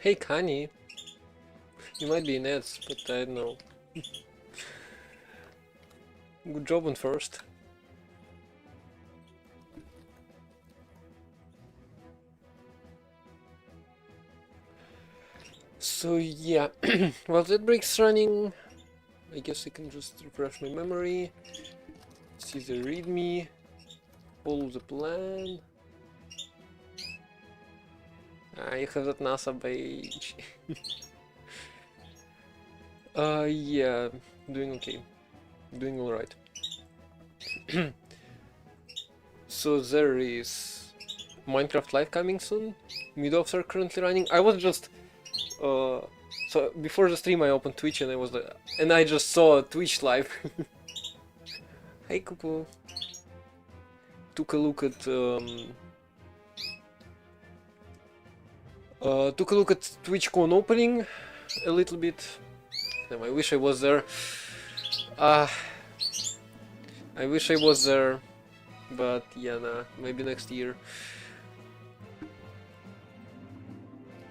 Hey Kanye, you might be in ads, but I don't know. Good job on first. So yeah, while that break's running, I guess I can just refresh my memory, see the readme, follow the plan. You have that NASA badge. Yeah, doing okay. Doing alright. So there is Minecraft Live coming soon. Mid-offs are currently running. I was just so before the stream I opened Twitch and I just saw Twitch Live. Hey Cuckoo. Took a look at TwitchCon opening a little bit. Damn, I wish I was there. I wish I was there, but yeah, nah, maybe next year.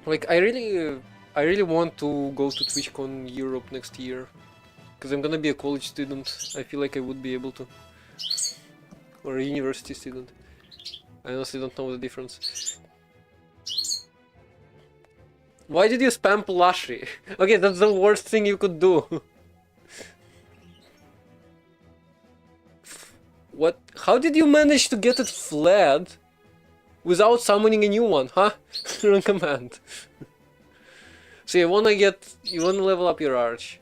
Like I really want to go to TwitchCon Europe next year, because I'm gonna be a college student. I feel like I would be able to, or a university student. I honestly don't know the difference. Why did you spam Plushie? Okay, that's the worst thing you could do. What? How did you manage to get it fled without summoning a new one, huh? Run command. So you wanna level up your arch.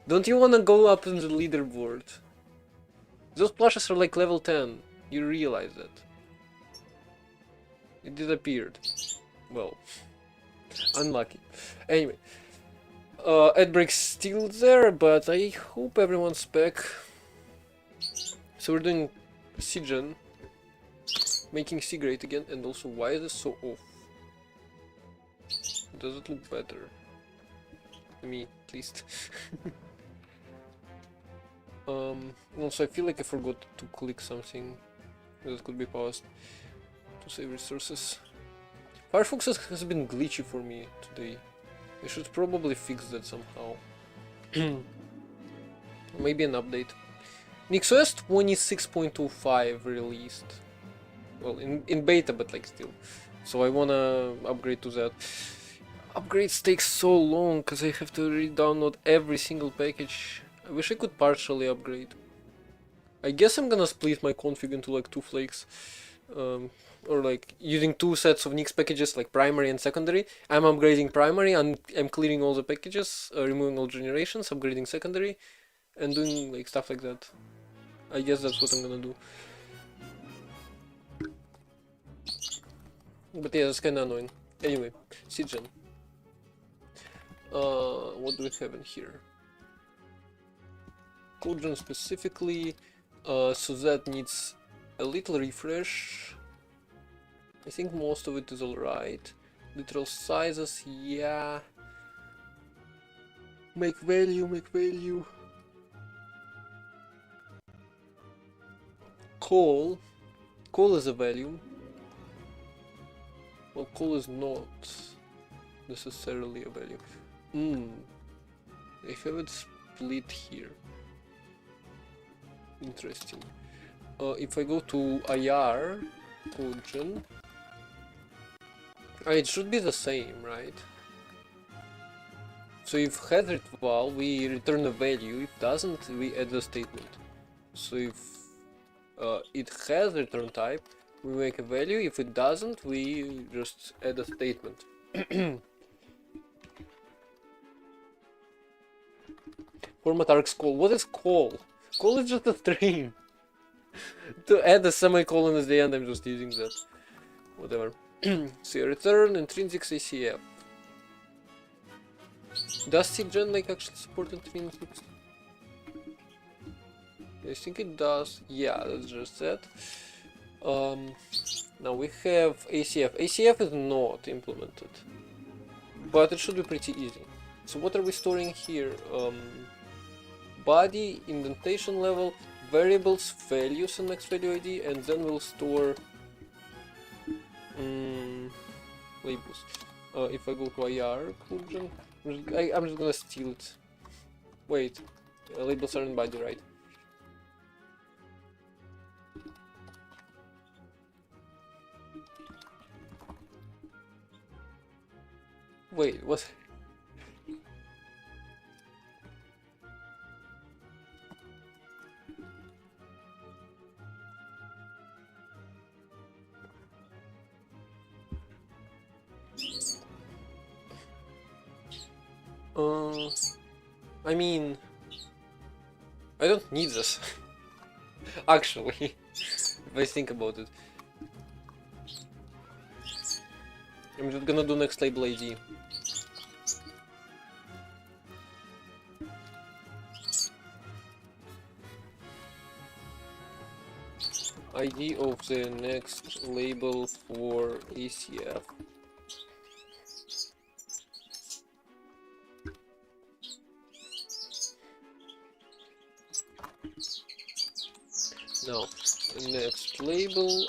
Don't you wanna go up in the leaderboard? Those plushes are like level 10. You realize that. It disappeared. Well, unlucky. Anyway, Edbrick's still there, but I hope everyone's back. So we're doing Cgen, making C great again, and also why is this so off? Does it look better? To me, at least. Also I feel like I forgot to click something that could be paused to save resources. Firefox has been glitchy for me today. I should probably fix that somehow. Maybe an update. NixOS 26.05 released. Well, in beta, but like still. So I wanna upgrade to that. Upgrades take so long because I have to re-download every single package. I wish I could partially upgrade. I guess I'm gonna split my config into like 2 flakes. Or like using 2 sets of Nix packages, like primary and secondary. I'm upgrading primary, and I'm clearing all the packages, removing all generations, upgrading secondary, and doing like stuff like that. I guess that's what I'm gonna do. But yeah, that's kinda annoying. Anyway, Cgen. What do we have in here? CodeGen specifically, so that needs a little refresh. I think most of it is alright. Literal sizes, yeah. Make value, make value. Call is a value. Well, call is not necessarily a value. I have it split here. Interesting. If I go to IR, CodeGen, it should be the same, right? So if has val, we return a value. If doesn't, we add a statement. So if it has return type, we make a value. If it doesn't, we just add a statement. Format args call. What is call? Call is just a string. To add a semicolon at the end, I'm just using that. Whatever. So return intrinsics ACF. Does CGen like actually support intrinsics? I think it does. Yeah, that's just that. Now we have ACF. ACF is not implemented, but it should be pretty easy. So what are we storing here? Body, indentation level, variables, values, and next value ID, and then we'll store labels. If I go to IR inclusion, I'm just gonna steal it. Wait, labels are in body, right? Wait, what? I mean, I don't need this. Actually, if I think about it. I'm just gonna do next label ID. ID of the next label for ACF. Now, next label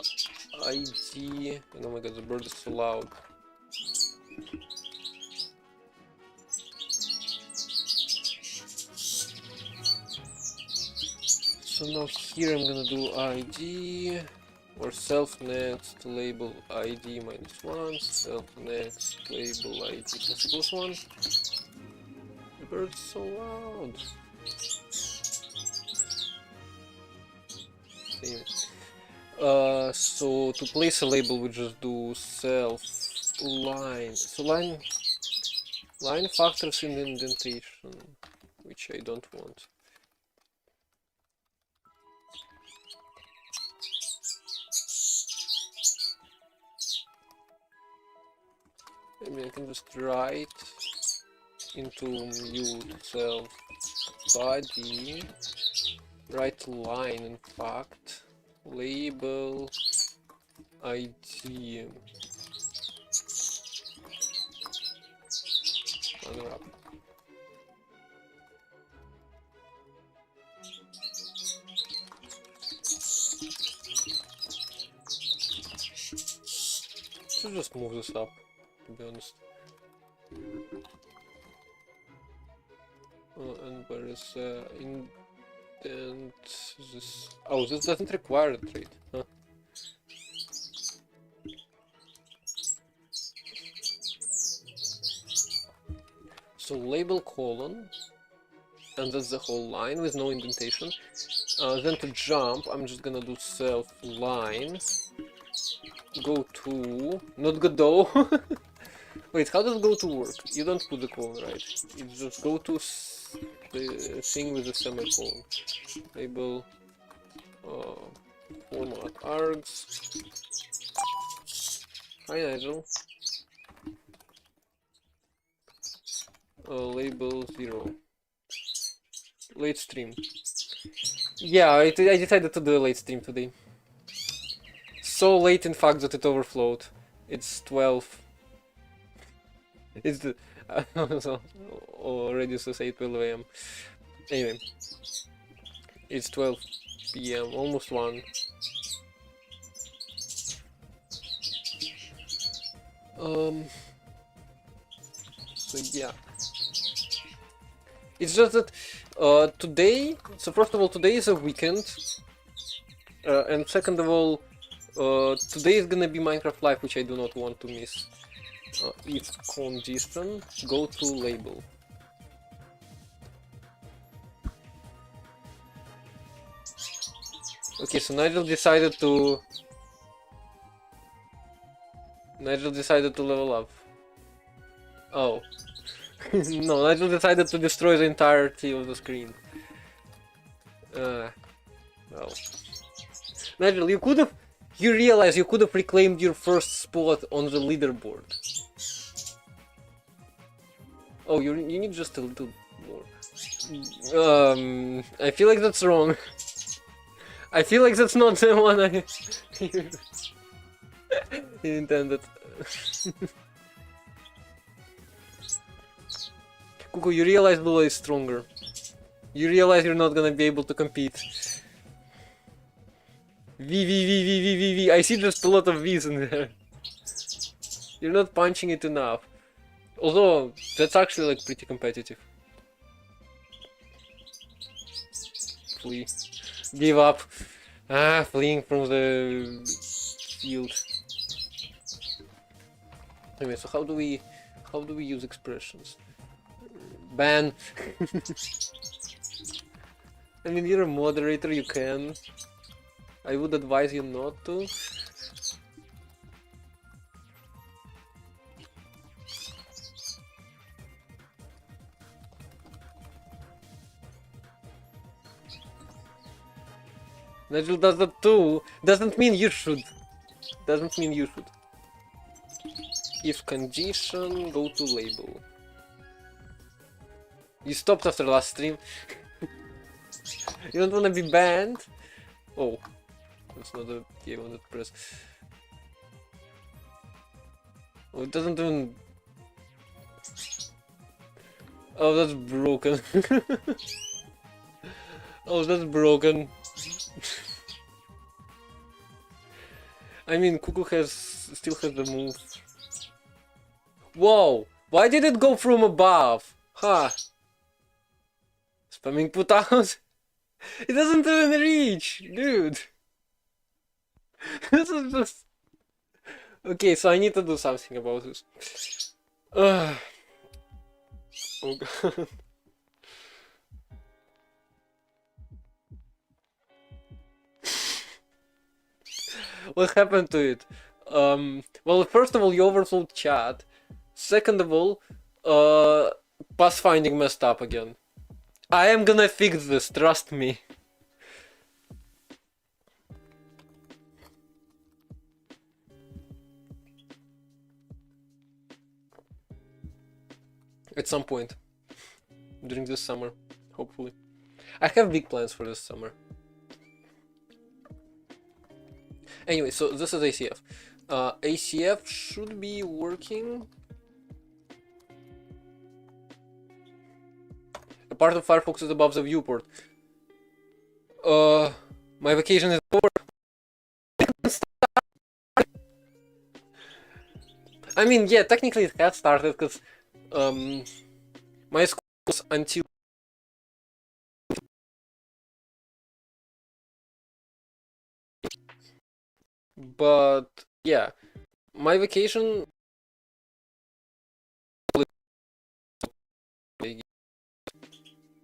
ID. Oh my god, the bird is so loud. So now here I'm gonna do ID or self next label ID -1, self next label ID +1. The bird's so loud. So to place a label we just do self line. So line factors in the indentation, which I don't want. I mean, I can just write into mute self body, write line in fact, label ID, unwrap. Should just move this up, to be honest. And where is indent this? Oh, this doesn't require a trait. Huh. So label colon, and that's the whole line with no indentation. Then to jump, I'm just gonna do self line. Go to, not Godot. Wait, how does go to work? You don't put the colon, right? You just go to the thing with the semicolon. Label format args. Hi Nigel. Label 0. Late stream. Yeah, I decided to do a late stream today. So late in fact that it overflowed. It's 12. It's the already so say 12 AM. Anyway, it's 12 PM, almost 1. So yeah, it's just that today. So first of all, today is a weekend, and second of all, today is gonna be Minecraft Live, which I do not want to miss. If condition, go to label. Okay, so Nigel decided to level up. Oh. No, Nigel decided to destroy the entirety of the screen. Well. Nigel, you could have. You realize you could have reclaimed your first spot on the leaderboard. Oh, you need just a little more. I feel like that's wrong. I feel like that's not the one I intended. Cuckoo, you realize Lula is stronger. You realize you're not gonna be able to compete. V. I see just a lot of V's in there. You're not punching it enough. Although, that's actually like pretty competitive. Flee. Give up. Fleeing from the field. Anyway, so how do we use expressions? Ban. I mean, you're a moderator, you can. I would advise you not to. Nigel does that too. Doesn't mean you should. Doesn't mean you should. If condition, go to label. You stopped after last stream. You don't wanna be banned? Oh. That's not the key I wanted to press. Oh, it doesn't even... Oh, that's broken. Oh, that's broken. I mean, Cuckoo still has the move. Whoa! Why did it go from above? Huh. Spamming put out? It doesn't even reach, dude. This is just... Okay, so I need to do something about this. Oh god. What happened to it? Well, first of all, you overflowed chat. Second of all, pathfinding messed up again. I am gonna fix this, trust me. At some point. During this summer, hopefully. I have big plans for this summer. Anyway, so this is ACF. ACF should be working. A part of Firefox is above the viewport. My vacation is over. I mean, yeah, technically it had started because my school was until but yeah, my vacation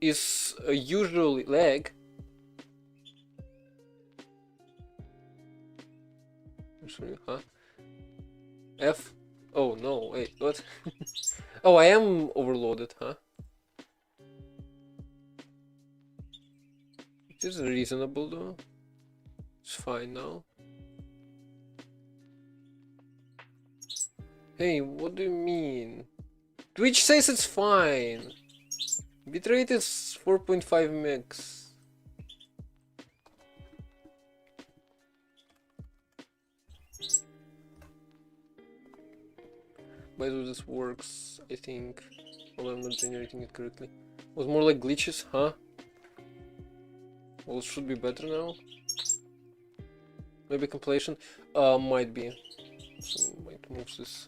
is usually lag. Huh? F? Oh no, wait, what? Oh, I am overloaded, huh? It is reasonable though. It's fine now. Hey, what do you mean? Twitch says it's fine. Bitrate is 4.5 megs. By the way, this works, I think. Although I'm not generating it correctly. It was more like glitches, huh? Well, it should be better now. Maybe compilation? Might be. So might move this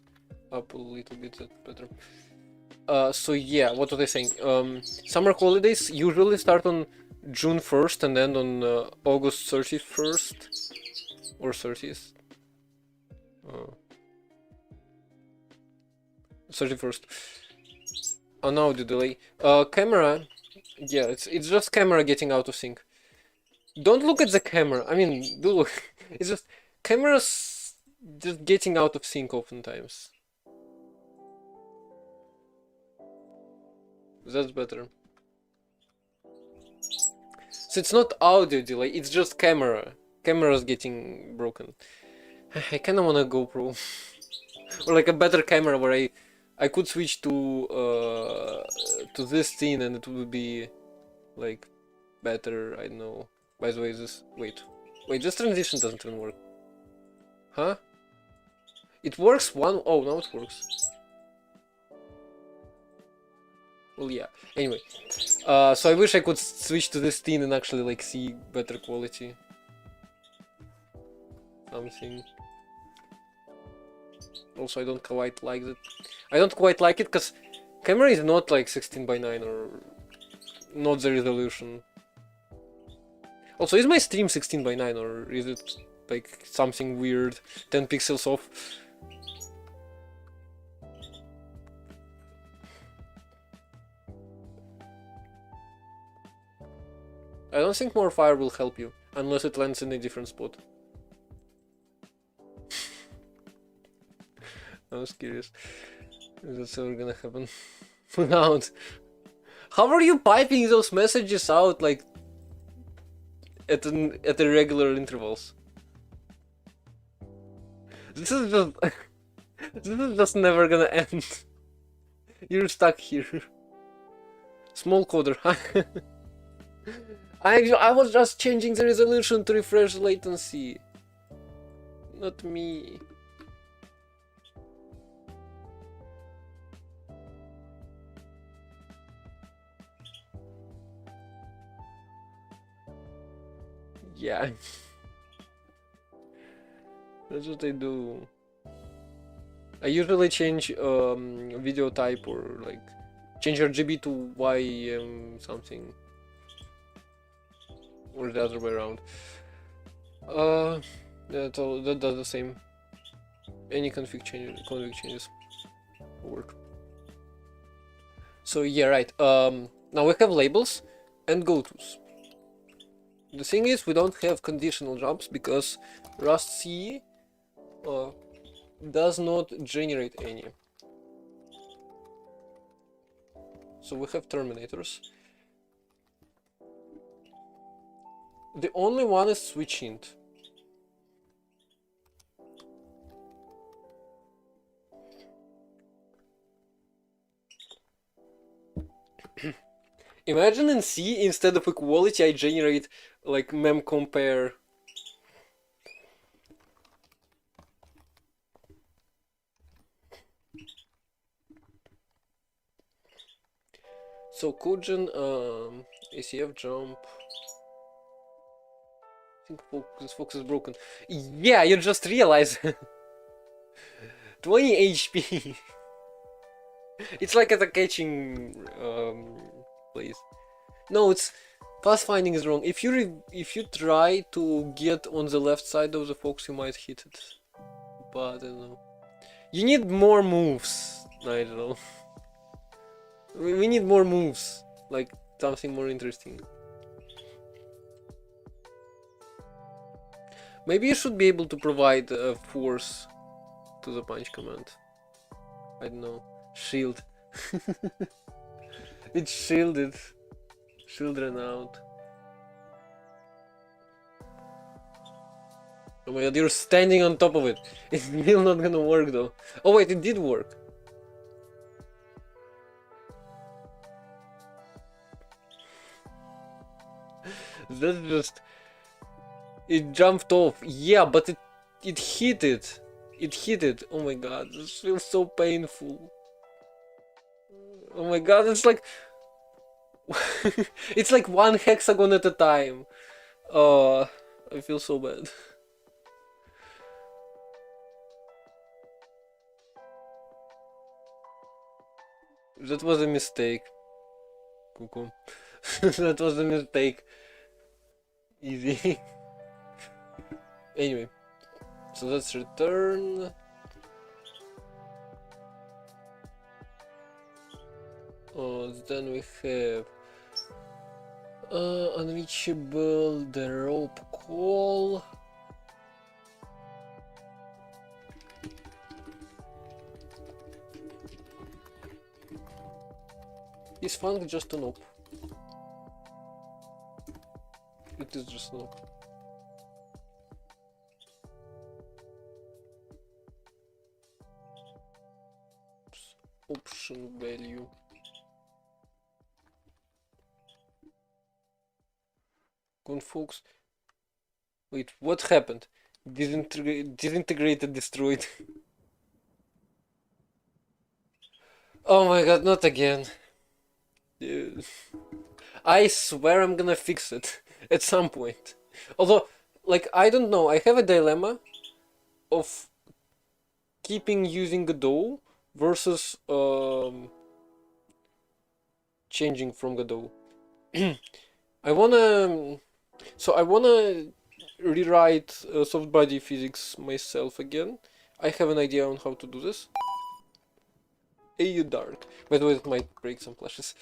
up a little bit better. So yeah, what was I saying? Summer holidays usually start on June 1st and end on August 31st or 30th. 31st. An audio delay. Camera. Yeah, it's just camera getting out of sync. Don't look at the camera. I mean, do look. It's just cameras just getting out of sync oftentimes. That's better. So it's not audio delay, it's just camera. camera's getting broken. I kind of want a GoPro. Or like a better camera where I could switch to this scene and it would be like better. I don't know. By the way, wait, this transition doesn't even work. Huh? It works one. Oh, now it works. Well, yeah. Anyway, so I wish I could switch to this scene and actually like see better quality. Something. Also, I don't quite like that. I don't quite like it because camera is not like 16:9 or not the resolution. Also, is my stream 16:9 or is it like something weird, 10 pixels off? I don't think more fire will help you unless it lands in a different spot. I was curious if that's ever gonna happen. Out. How are you piping those messages out like at the regular intervals? This is just this is just never gonna end. You're stuck here. Small coder. I was just changing the resolution to refresh latency. Not me. Yeah. That's what I do. I usually change video type or like change RGB to YM something. Or the other way around. That does the same. Any config changes work. So yeah, right. Now we have labels and go-tos. The thing is, we don't have conditional jumps because Rust C does not generate any. So we have terminators. The only one is switch int. Imagine in C, instead of equality, I generate like mem compare. So CodeGen, ACF jump. I think this focus is broken. Yeah, you just realized. 20 HP. It's like at a catching place. No, it's pathfinding is wrong. If you try to get on the left side of the fox, you might hit it. But I don't know. You need more moves, Nigel. We need more moves, like something more interesting. Maybe you should be able to provide a force to the punch command. I don't know. Shield. It's shielded. Shield ran out. Oh my god, you're standing on top of it. It's still not gonna work though. Oh wait, it did work. That's just... It jumped off. Yeah, but it hit it. It hit it. Oh my god, this feels so painful. Oh my god, it's like... it's like one hexagon at a time. I feel so bad. That was a mistake. Cuckoo. That was a mistake. Easy. Anyway, so let's return. Then we have unreachable, the rope call. Is funk just an op? It is just an op. option value. Confox. Wait, what happened? Disintegrated, destroyed. Oh my god, not again. Dude. I swear I'm gonna fix it at some point. Although, like, I don't know, I have a dilemma of keeping using Godot versus changing from Godot. I wanna rewrite soft body physics myself again. I have an idea on how to do this. AU Dark. By the way, it might break some flashes.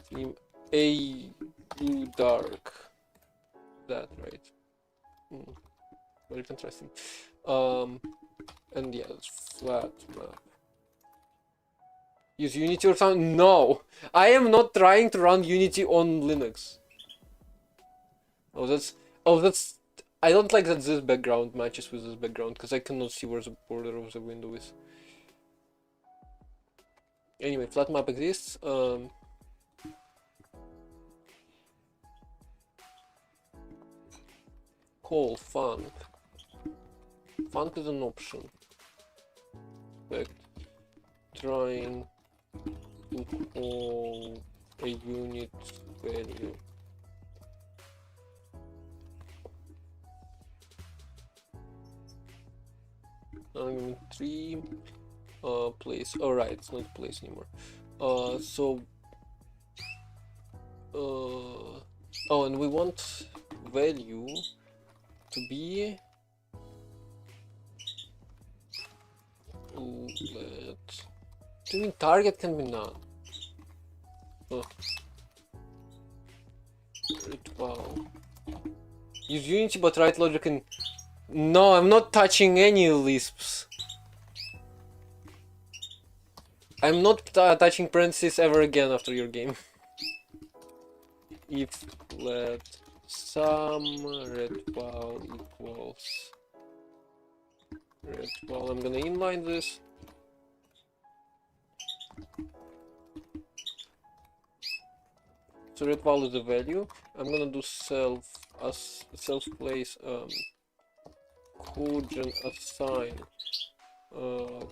Theme AU Dark. That right? Very interesting. And yeah, it's flat map. Use Unity or something? No! I am not trying to run Unity on Linux. Oh, that's... I don't like that this background matches with this background, because I cannot see where the border of the window is. Anyway, flat map exists. Call func. Func is an option. Fact. Trying to call a unit value. Argument 3. Place. Alright, it's not place anymore. Oh, and we want value to be let. Do you mean target can be none? Wow. Use Unity but write logic and no, I'm not touching any Lisps. I'm not touching parentheses ever again after your game. If let sum redval equals redval, I'm gonna inline this. So redval is the value. I'm gonna do self place codegen assign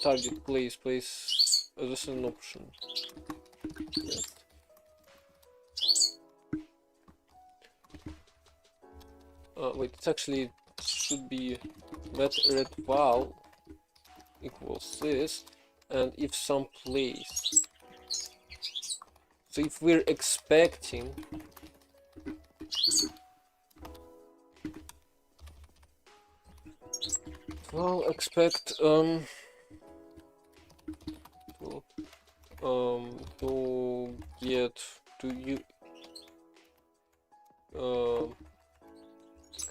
target place as an option. Yes. Wait, it's actually should be let redval equals this, and if some place. So if we're expecting expect to get to you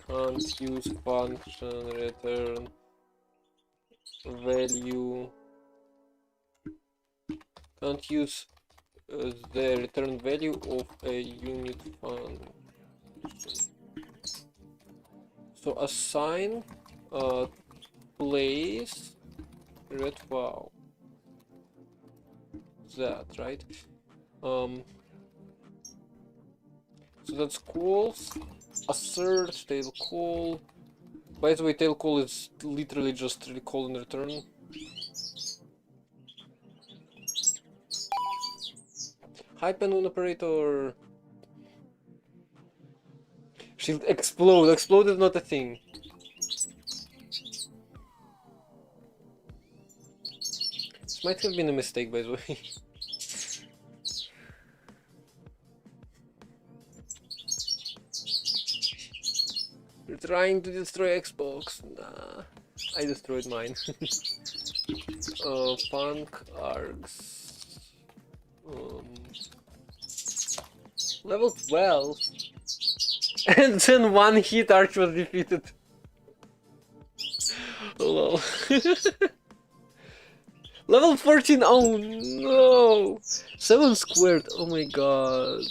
can't use function return value, can't use the return value of a unit function. So assign place redval. That right? So that's calls assert tail call. By the way, tail call is literally just recall and return. Hypen operator. Shield explode. Explode is not a thing. This might have been a mistake, by the way. You're trying to destroy Xbox. Nah, I destroyed mine. Func args. Level 12. And then one hit Arch was defeated. Lol. Level 14, oh no! 7 squared, oh my god.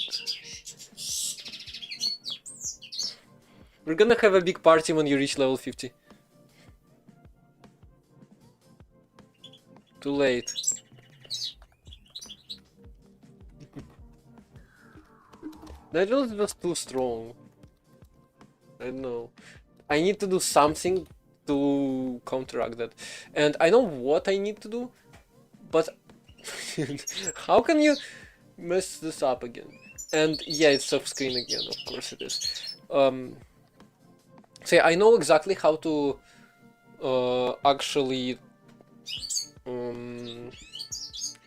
We're gonna have a big party when you reach level 50. Too late. Nigel is just too strong. I don't know. I need to do something to counteract that. And I know what I need to do, but how can you mess this up again? And yeah, it's off screen again, of course it is. So yeah, I know exactly how to actually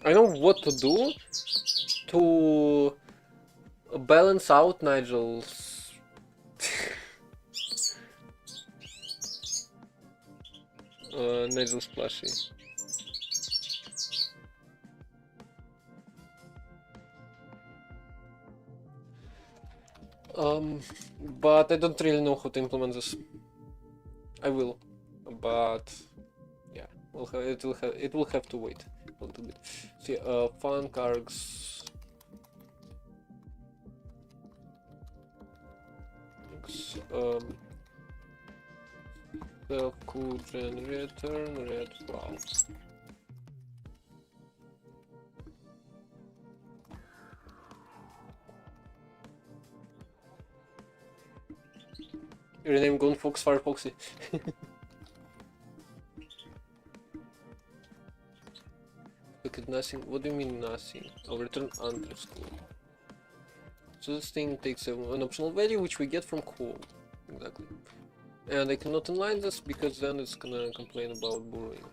I know what to do to balance out Nigel's Nigel's plushie. But I don't really know how to implement this. I will, but yeah, it will have to wait a little bit. See, fun cargs. Self cool generator red wow. Rename Gunfox Firefoxy. Look at nothing. What do you mean nothing? I'll return underscore. So this thing takes an optional value which we get from coal. Exactly. And I cannot inline this because then it's gonna complain about borrowing.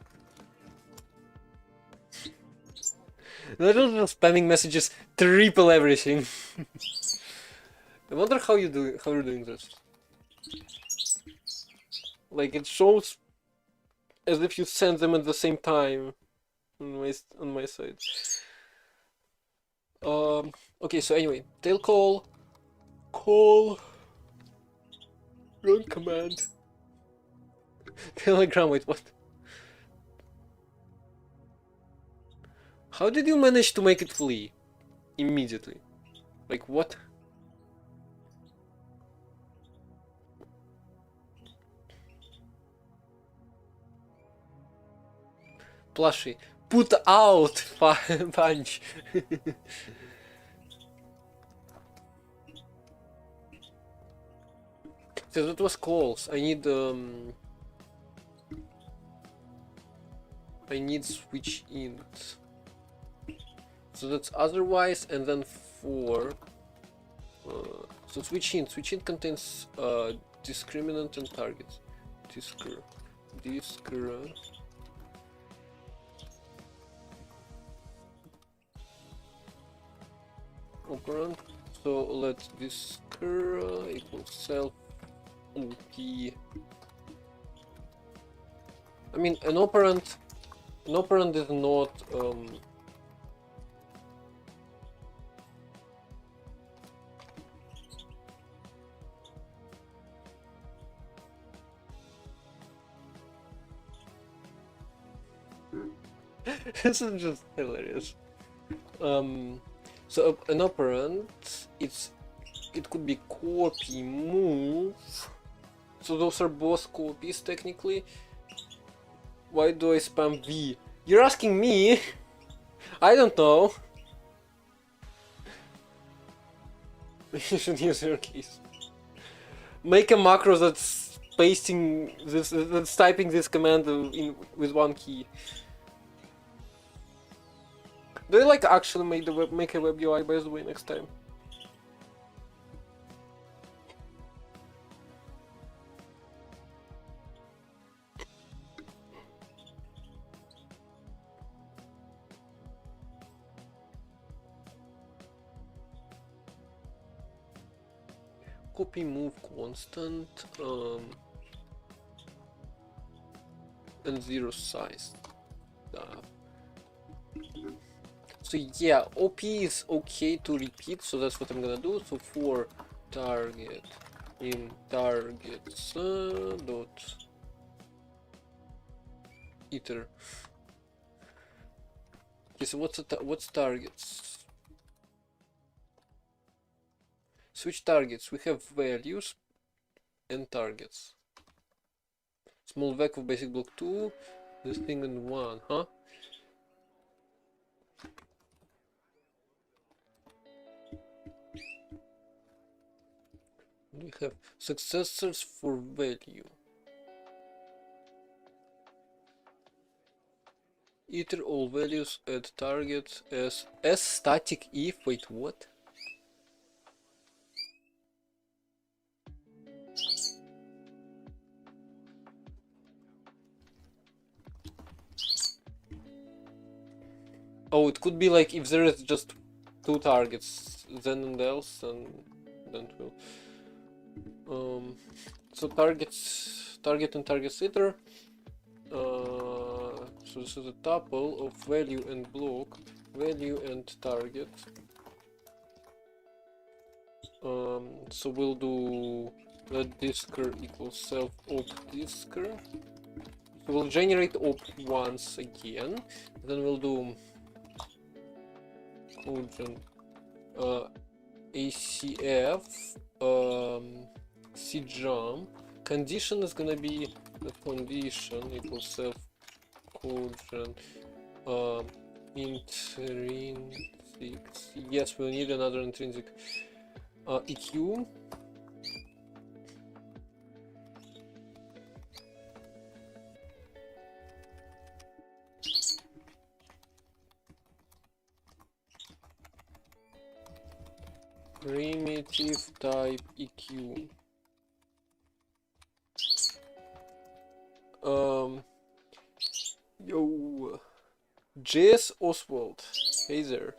They're just spamming messages, triple everything. I wonder how you're doing this. Like it shows as if you send them at the same time on my side. Okay, so anyway, tail call, run command, telegram. Wait, what? How did you manage to make it flee immediately? Like what? Plushie, put out punch. So that was calls. I need switch int. So that's otherwise, and then for so switch int contains discriminant and targets. Discr operand. So let discr equals self op. I mean, an operand is not this is just hilarious. So an operand, it could be copy, move. So those are both copies technically. Why do I spam V? You're asking me? I don't know. You should use your keys. Make a macro that's pasting this, that's typing this command in with one key. Do you like actually make a web UI by the way next time? Copy move constant and zero size. So yeah, OP is okay to repeat, so that's what I'm gonna do. So for target in targets dot iter. Okay, so what's targets? Switch targets. We have values and targets. Small vec of basic block 2, this thing in 1, huh? We have successors for value. Iter all values at target as static if. Wait, what? Oh, it could be like if there is just two targets, then and else, and then it will. So target and target sitter. So this is a tuple of value and block, value and target. So we'll do let disker equals self op disker. So we'll generate op once again. Then we'll do cogent ACF cjump. Condition is gonna be the condition equals self cogent intrinsic. Yes, we'll need another intrinsic EQ. Primitive type EQ. Yo, JS Oswald, hey there.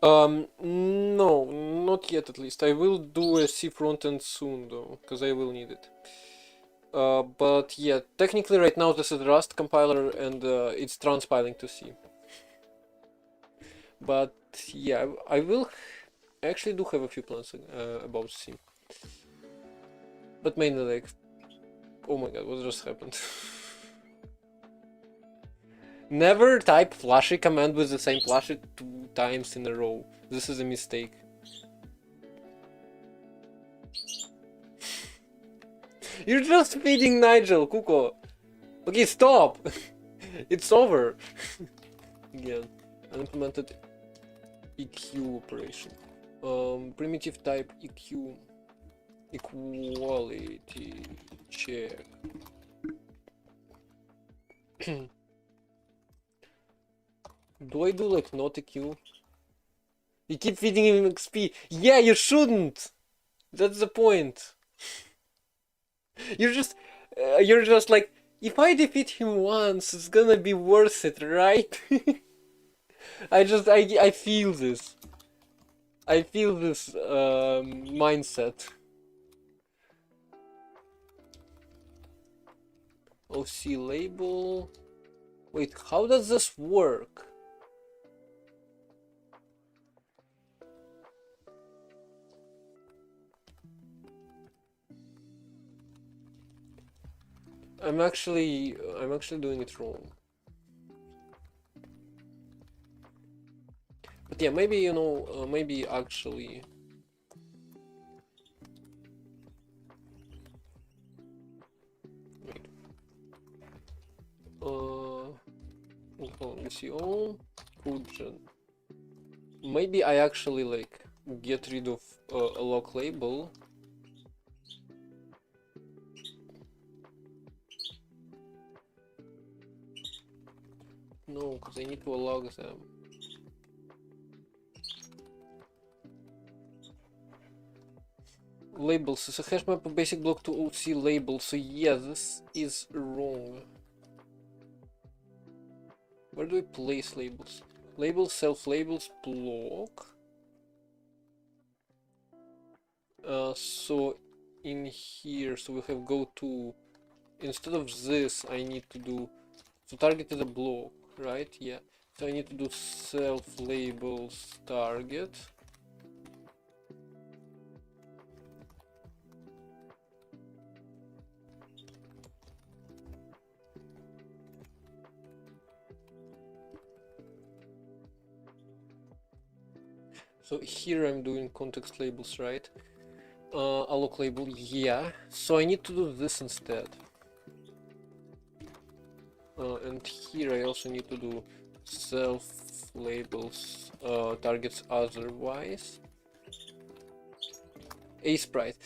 No, not yet at least. I will do a C frontend soon though, because I will need it. But yeah, technically right now this is Rust compiler and it's transpiling to C. But yeah, I will actually do have a few plans about C. But mainly like, oh my god, what just happened? Never type flushy command with the same flushy 2 times in a row. This is a mistake. You're just feeding Nigel, Kuko. Okay, stop. It's over. Again, unimplemented EQ operation. Primitive type EQ equality check. Do I do like not EQ? You keep feeding him XP. Yeah, you shouldn't. That's the point. You're just like, if I defeat him once, it's gonna be worth it, right? I feel this. I feel this mindset. OC label. Wait, how does this work? I'm actually doing it wrong. But yeah, maybe, you know, maybe actually. Wait. Let's see. Oh, cogent. Maybe I actually like get rid of a lock label. No, because I need to log them. Labels is a hash map of basic block to OC label, so yeah, this is wrong. Where do we place labels? Labels, self labels, block. So in here, so we have go to, instead of this, I need to do, so target is a block, right? Yeah. So I need to do self labels target. So here I'm doing context labels, right? Alloc label, yeah. So I need to do this instead. And here I also need to do self labels targets otherwise. A sprite.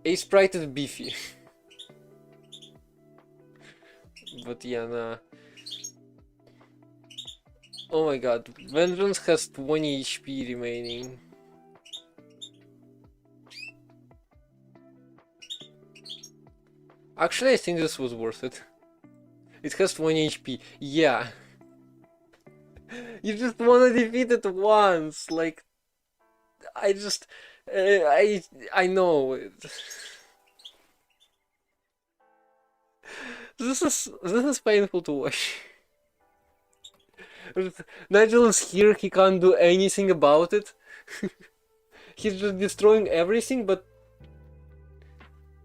A Sprite is beefy. But yeah, nah. Oh my god, Vengeance has 20 HP remaining. Actually, I think this was worth it. It has 20 HP. Yeah. You just wanna defeat it once. Like, I just... I know. This is painful to watch. Nigel is here, he can't do anything about it. He's just destroying everything, but...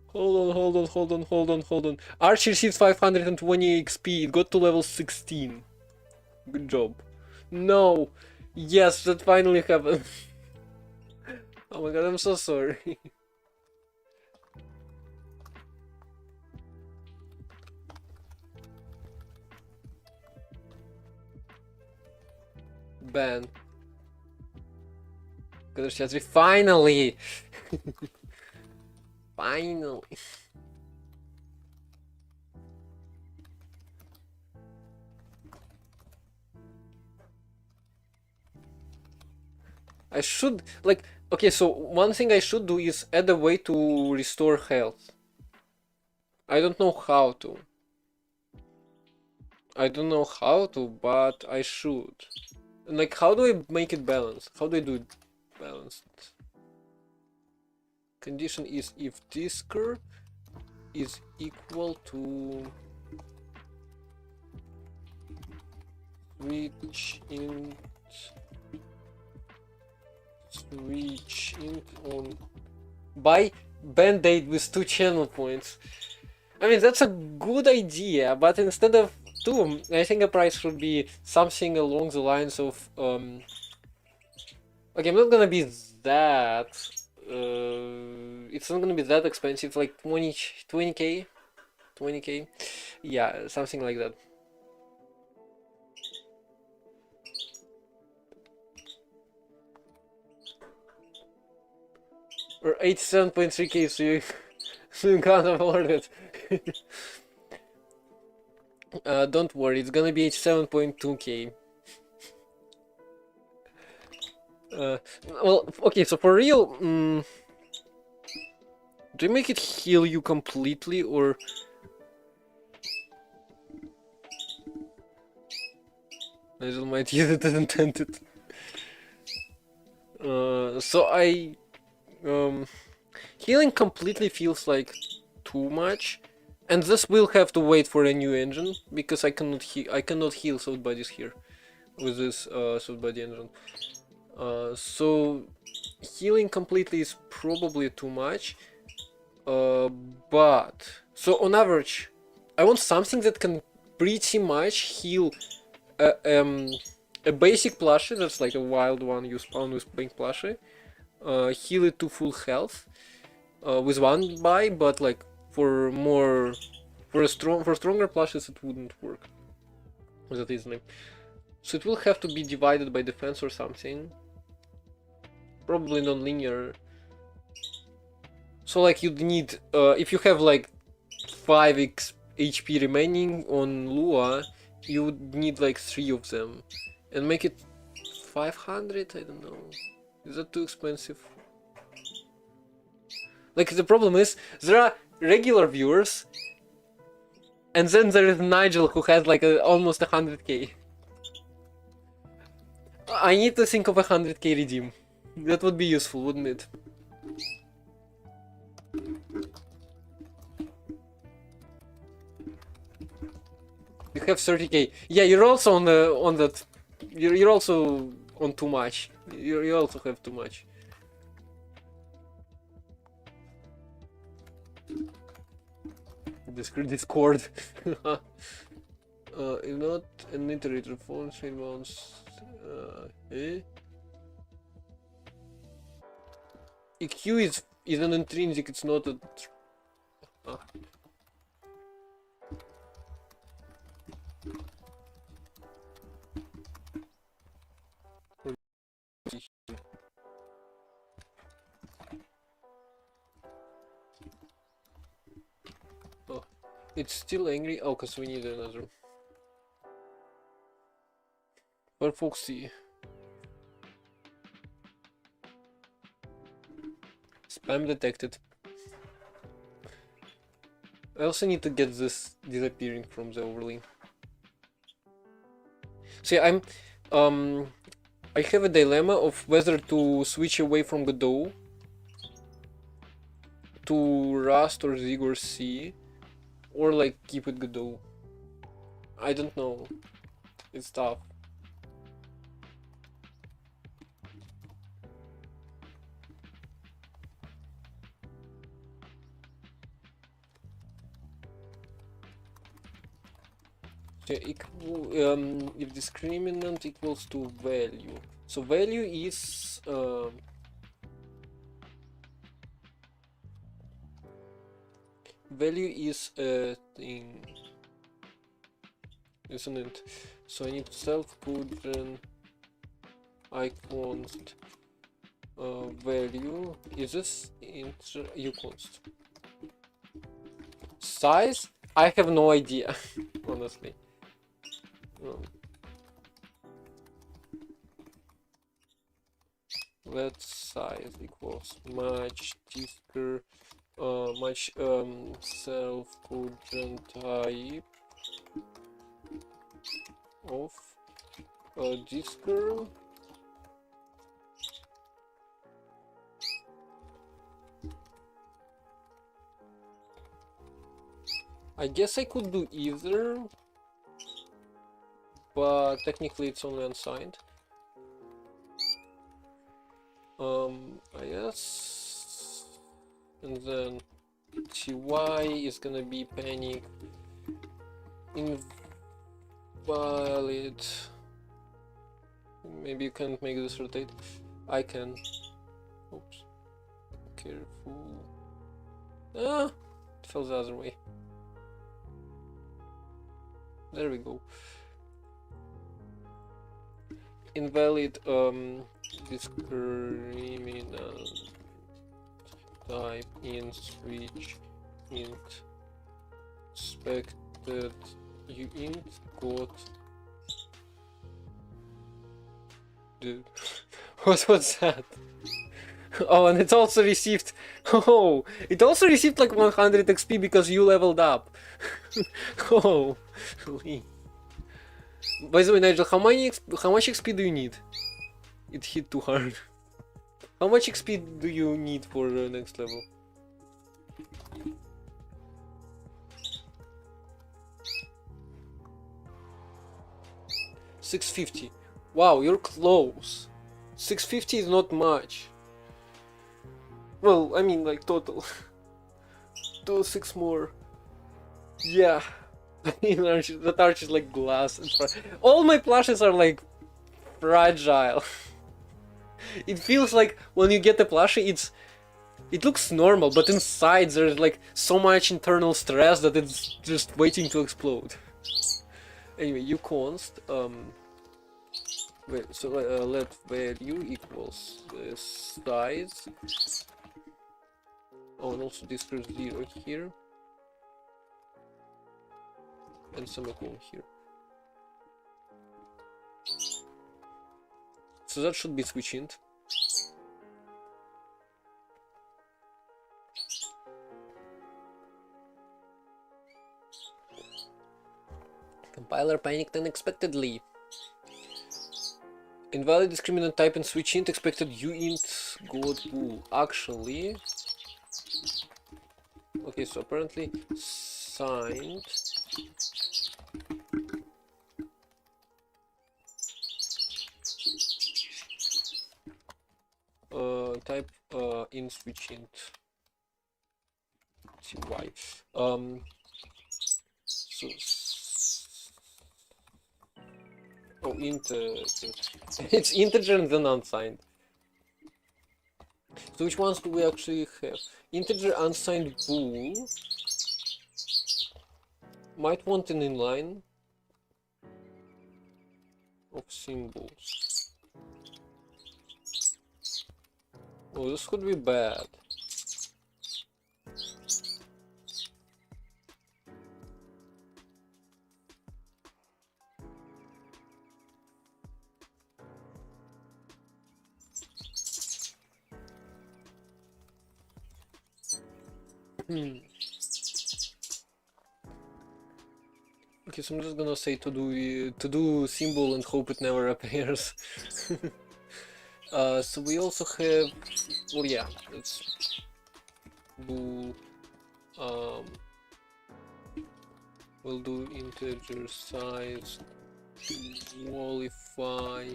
Hold on. Archie received 520 XP, it got to level 16. Good job. No! Yes, that finally happened. Oh my god, I'm so sorry. Ban. Finally! Finally! I should, like, okay, so one thing I should do is add a way to restore health. I don't know how to. But I should. And like, how do I make it balanced? How do I do it balanced? Condition is if this curve is equal to switch int on buy band-aid with 2 channel points. I mean, that's a good idea, but instead of 2, I think the price should be something along the lines of okay, I'm not gonna be that it's not gonna be that expensive, like 20k, yeah, something like that. Or 87.3k, so you can't afford it. Don't worry, it's gonna be 87.2k. Well, okay, so for real, do you make it heal you completely, or... Nigel might use it as intended. So healing completely feels like too much, and this will have to wait for a new engine, because I cannot heal Soul Bodies here with this Soul Body engine. So healing completely is probably too much, but so on average I want something that can pretty much heal a basic plushie that's like a wild one you spawn with pink plushie, heal it to full health with one buy, but like for stronger plushies it wouldn't work that easily. So it will have to be divided by defense or something. Probably non-linear. So like you'd need, if you have like 5 HP remaining on Lua, you would need like 3 of them. And make it 500? I don't know. Is that too expensive? Like the problem is, there are regular viewers, and then there is Nigel who has like almost 100k. I need to think of 100k redeem. That would be useful, wouldn't it? You have 30k. Yeah, you're also on that. You're also on too much. You also have too much. Discord. If not an iterator phone, straight bounce. EQ is an intrinsic, it's not a... It's still angry. Oh, because we need another. Where Foxy? Spam detected. I also need to get this disappearing from the overlay. See, I have a dilemma of whether to switch away from Godot to Rust or Zig or C, or like keep it Godot. I don't know. It's tough. If discriminant equals to value, so value is a thing, isn't it? So I need self-codegen iconst value. Is this integer uconst? Size? I have no idea, honestly. Let size equals match disker match self-codegen type of disker I guess I could do either, but technically it's only unsigned. I guess, and then ty is gonna be panic invalid. Maybe you can't make this rotate. I can. Oops. Careful. Ah, it fell the other way. There we go. Invalid discriminant type in switch int expected uint got dude. What was that? Oh, and it also received it also received like 100 XP because you leveled up. Oh. By the way, Nigel, how much XP do you need? It hit too hard. How much XP do you need for the next level? $650. Wow, you're close. $650 is not much. Well, I mean, like total. 6 more. Yeah. That arch is like glass. All my plushes are like fragile. It feels like when you get the plushie, it looks normal, but inside there's like so much internal stress that it's just waiting to explode. Anyway, uconst wait, so let value equals size. Oh, and also this is 0 here. And semicolon here. So that should be switch int. Compiler panicked unexpectedly. Invalid discriminant type in switch int expected uint god bool. Actually, okay, so apparently signed type in switch int. Let's see why. So oh, int it's integer and then unsigned. So which ones do we actually have? Integer unsigned bool. Might want an inline of symbols. Oh, this could be bad. Okay, so I'm just gonna say to do symbol and hope it never appears. So we also have, well, yeah, let's do we'll do integer size qualify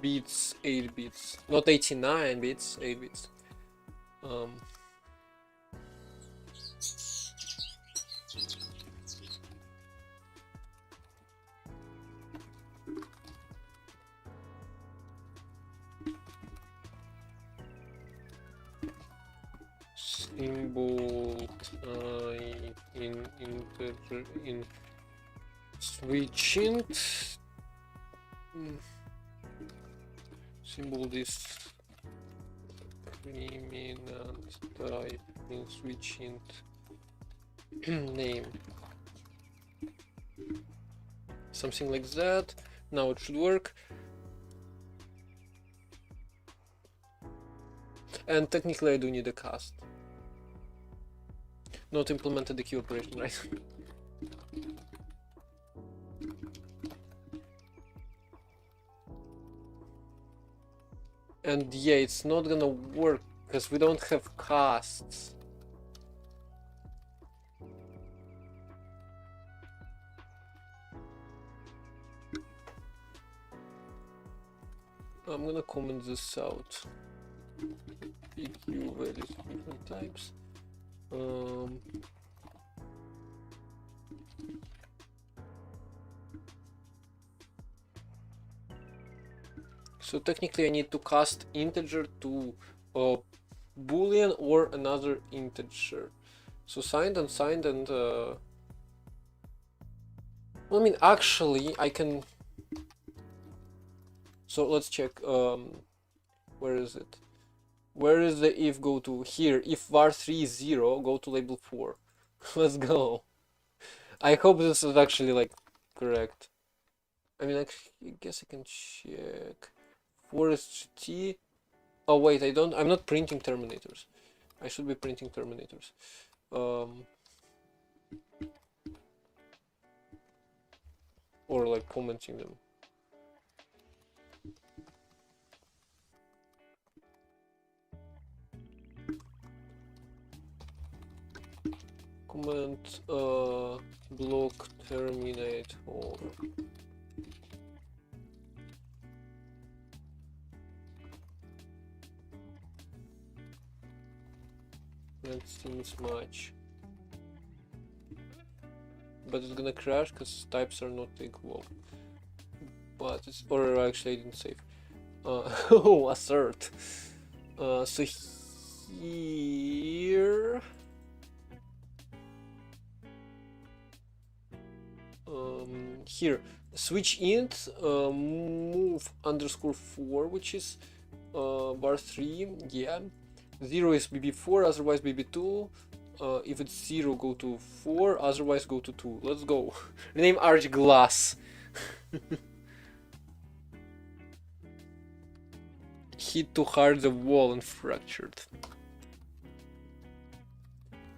bits, 8 bits, not 89 bits, 8 bits. Symbol in integer in switch int. Symbol this preeminent type in switch int name. Something like that. Now it should work. And technically I do need a cast. Not implemented the key operation, right? And yeah, it's not gonna work because we don't have casts. I'm gonna comment this out. PQ values different types. So technically I need to cast integer to boolean or another integer. So signed and signed and well, I mean actually I can, so let's check where is it? Where is the if go to? Here, if var3 is 0, go to label 4. Let's go. I hope this is actually like correct. I mean, I guess I can check. 4 is GT. Oh wait, I'm not printing terminators. I should be printing terminators. Or like commenting them. Comment block terminate or that seems much, but it's gonna crash because types are not equal. But it's, or actually I didn't save. Oh, assert. So here here switch int move underscore 4, which is var3, yeah. 0 is bb4, otherwise bb2. If it's 0, go to 4, otherwise go to 2. Let's go. Rename arch glass. Hit too hard the wall and fractured.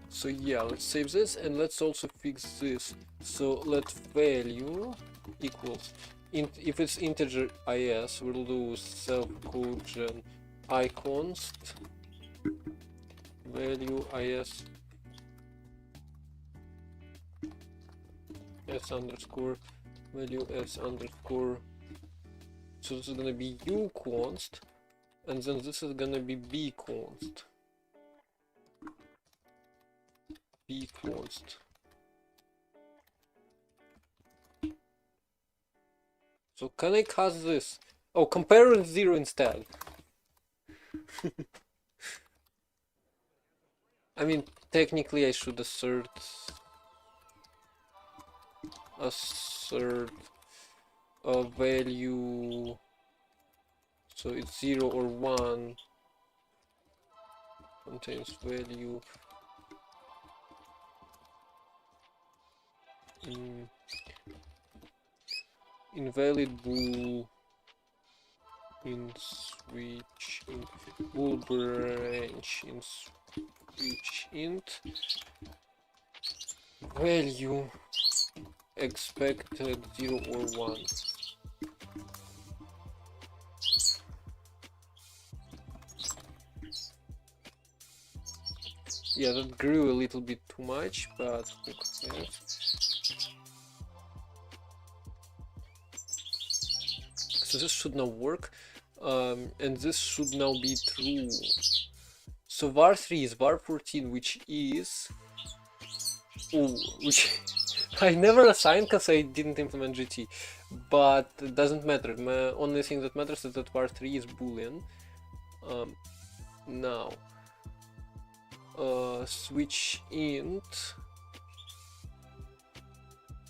So yeah, let's save this and let's also fix this. So let value equals if it's integer is, we'll do self code gen iconst value is s underscore value s underscore. So this is gonna be u const, and then this is gonna be b const. B const. So can I cast this? Oh, compare with 0 instead. I mean, technically I should assert a value, so it's 0 or 1 contains value invalid bool in switch int bool branch in switch int value expected 0 or 1. Yeah, that grew a little bit too much, but who cares? So this should now work, and this should now be true. So var3 is var14, which is... Oh, which I never assigned because I didn't implement GT, but it doesn't matter. The only thing that matters is that var3 is boolean. Now, switch int.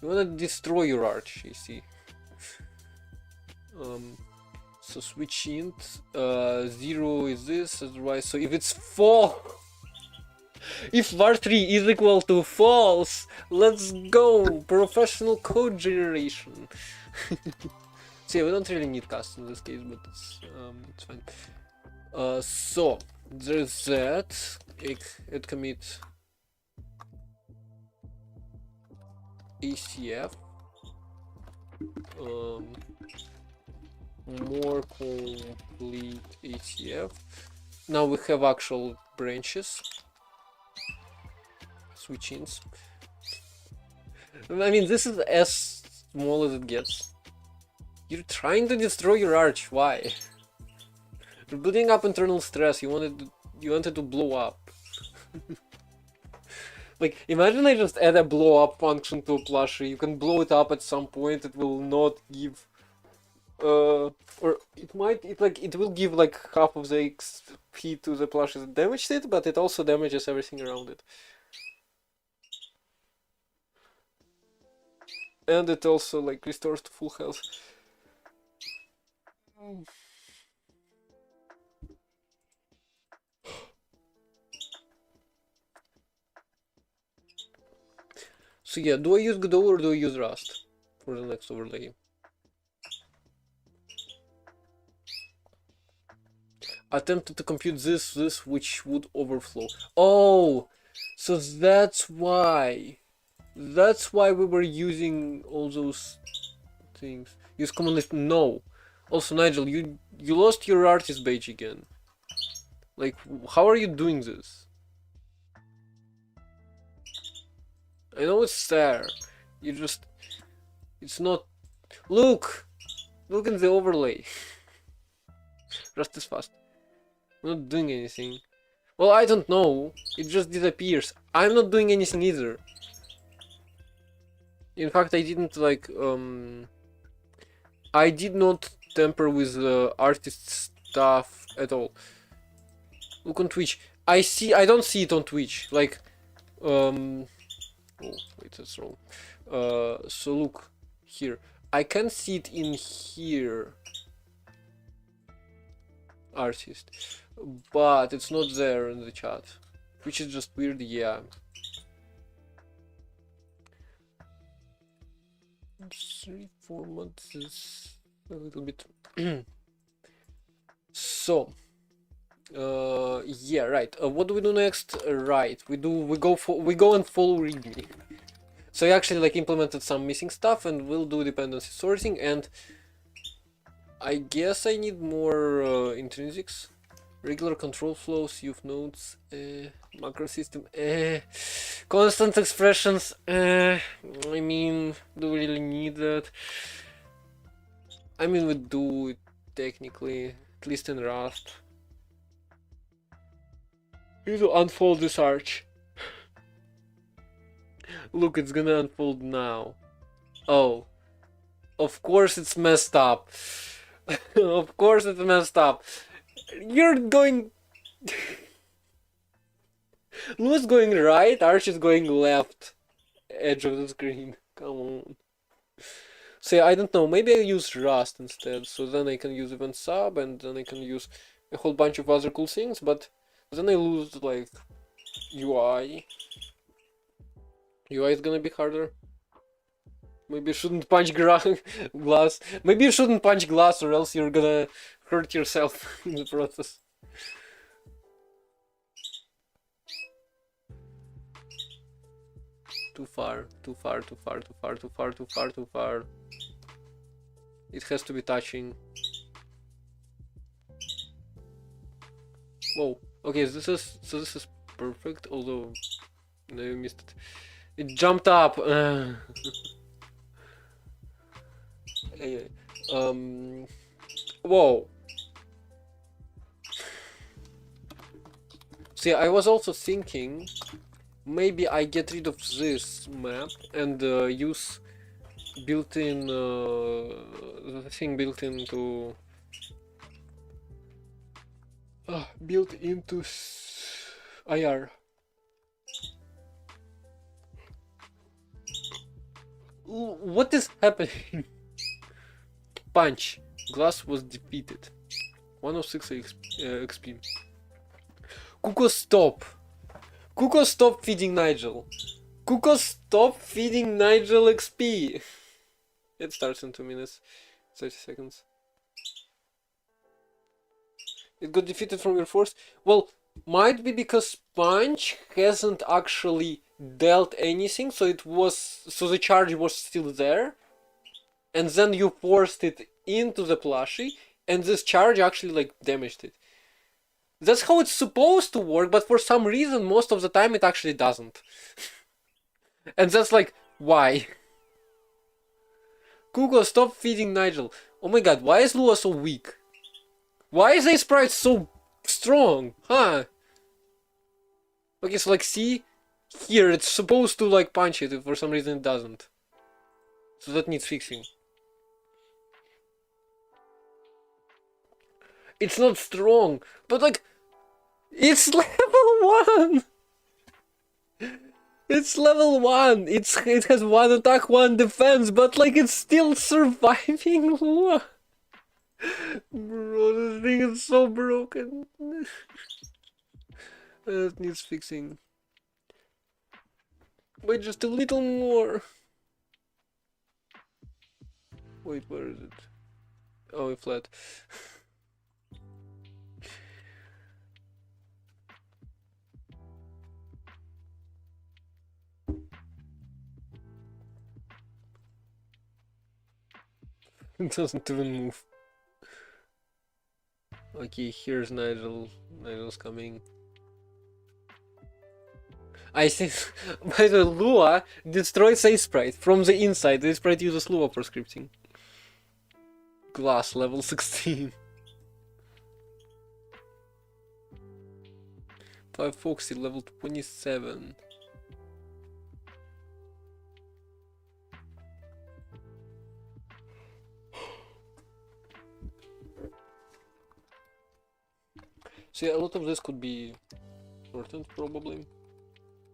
You wanna destroy your arch, you see. So switch int 0 is this, otherwise. So if it's false, if var3 is equal to false, let's go! Professional code generation. So yeah, we don't really need cast in this case, but it's fine. So there's that. It commit ACF. More complete ACF. Now we have actual branches. Switch ins. I mean, this is as small as it gets. You're trying to destroy your arch. Why? You're building up internal stress. You wanted to blow up. Like, imagine I just add a blow up function to a plushie. You can blow it up at some point. It will not give, or it might. It will give like half of the XP to the plushie that damaged it, but it also damages everything around it. And it also like restores to full health. So yeah, do I use Godot or do I use Rust for the next overlay? Attempted to compute this which would overflow. Oh, so that's why. That's why we were using all those things. Use command list. No. Also, Nigel, you lost your artist badge again. Like, how are you doing this? I know it's there. You just... It's not... Look! Look in the overlay. Rust is fast. I'm not doing anything. Well, I don't know. It just disappears. I'm not doing anything either. In fact, I didn't like... I did not tamper with artist stuff at all. Look on Twitch. I don't see it on Twitch. Like... Oh, wait, that's wrong. So look here. I can see it in here. Artist. But it's not there in the chat. Which is just weird, yeah. Let's reformat this a little bit. So yeah, right. What do we do next? Right, we go and follow README. So I actually like implemented some missing stuff, and we'll do dependency sorting. And I guess I need more intrinsics, regular control flows, you've nodes, macro system, constant expressions. I mean, do we really need that? I mean, we do it technically, at least in Rust. We need to unfold this arch. Look, it's gonna unfold now. Oh. Of course it's messed up. Of course it's messed up. You're going... Lou's going right, Arch is going left. Edge of the screen. Come on. So yeah, I don't know, maybe I use Rust instead. So then I can use event sub, and then I can use a whole bunch of other cool things, but then I lose like UI. UI is gonna be harder. Maybe you shouldn't punch glass. Maybe you shouldn't punch glass, or else you're gonna hurt yourself in the process. Too far, too far, too far, too far, too far, too far, too far. It has to be touching. Whoa. Okay, this is perfect, although no, you missed it. It jumped up. Anyway, whoa. See, I was also thinking maybe I get rid of this map and use built-in the thing built into built into IR. What is happening? Punch. Glass was defeated. 106 XP. Kuko, stop. Kuko, stop feeding Nigel. Kuko, stop feeding Nigel XP. It starts in 2 minutes, 30 seconds. It got defeated from your force. Well, might be because Punch hasn't actually dealt anything, so the charge was still there, and then you forced it into the plushie, and this charge actually like damaged it. That's how it's supposed to work, but for some reason most of the time it actually doesn't. And that's like, why? Kuko, stop feeding Nigel. Oh my god, why is Lua so weak? Why is A-Sprite so strong? Huh? Okay, so like, see? Here, it's supposed to like punch it, if for some reason it doesn't. So that needs fixing. It's not strong, but like, it's level 1! It's level 1! It has 1 attack, 1 defense, but like, it's still surviving Lua! Bro, this thing is so broken. It needs fixing. Wait, just a little more. Wait, where is it? Oh, it's flat. It doesn't even move. Okay, here's Nigel. Nigel's coming. I think, by the way, Lua destroys A-Sprite from the inside. A-Sprite uses Lua for scripting. Glass level 16. 5 Foxy level 27. So yeah, a lot of this could be shortened probably.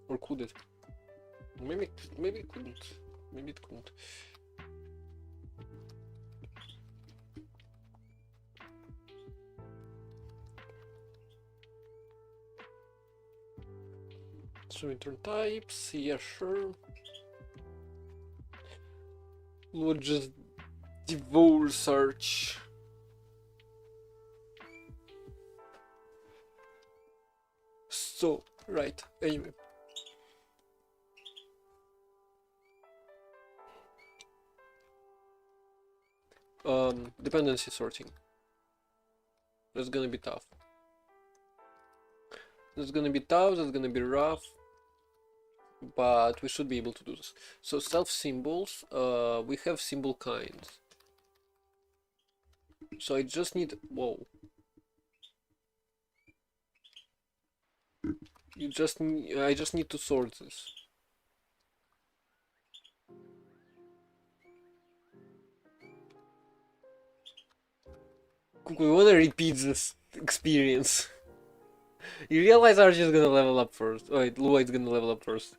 Or could it? Maybe it couldn't. Maybe it couldn't. So return types, yeah, sure. We'll just devour search. So, right, anyway. Dependency sorting. That's gonna be tough. That's gonna be tough, that's gonna be rough. But we should be able to do this. So self symbols, we have symbol kinds. So I just need, whoa. I just need to sort this. We wanna repeat this experience. You realize Archie's gonna level up first. Oh, wait, Lua is gonna level up first.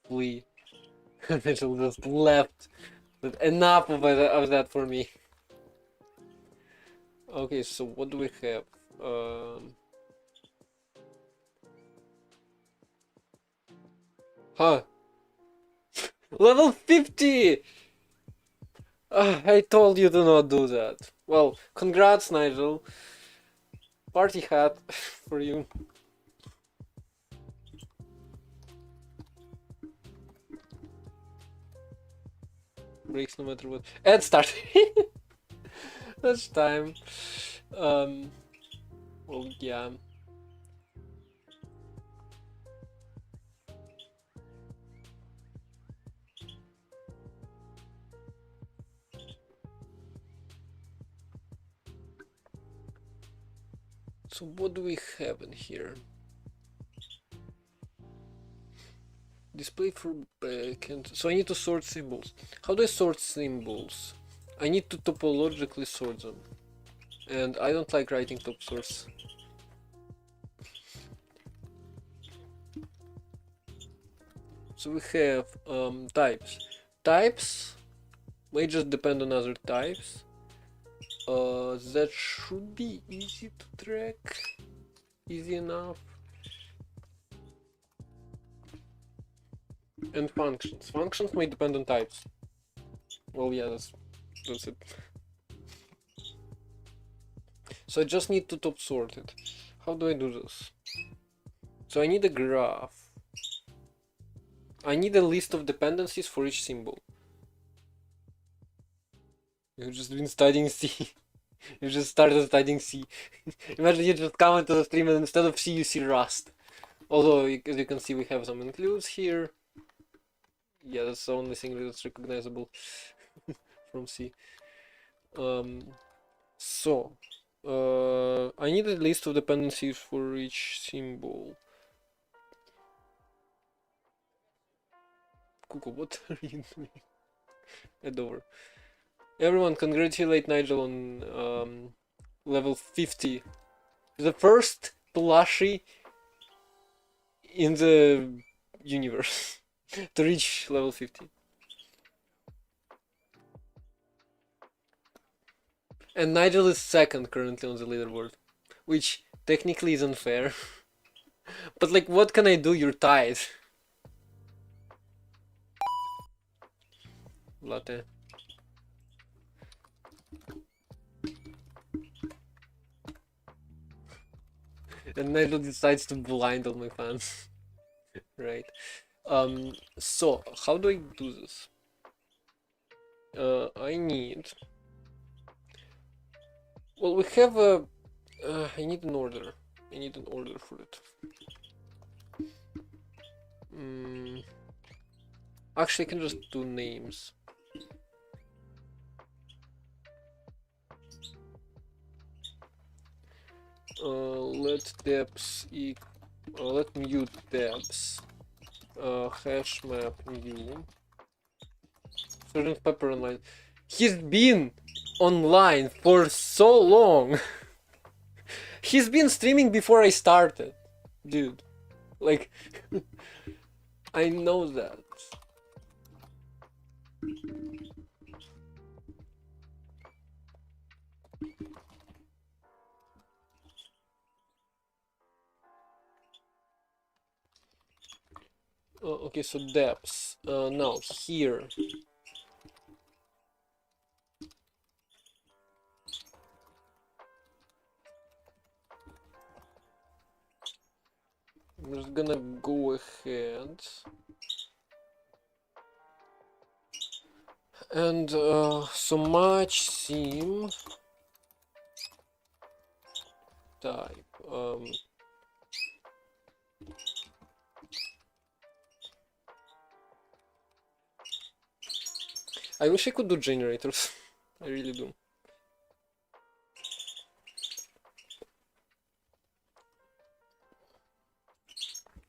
Flee. Mitchell just left. But enough of that for me. Okay, so what do we have? Huh. Level 50! I told you to not do that. Well, congrats, Nigel. Party hat for you. Breaks no matter what. And start. That's time. Well, yeah. So what do we have in here? Display for backend. So I need to sort symbols. How do I sort symbols? I need to topologically sort them. And I don't like writing top source. So we have types. Types may just depend on other types. That should be easy to track. Easy enough. And functions. Functions may depend on types. Well, yeah, that's it. So I just need to top sort it. How do I do this? So I need a graph. I need a list of dependencies for each symbol. You've just been studying C. You just started studying C. Imagine you just come into the stream and instead of C you see Rust. Although, as you can see, we have some includes here. Yeah, that's the only thing that's recognizable from C. I need a list of dependencies for each symbol. Google, what are you doing? Head over. Everyone, congratulate Nigel on level 50. The first plushie in the universe to reach level 50. And Nigel is second currently on the leaderboard, which technically is unfair. But like, what can I do? You're tied. Latte. And Nigel decides to blind all my fans. Right. So how do I do this? I need... Well, we have a... I need an order. I need an order for it. Actually, I can just do names. Let depths let mute depths. Hash map new. Sergeant Pepper online. He's been online for so long. He's been streaming before I started, dude. Like, I know that. Okay, so depths. Now here. I'm just gonna go ahead and so much sim type. I wish I could do generators. I really do.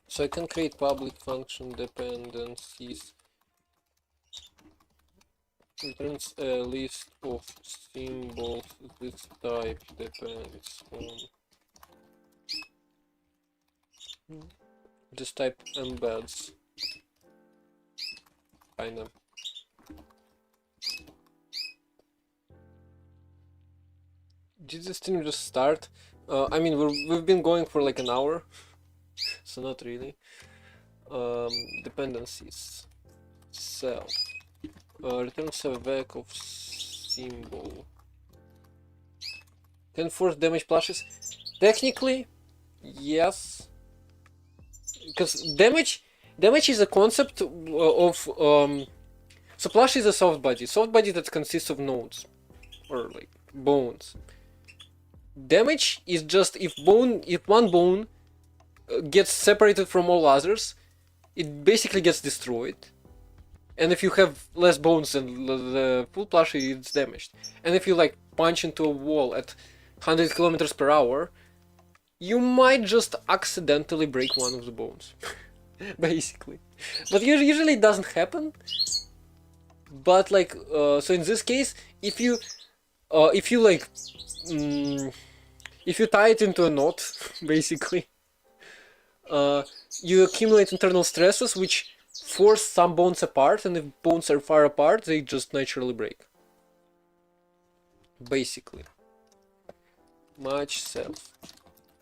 So I can create public function dependencies. Returns a list of symbols. This type depends on. This type embeds. Kinda. Did the stream just start? I mean, we've been going for like an hour, so not really. Dependencies. Self. Returns a back of symbol. Can force damage plushes? Technically, yes. Because damage is a concept of so plush is a soft body. Soft body that consists of nodes or like bones. Damage is just if one bone gets separated from all others, it basically gets destroyed. And if you have less bones than the full plushie, it's damaged. And if you like punch into a wall at 100 kilometers per hour, you might just accidentally break one of the bones. Basically. But usually it doesn't happen. But like, so in this case, if you like, if you tie it into a knot, basically, you accumulate internal stresses which force some bones apart, and if bones are far apart, they just naturally break. Basically. Much self.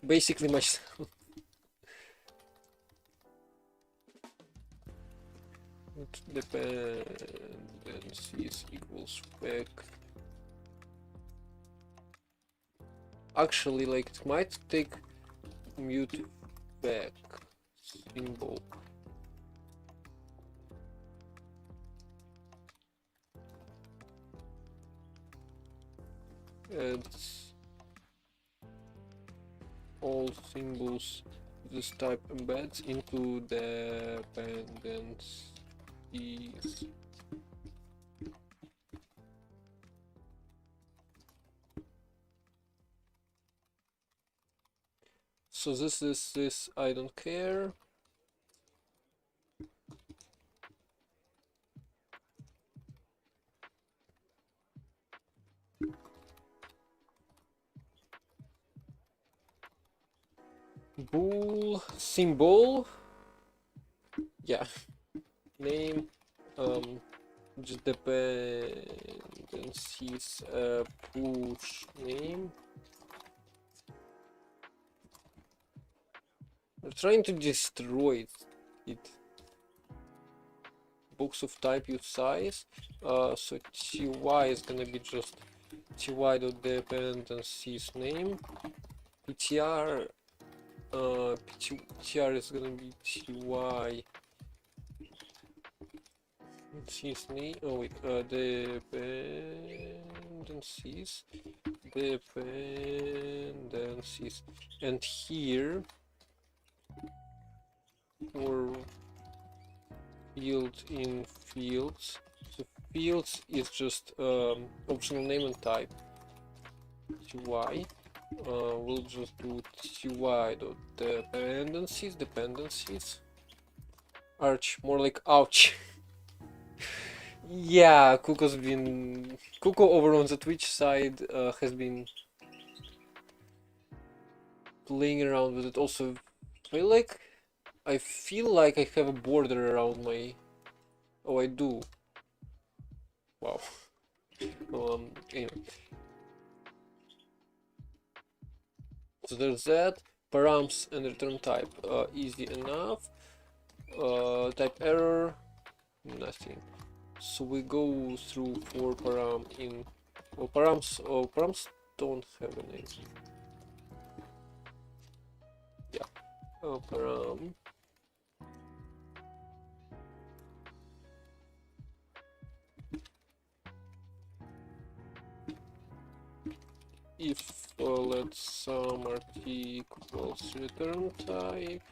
Basically much self. Dependencies equals spec. Actually, like, it might take mute back symbol. Adds all symbols this type embeds into dependencies. So this is this, I don't care. Bool symbol. Yeah. Name. Just dependencies push name. We're trying to destroy it. Box of type use size. So ty is gonna be just ty.dependencies name. ptr ptr is gonna be ty dependencies name. Oh wait, dependencies, and here for field in fields. So fields is just optional name and type. Ty. We'll just do ty.dependencies. Arch, more like ouch. Yeah, Kuko over on the Twitch side has been playing around with it. Also, I feel like I have a border around my. Oh, I do. Wow. Anyway. So there's that. Params and return type. Easy enough. Type error. Nothing. So we go through for param in. Oh, params don't have a name. Yeah. Param. If let's sum rt equals return type,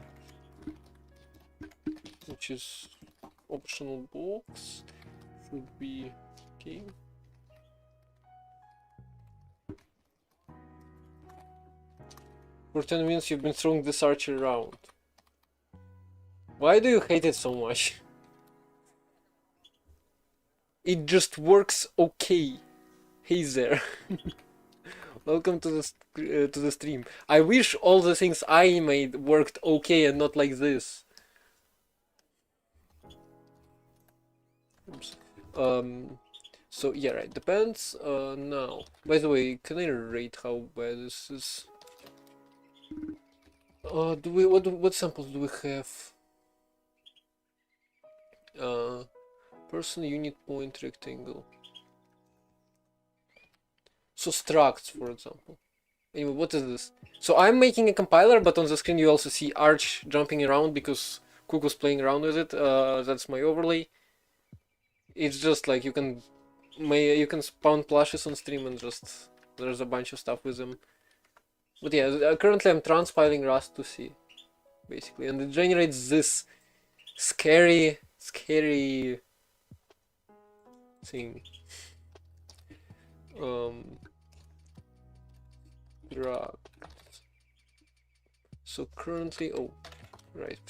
which is optional box, should be okay. For 10 minutes you've been throwing this archer around. Why do you hate it so much? It just works okay. Hey there. Welcome to the stream. I wish all the things I made worked okay and not like this. Oops. So yeah, right. Depends. Now, by the way, can I rate how bad this is? Do we what samples do we have? Person unit point rectangle. So structs, for example. Anyway, what is this? So I'm making a compiler, but on the screen you also see Arch jumping around because Cook was playing around with it. That's my overlay. It's just like you can spawn plushes on stream and just there's a bunch of stuff with them. But yeah, currently I'm transpiling Rust to C, basically, and it generates this scary thing. Drag. So currently, oh, right.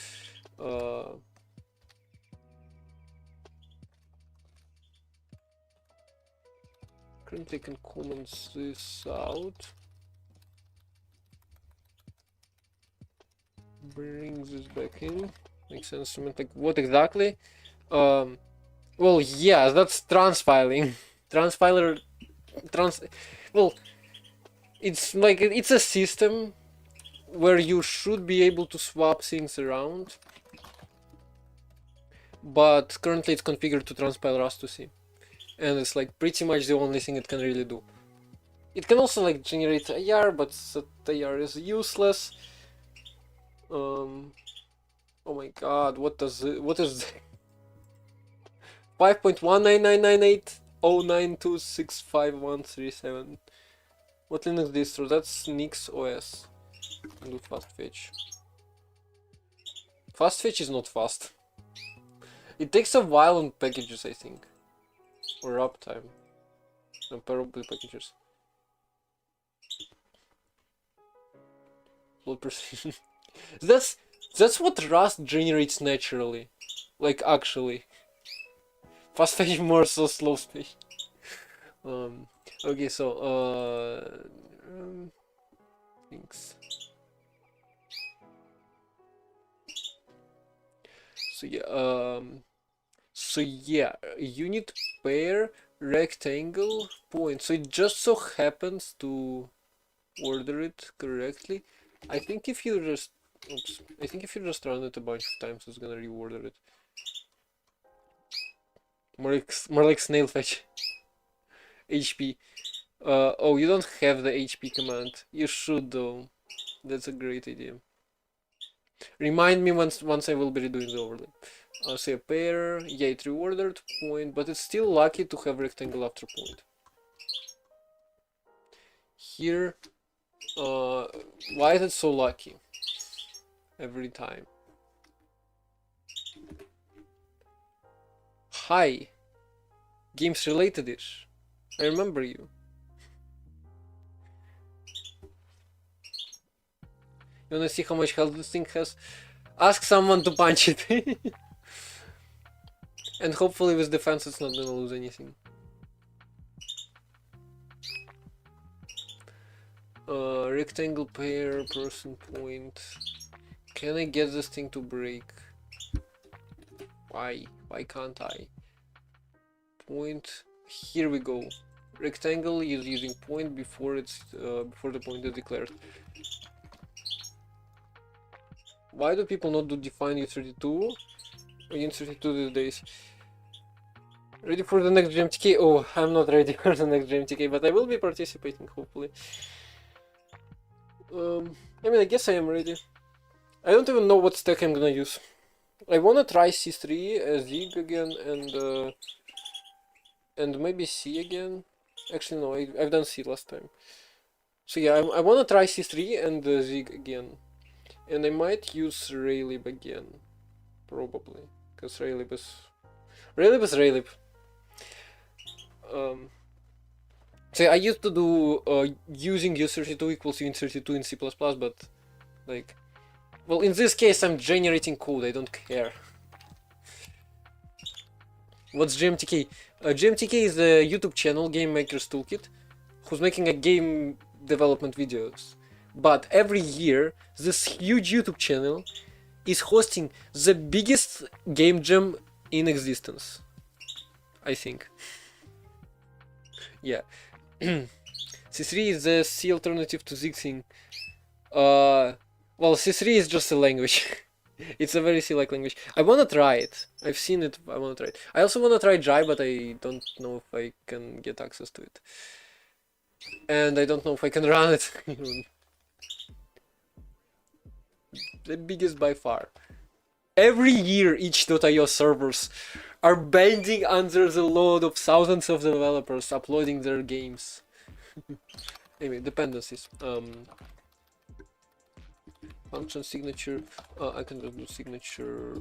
Currently I can comment this out. Bring this back in. Makes sense to me. Like what exactly? Well, yeah, that's transpiling. Transpiler, well, it's like it's a system where you should be able to swap things around, but currently it's configured to transpile Rust2C, and it's like pretty much the only thing it can really do. It can also like generate AR, but that AR is useless. Oh my god, what is 5.1999809265137? What Linux distro? That's Nix OS. Do fast fetch. Fast fetch is not fast. It takes a while on packages, I think. Or uptime. No, probably packages. Low precision. That's what Rust generates naturally. Like actually. Fast fetch more so slow fetch. Okay, so things. So yeah, unit pair rectangle point. So it just so happens to order it correctly. I think if you just run it a bunch of times, it's gonna reorder it. More like snail fetch. HP. Oh, you don't have the HP command. You should though. That's a great idea. Remind me once I will be redoing the overlay. Say a pair. Yeah, it reordered point, but it's still lucky to have rectangle after point. Here, why is it so lucky? Every time. Hi, games related-ish. I remember you. You wanna see how much health this thing has? Ask someone to punch it. And hopefully with defense it's not gonna lose anything. Rectangle pair, person point. Can I get this thing to break? Why? Why can't I? Point. Here we go. Rectangle is using point before the point is declared. Why do people not do define U32 or U32 these days? Ready for the next GMTK? Oh, I'm not ready for the next GMTK, but I will be participating, hopefully. I mean, I guess I am ready. I don't even know what stack I'm gonna use. I wanna try C3, Zig again, and maybe C again. Actually, no, I've done C last time. So yeah, I wanna try C3 and Zig again. And I might use Raylib again. Probably. Because Raylib is Raylib. So I used to do using U32 equals U32 in C++, but like, well, in this case I'm generating code, I don't care. What's GMTK? GMTK is a YouTube channel, Game Maker's Toolkit, who's making a game development videos. But every year, this huge YouTube channel is hosting the biggest game jam in existence. I think. Yeah. C3 is the C alternative to Zig thing. Well, C3 is just a language. It's a very C-like language. I wanna try it. I've seen it. I wanna try it. I also wanna try Jai, but I don't know if I can get access to it. And I don't know if I can run it. The biggest by far. Every year, itch.io servers are bending under the load of thousands of developers uploading their games. Anyway, dependencies. Function signature. I can just do signature.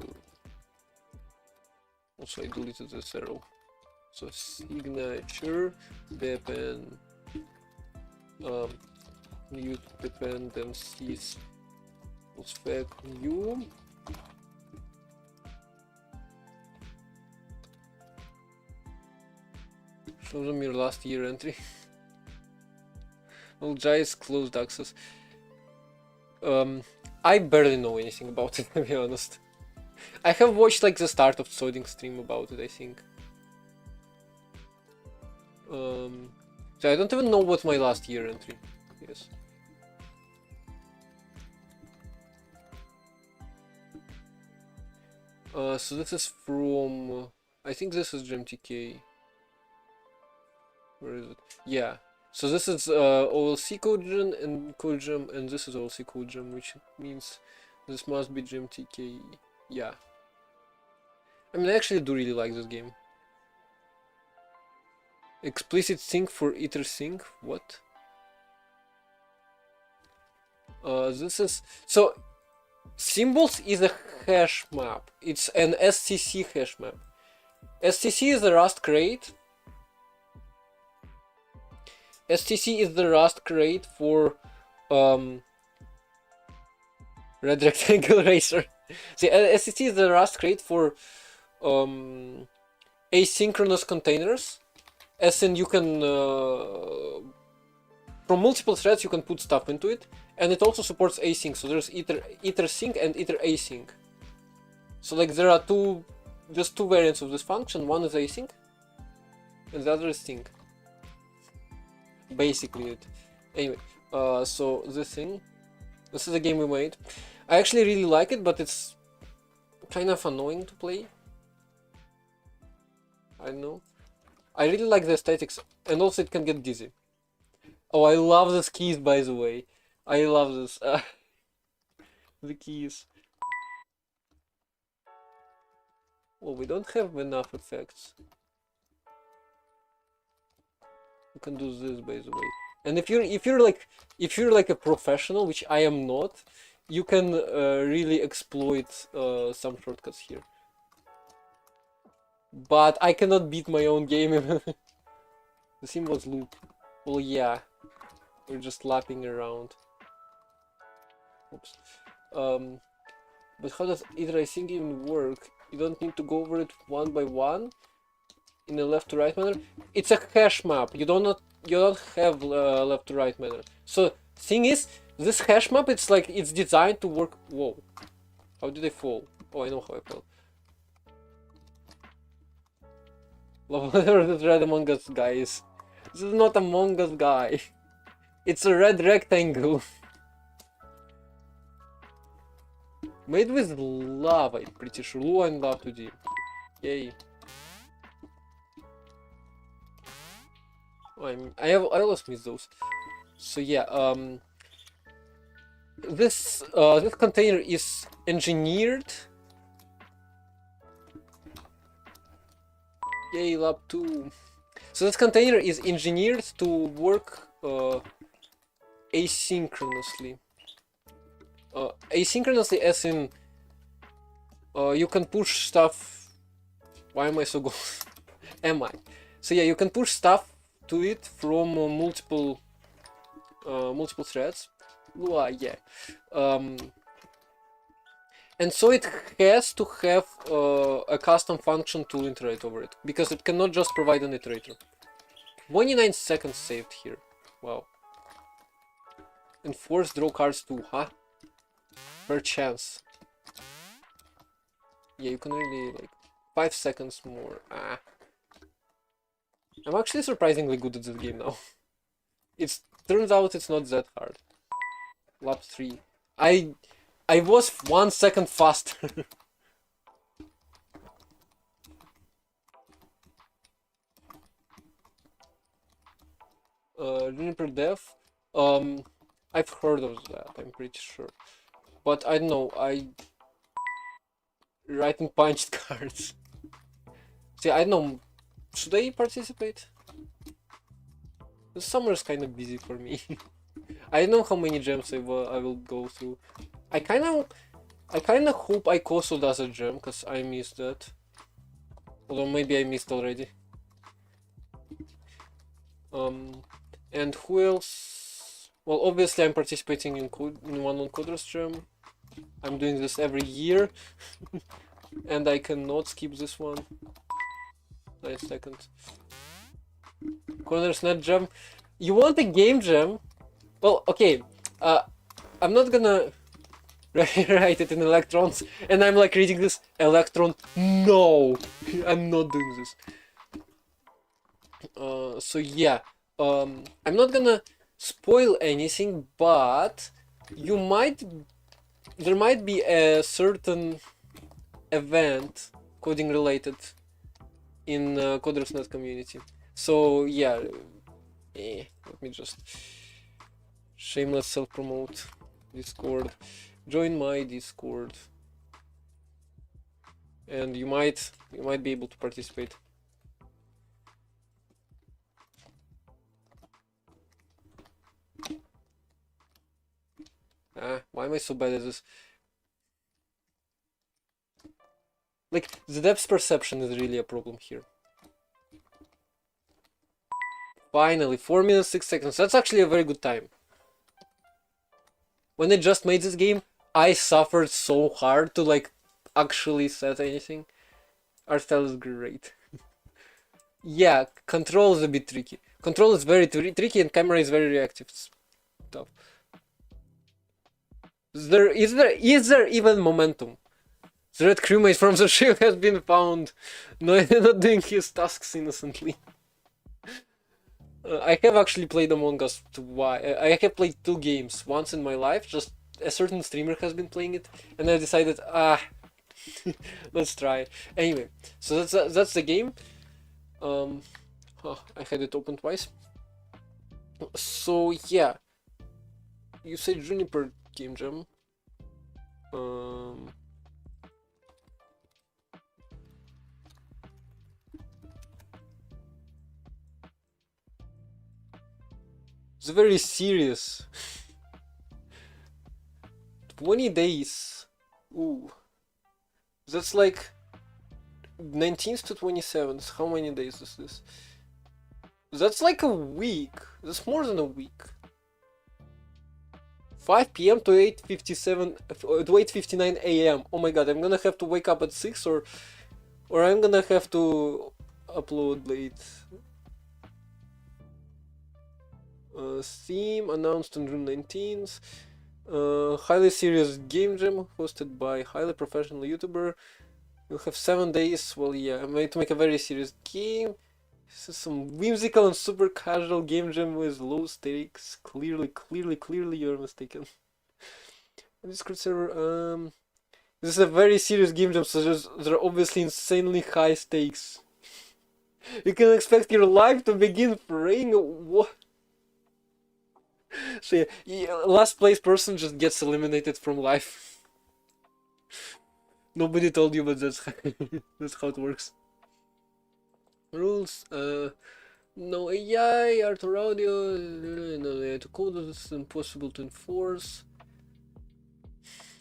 Also, I deleted this arrow. So signature depend new dependencies spec new. Show them your last year entry. Well, Jai is closed access. I barely know anything about it, to be honest. I have watched like the start of Sodding stream about it, I think. So I don't even know what my last year entry is. So this is from, I think this is GMTK. Where is it? Yeah. So this is OLC CodeGen and CodeGem, and this is OLC CodeGem, which means this must be GMTK. Yeah. I mean, I actually do really like this game. Explicit sync for iter_sync. What? This is so. Symbols is a hash map. It's an SCC hash map. SCC is the Rust crate. SCC is the Rust crate for Red Rectangle Racer. See, SCC is the Rust crate for asynchronous containers. As in, you can from multiple threads you can put stuff into it, and it also supports async. So there's iter_sync and iter_async. So like there are just two variants of this function. One is async, and the other is sync. Basically it. Anyway, so this is a game we made. I actually really like it, but it's kind of annoying to play. I know. I really like the aesthetics, and also it can get dizzy. Oh, I love these keys, by the way. I love this. The keys. Well, we don't have enough effects. You can do this, by the way. And if you're like a professional, which I am not, you can really exploit some shortcuts here. But I cannot beat my own game. The symbols loop. Well, yeah, we're just lapping around. Oops. But how does iter_async even work? You don't need to go over it one by one in a left to right manner. It's a hash map. You don't have left to right manner. So thing is, this hash map, it's designed to work. Whoa! How did I fall? Oh, I know how I fell. Whatever this red Among Us guy is. This is not Among Us guy. It's a red rectangle. Made with love, I'm pretty sure. Lua and Love 2D. Yay. Oh, I always miss those. So yeah, this container is engineered. Yay, Lab 2. So this container is engineered to work asynchronously. Asynchronously as in you can push stuff. Why am I so good? Am I? So yeah, you can push stuff to it from multiple threads. Yeah. And so it has to have a custom function to iterate over it, because it cannot just provide an iterator. 29 seconds saved here. Wow. And force draw cards too, huh? Per chance. Yeah, you can really, like, 5 seconds more. I'm actually surprisingly good at this game now. Turns out it's not that hard. Lap 3. I was 1 second faster. Juniper Dev. I've heard of that, I'm pretty sure. But I don't know, I writing punched cards. See, I don't know, should I participate? The summer is kind of busy for me. I don't know how many gems I will go through. I kind of hope Ikoso does a gem, because I missed that. Although maybe I missed already. And who else? Well, obviously I'm participating in one on Coders gem. I'm doing this every year. And I cannot skip this one. 9 seconds. Coders net gem. You want a game gem? Well, okay. I'm not gonna write it in electrons, and I'm like reading this electron. No, I'm not doing this. So yeah, I'm not gonna spoil anything, but there might be a certain event coding related in Coders.net community. So yeah, let me just shameless self-promote Discord. Join my Discord, and you might be able to participate. Why am I so bad at this? Like, the depth perception is really a problem here. Finally, 4 minutes 6 seconds. That's actually a very good time. When I just made this game, I suffered so hard to like actually set anything. Art style is great. Yeah, control is a bit tricky. Control is very tricky and camera is very reactive. It's tough. Is there even momentum? The red crewmate from the ship has been found. No, not doing his tasks innocently. I have actually played Among Us twice. I have played 2 games. Once in my life, just a certain streamer has been playing it, and I decided, let's try. Anyway, so that's the game. Oh, I had it open twice. So yeah, you said Juniper Game Jam. It's very serious. 20 days. Ooh. That's like 19th to 27th. How many days is this? That's like a week. That's more than a week. 5 p.m. to 8:57 to 8:59 a.m. Oh my god, I'm gonna have to wake up at 6 or I'm gonna have to upload late. Theme announced on June 19th. Highly serious game jam hosted by highly professional YouTuber. You'll have 7 days. Well, yeah, I'm going to make a very serious game. This is some whimsical and super casual game jam with low stakes. Clearly, you're mistaken. Discord server. This is a very serious game jam, so there are obviously insanely high stakes. You can expect your life to begin fraying. What? So yeah, last place person just gets eliminated from life. Nobody told you, but that's that's how it works. Rules. No AI, art or audio. No AI to code. It's impossible to enforce.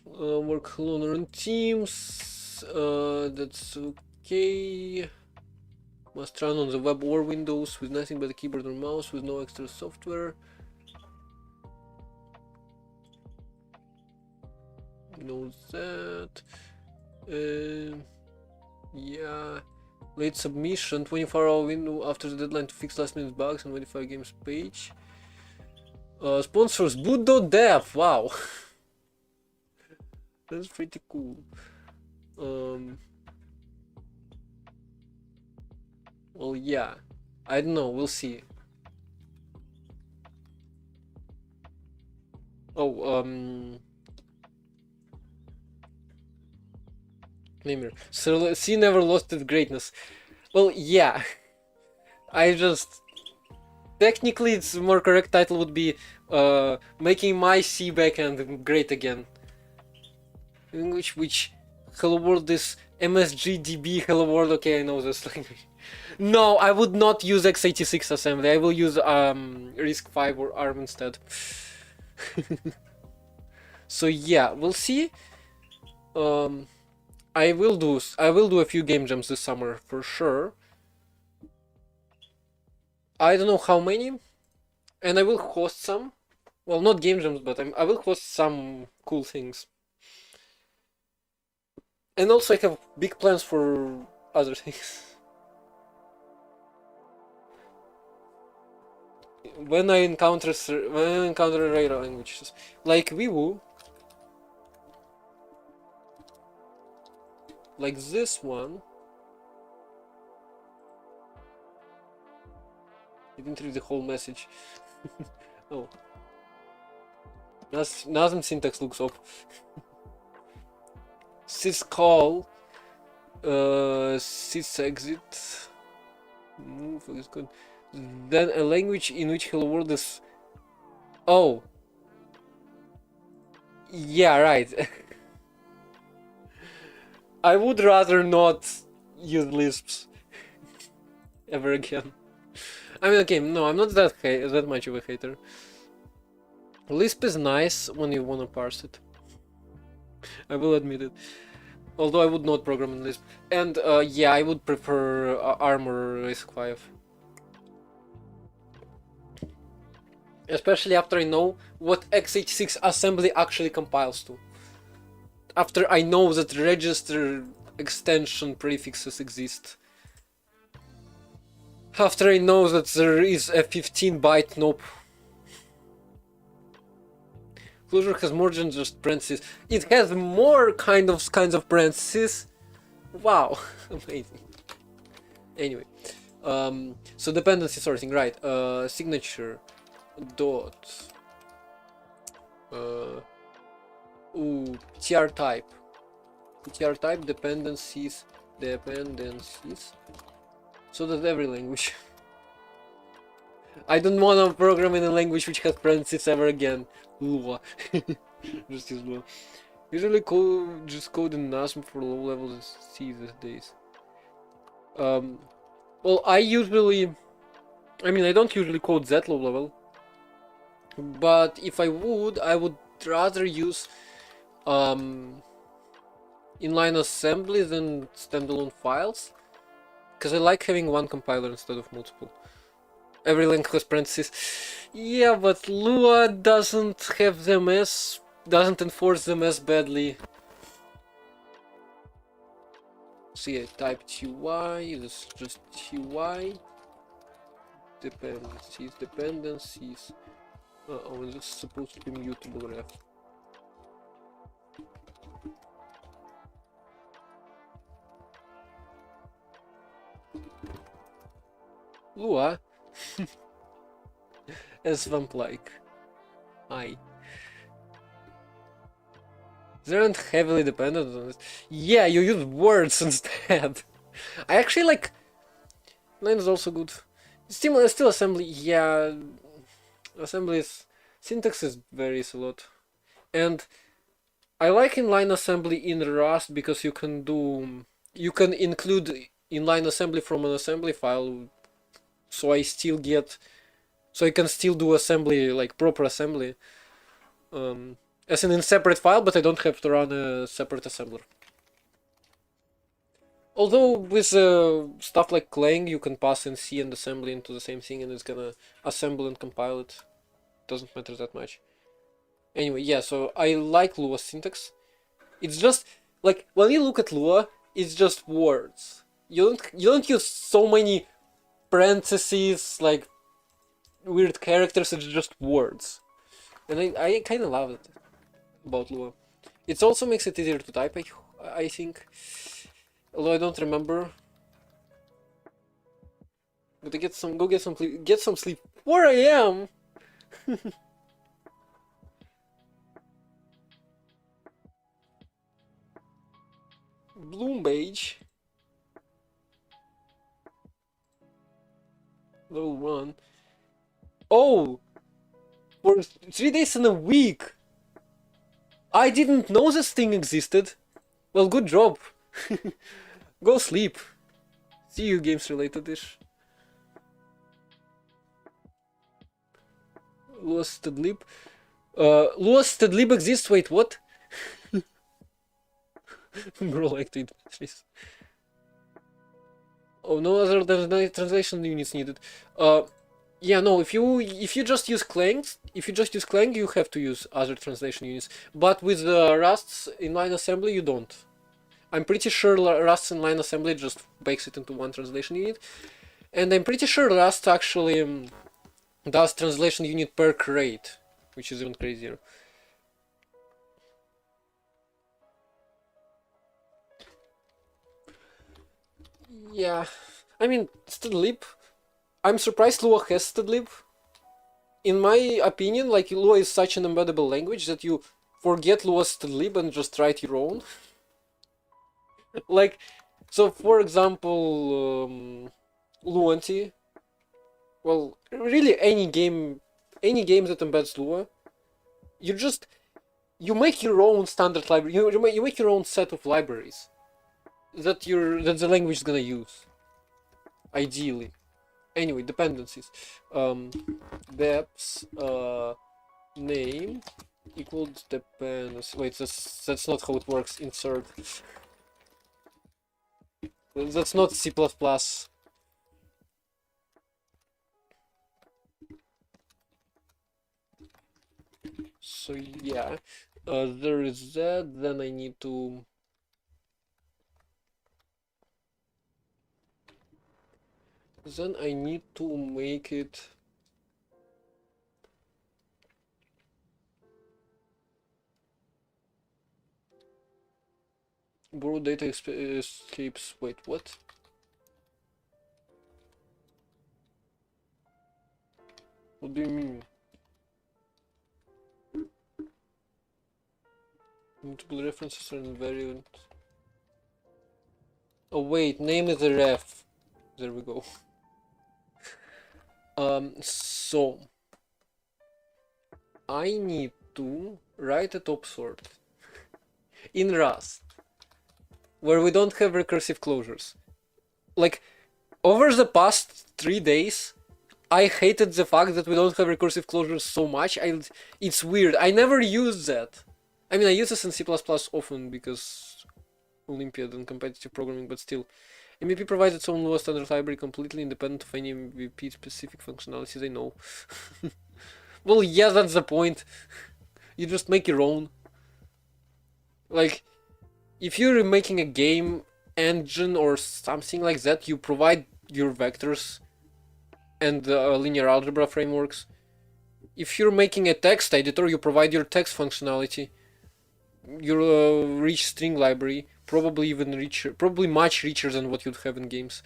Work alone or in teams. That's okay. Must run on the web or Windows with nothing but a keyboard or mouse with no extra software. Know that. Yeah. Late submission, 24-hour window after the deadline to fix last minute bugs and modify games page. Sponsors Budo.dev. Wow. That's pretty cool. Well, yeah. I don't know. We'll see. Oh, Lemur. So C never lost its greatness. Well, yeah. I just technically its more correct title would be making my C backend great again. In which Hello World is MSGDB Hello World. Okay, I know this language. No, I would not use x86 assembly. I will use RISC-V or ARM instead. So yeah, we'll see. I will do a few game jams this summer for sure. I don't know how many, and I will host some. Well, not game jams, but I will host some cool things. And also, I have big plans for other things. When I encounter rare languages like Vivu, like this one. I didn't read the whole message. Oh. Nazem syntax looks up. Syscall. Sysexit. Move is good. Then a language in which Hello World is. Oh. Yeah, right. I would rather not use Lisps ever again. I mean, okay, no, I'm not that much of a hater. Lisp is nice when you wanna parse it. I will admit it. Although I would not program in Lisp. And yeah, I would prefer ARM or RISC-V. Especially after I know what x86 assembly actually compiles to. After I know that register extension prefixes exist. After I know that there is a 15-byte nope. Clojure has more than just parentheses. It has more kinds of parentheses. Wow, amazing. Anyway, so dependency sorting, right? Signature dot tr type. Tr type dependencies. So that every language. I don't want to program in a language which has parentheses ever again. Lua. Just use Lua. Usually just code in Nasm for low levels C these days. Well, I don't usually code that low level. But if I would rather use inline assembly than standalone files. Because I like having one compiler instead of multiple. Every link has parentheses. Yeah, but Lua doesn't have them doesn't enforce them as badly. So yeah, type ty, this is just ty. Dependencies. Oh, this is supposed to be mutable ref. Lua. As vamp-like. Aye. They aren't heavily dependent on this. Yeah, you use words instead. I actually like. Line is also good. Still assembly. Yeah, assembly's syntax varies a lot, and I like inline assembly in Rust because you can include inline assembly from an assembly file, so I can still do assembly, like proper assembly, as in separate file, but I don't have to run a separate assembler. Although with stuff like Clang, you can pass in C and assembly into the same thing, and it's gonna assemble and compile it. Doesn't matter that much. Anyway, yeah. So I like Lua syntax. It's just like when you look at Lua, it's just words. You don't use so many parentheses, like weird characters. It's just words, and I kind of love it about Lua. It also makes it easier to type. I think, although I don't remember. But get some sleep. 4 a.m. Bloom Beige. Level 1. Oh! For 3 days in a week! I didn't know this thing existed. Well, good job. Go sleep. See you, games related ish. Lost Lib. Lost Lib exists. Wait, what? Bro, like to eat batteries. Oh, no other translation units needed. Yeah, no. If you just use Clang, you have to use other translation units. But with Rust's inline assembly, you don't. I'm pretty sure Rust's inline assembly just bakes it into one translation unit, and I'm pretty sure Rust actually does translation unit per crate, which is even crazier. Yeah, I mean, stdlib. I'm surprised Lua has stdlib. In my opinion, like, Lua is such an embeddable language that you forget Lua's stdlib and just write your own. Like, so for example, Luanty. Well, really any game that embeds Lua, you make your own standard library. You make your own set of libraries that the language is gonna use. Ideally. Anyway, dependencies. Deps name equals dependency. Wait, that's not how it works. Insert. That's not C++. So yeah, there is that. Then I need to. Then I need to make it. Borrow data escapes. Wait, what? What do you mean? Multiple references are invariant. Oh wait, name is a ref. There we go. So I need to write a top sort in Rust where we don't have recursive closures. Like, over the past 3 days, I hated the fact that we don't have recursive closures so much. It's weird. I never use that. I mean, I use this in C++ often because Olympiad and competitive programming, but still. MVP provides its own Lua standard library completely independent of any MVP specific functionalities I know. Well, yeah, that's the point. You just make your own. Like, if you're making a game engine or something like that, you provide your vectors and linear algebra frameworks. If you're making a text editor, you provide your text functionality, your rich string library, probably even richer, probably much richer than what you'd have in games.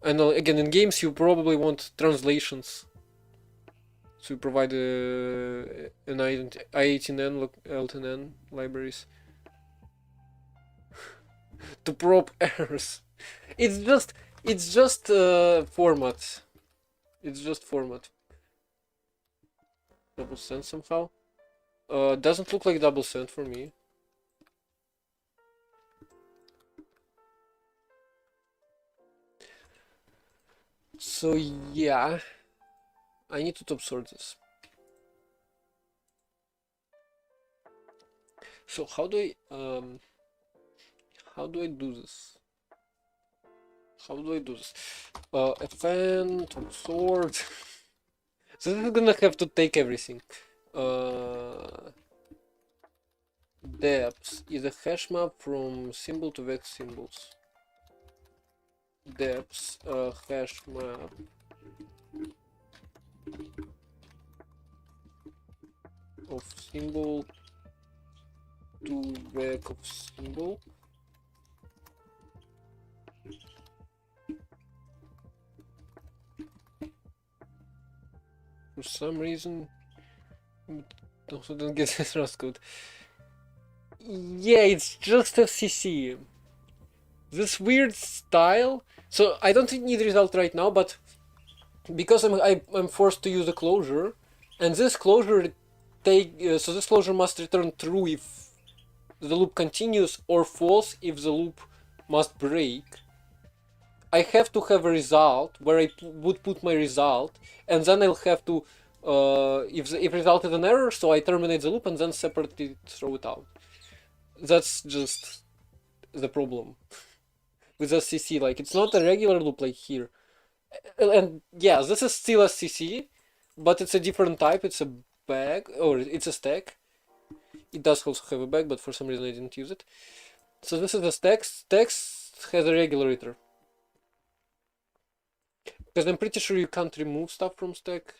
And again, in games you probably want translations. So you provide an I18N, L10N libraries to prop errors. It's just format. It's just format. Double send somehow. Doesn't look like double send for me. So yeah, I need to top sort this. So how do I do this? How do I do this? Fn top sort. So this is gonna have to take everything. Deps is a hash map from symbol to vex symbols. Deps hash map of symbol to vec of symbol. For some reason, also don't get this Rust code. Yeah, it's just FCC. this weird style. So I don't need result right now, but because I'm forced to use a closure, and this closure so this closure must return true if the loop continues, or false if the loop must break. I have to have a result where I would put my result, and then I'll have to if result is an error, so I terminate the loop and then separately throw it out. That's just the problem with SCC. Like, it's not a regular loop like here. And yeah, this is still SCC, but it's a different type. It's a bag, or it's a stack. It does also have a bag, but for some reason I didn't use it. So this is a stack. Stacks has a regulator. Because I'm pretty sure you can't remove stuff from stack.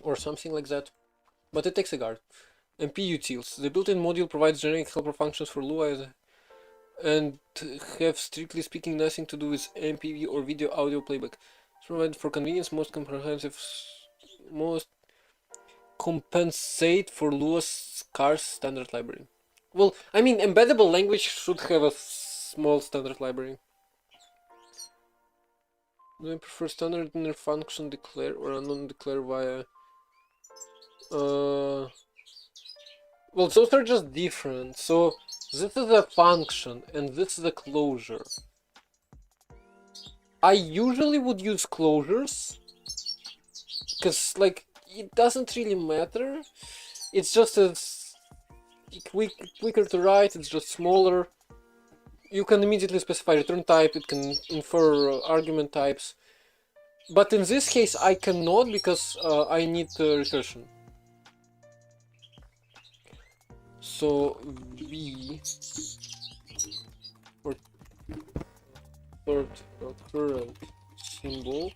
Or something like that. But it takes a guard. MP utils. The built-in module provides generic helper functions for Lua and have, strictly speaking, nothing to do with MPV or video audio playback. It's provided for convenience, most compensate for Lua's scarce standard library. Well, I mean, embeddable language should have a small standard library. Do I prefer standard inner function declare or unknown declare via... Well, those are just different. So this is a function and this is a closure. I usually would use closures because, like, it doesn't really matter. It's just quicker to write. It's just smaller. You can immediately specify return type. It can infer argument types. But in this case, I cannot because I need recursion. So v for third current symbol.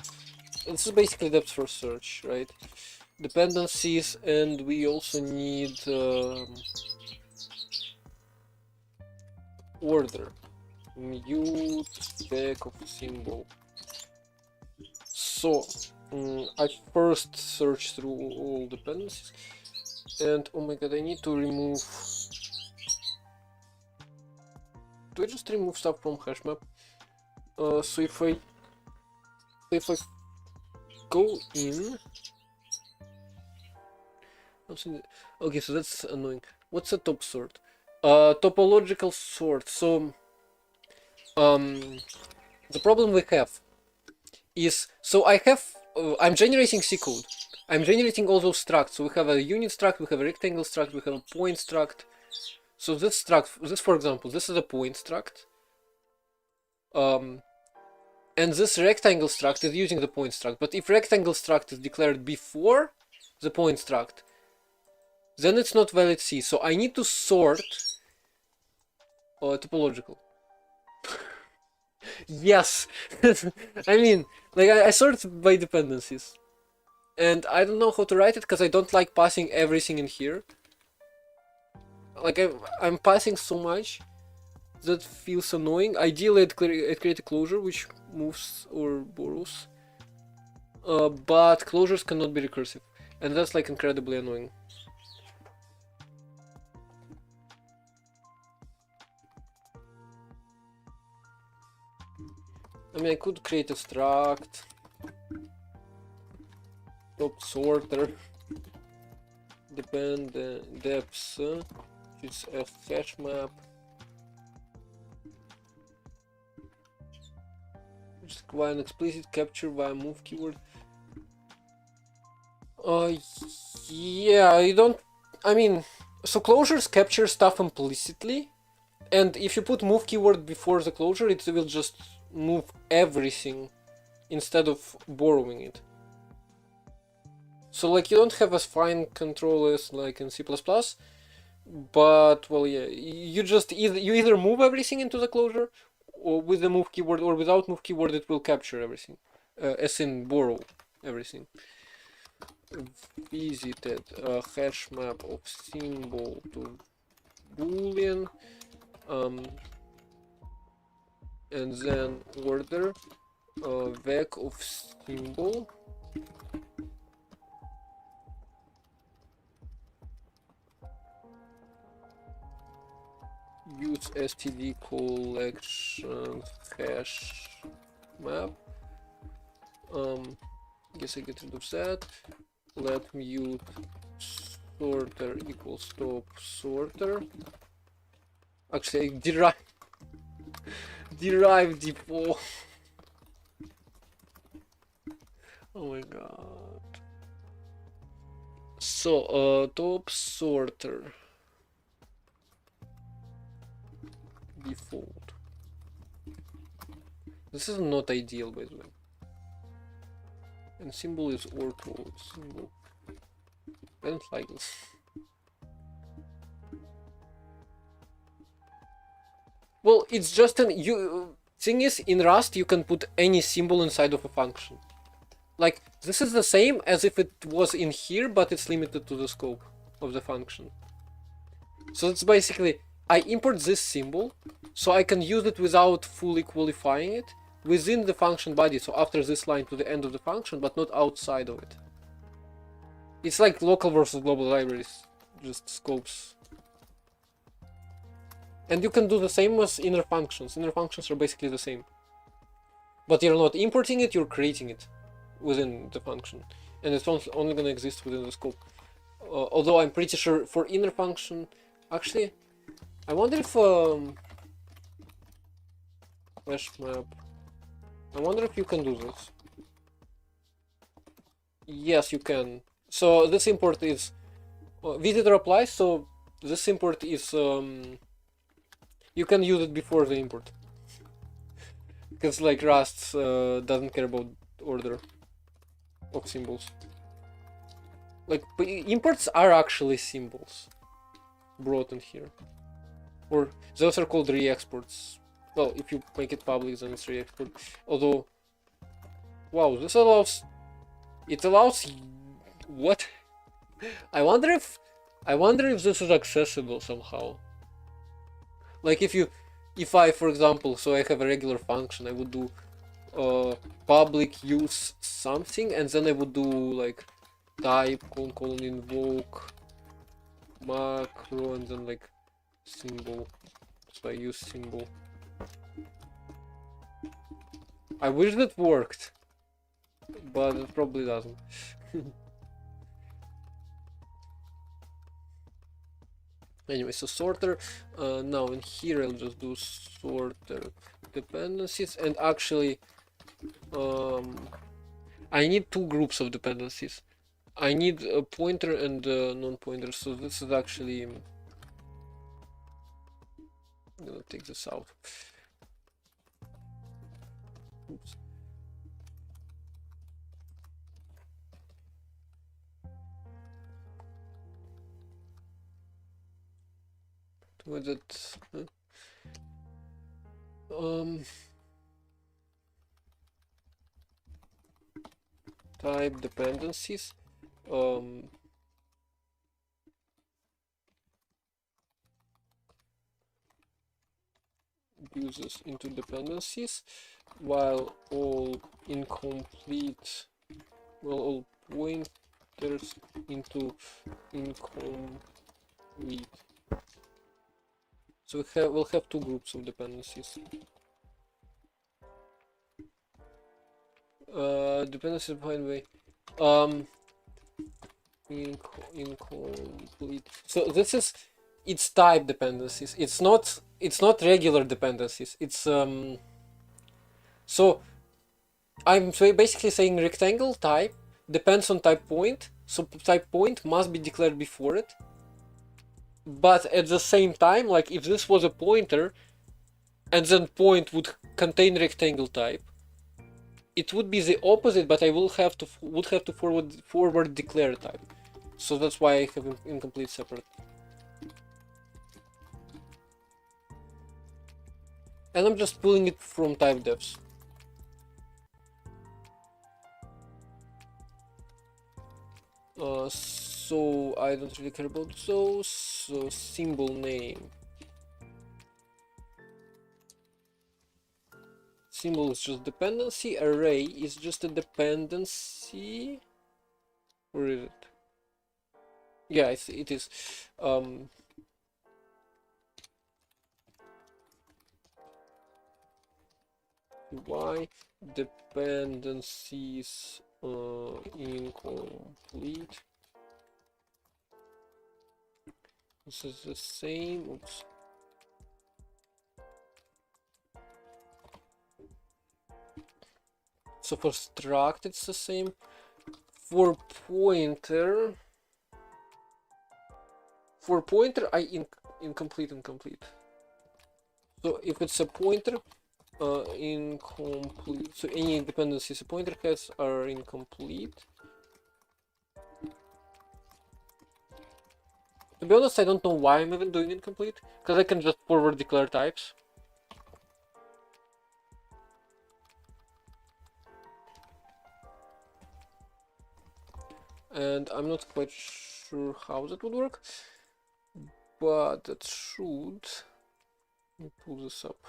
This is basically depth first search, right? Dependencies, and we also need order. Mute stack of symbol. So I first search through all dependencies, and oh my god, I need to remove. Do I just remove stuff from hash map? So if I go in, okay, so that's annoying. What's a top sort? Topological sort. So the problem we have is, so I'm generating C code. I'm generating all those structs. So we have a unit struct, we have a rectangle struct, we have a point struct. So this struct, for example, this is a point struct. And this rectangle struct is using the point struct. But if rectangle struct is declared before the point struct, then it's not valid C. So I need to sort topological. Yes. I mean, like, I sort by dependencies. And I don't know how to write it because I don't like passing everything in here. Like, I'm passing so much that feels annoying. Ideally, I'd create a closure which moves or borrows. But closures cannot be recursive. And that's, like, incredibly annoying. I mean, I could create a struct, top sorter, depend depths, it's a hash map. Just via an explicit capture via move keyword. Yeah, I mean, so closures capture stuff implicitly, and if you put move keyword before the closure, it will just move everything instead of borrowing it. So, like, you don't have as fine control as like in C++, but, well, yeah, you just either move everything into the closure or with the move keyword, or without move keyword it will capture everything, as in borrow everything. Visited a hash map of symbol to boolean, and then order vec of symbol. use std collection hash map. Guess I get rid of that. Let mute sorter equals stop sorter. Actually, I derive default. Oh my god. So, top sorter default. This is not ideal, by the way. And symbol is ortho symbol. I don't like this. Well, it's just an thing is, in Rust you can put any symbol inside of a function. Like, this is the same as if it was in here, but it's limited to the scope of the function. So it's basically, I import this symbol, so I can use it without fully qualifying it within the function body, so after this line to the end of the function, but not outside of it. It's like local versus global libraries, just scopes. And you can do the same with inner functions. Inner functions are basically the same. But you're not importing it, you're creating it within the function. And it's only gonna exist within the scope. Although I'm pretty sure for inner function... Actually, I wonder if... Flash map... I wonder if you can do this. Yes, you can. So this import is... visitor applies, so this import is... you can use it before the import. Because like Rust doesn't care about order of symbols. Like, imports are actually symbols brought in here. Or those are called re-exports. Well, if you make it public, then it's re-export. Although, wow, this allows... It allows... What? I wonder if this is accessible somehow. Like if I, for example, so I have a regular function, I would do public use something, and then I would do like type colon invoke macro, and then like symbol. So I use symbol. I wish that worked, but it probably doesn't. Anyway, so sorter, now in here I'll just do sorter dependencies, and actually I need two groups of dependencies. I need a pointer and a non-pointer, so this is actually... I'm gonna take this out. Oops. With it, type dependencies, uses into dependencies, while all incomplete, well, all pointers into incomplete. So we'll have two groups of dependencies. Dependencies defined by incomplete. So this is it's type dependencies. It's not regular dependencies. It's so I'm basically saying rectangle type depends on type point. So type point must be declared before it. But at the same time, like if this was a pointer and then point would contain rectangle type, it would be the opposite, but I would have to forward declare type. So that's why I have incomplete separate. And I'm just pulling it from type devs. So I don't really care about those. So symbol name. Symbol is just dependency. Array is just a dependency. Where is it? Yeah, it is. y dependencies incomplete. This is the same. Oops. So for struct it's the same. For pointer incomplete. So if it's a pointer, incomplete. So any dependencies a pointer has are incomplete. To be honest, I don't know why I'm even doing incomplete, because I can just forward declare types. And I'm not quite sure how that would work, but that should. Let me pull this up.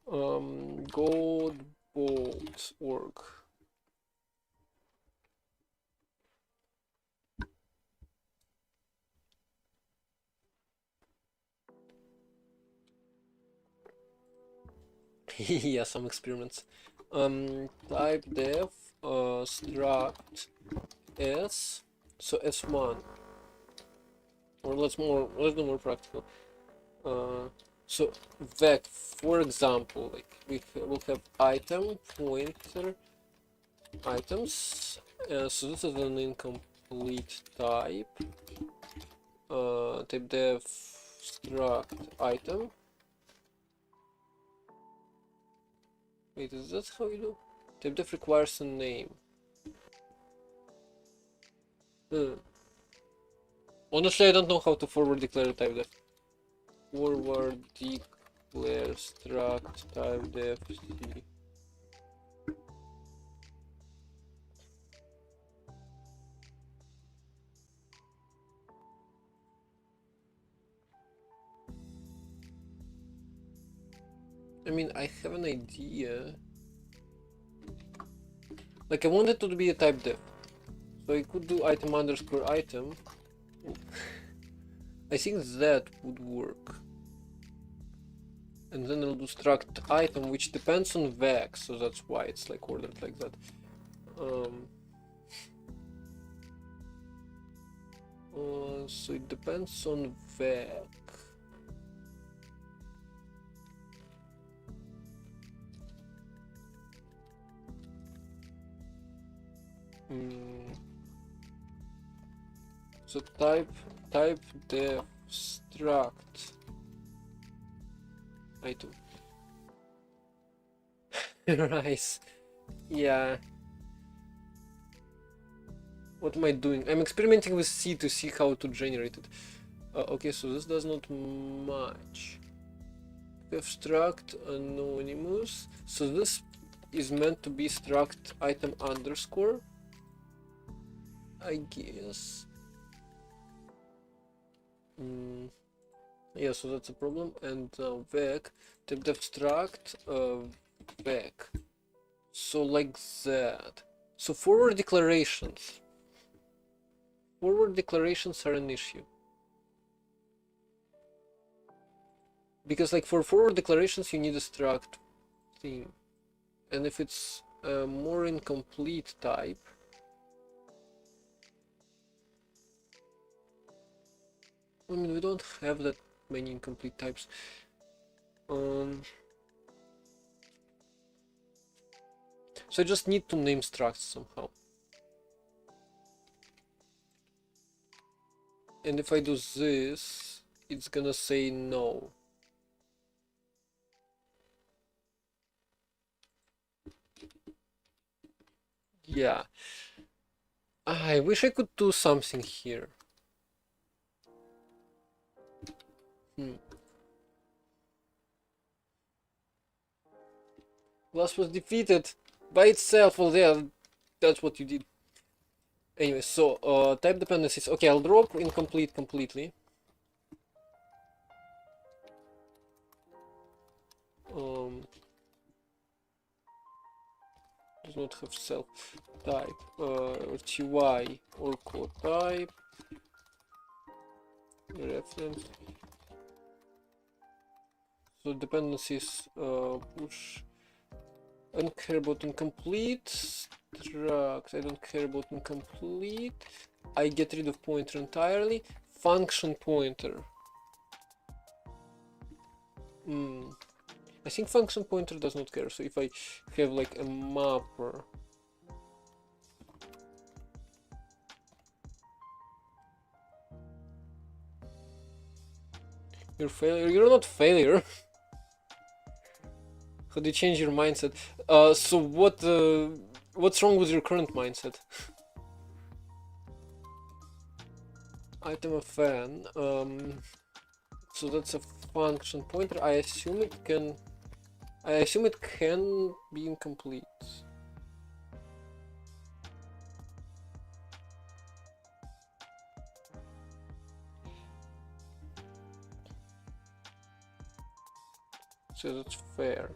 Godbolt.org. Yeah, some experiments. Type def struct s, so s1, or let's do more practical. So vec, for example, like we'll have item pointer items. So this is an incomplete type. Type def struct item. Wait, is that how you do? Type def requires a name. Honestly, I don't know how to forward declare type def. Forward declare struct type def c. I mean, I have an idea. Like, I want it to be a type def. So I could do item underscore item. I think that would work. And then I'll do struct item, which depends on vec, so that's why it's like ordered like that. So it depends on vec. So type def struct item. Nice. Yeah. What am I doing? I'm experimenting with C to see how to generate it. Okay, so this does not match. Def struct anonymous. So this is meant to be struct item underscore, I guess. Yeah, so that's a problem. And vec, type def struct vec. So like that. So forward declarations. Forward declarations are an issue. Because like for forward declarations you need a struct thing. And if it's a more incomplete type, I mean, we don't have that many incomplete types. So I just need to name structs somehow. And if I do this, it's gonna say no. Yeah. I wish I could do something here. Glass was defeated by itself. Well, yeah, that's what you did. Anyway, so type dependencies. Okay, I'll drop incomplete completely. Does not have self type or ty or code type reference. So dependencies push. I don't care about incomplete. Struct. I don't care about incomplete. I get rid of pointer entirely. Function pointer. I think function pointer does not care. So if I have like a mapper. You're failure. You're not failure. How do you change your mindset? So what's wrong with your current mindset? Item of fan. So that's a function pointer. I assume it can be incomplete. So that's fair.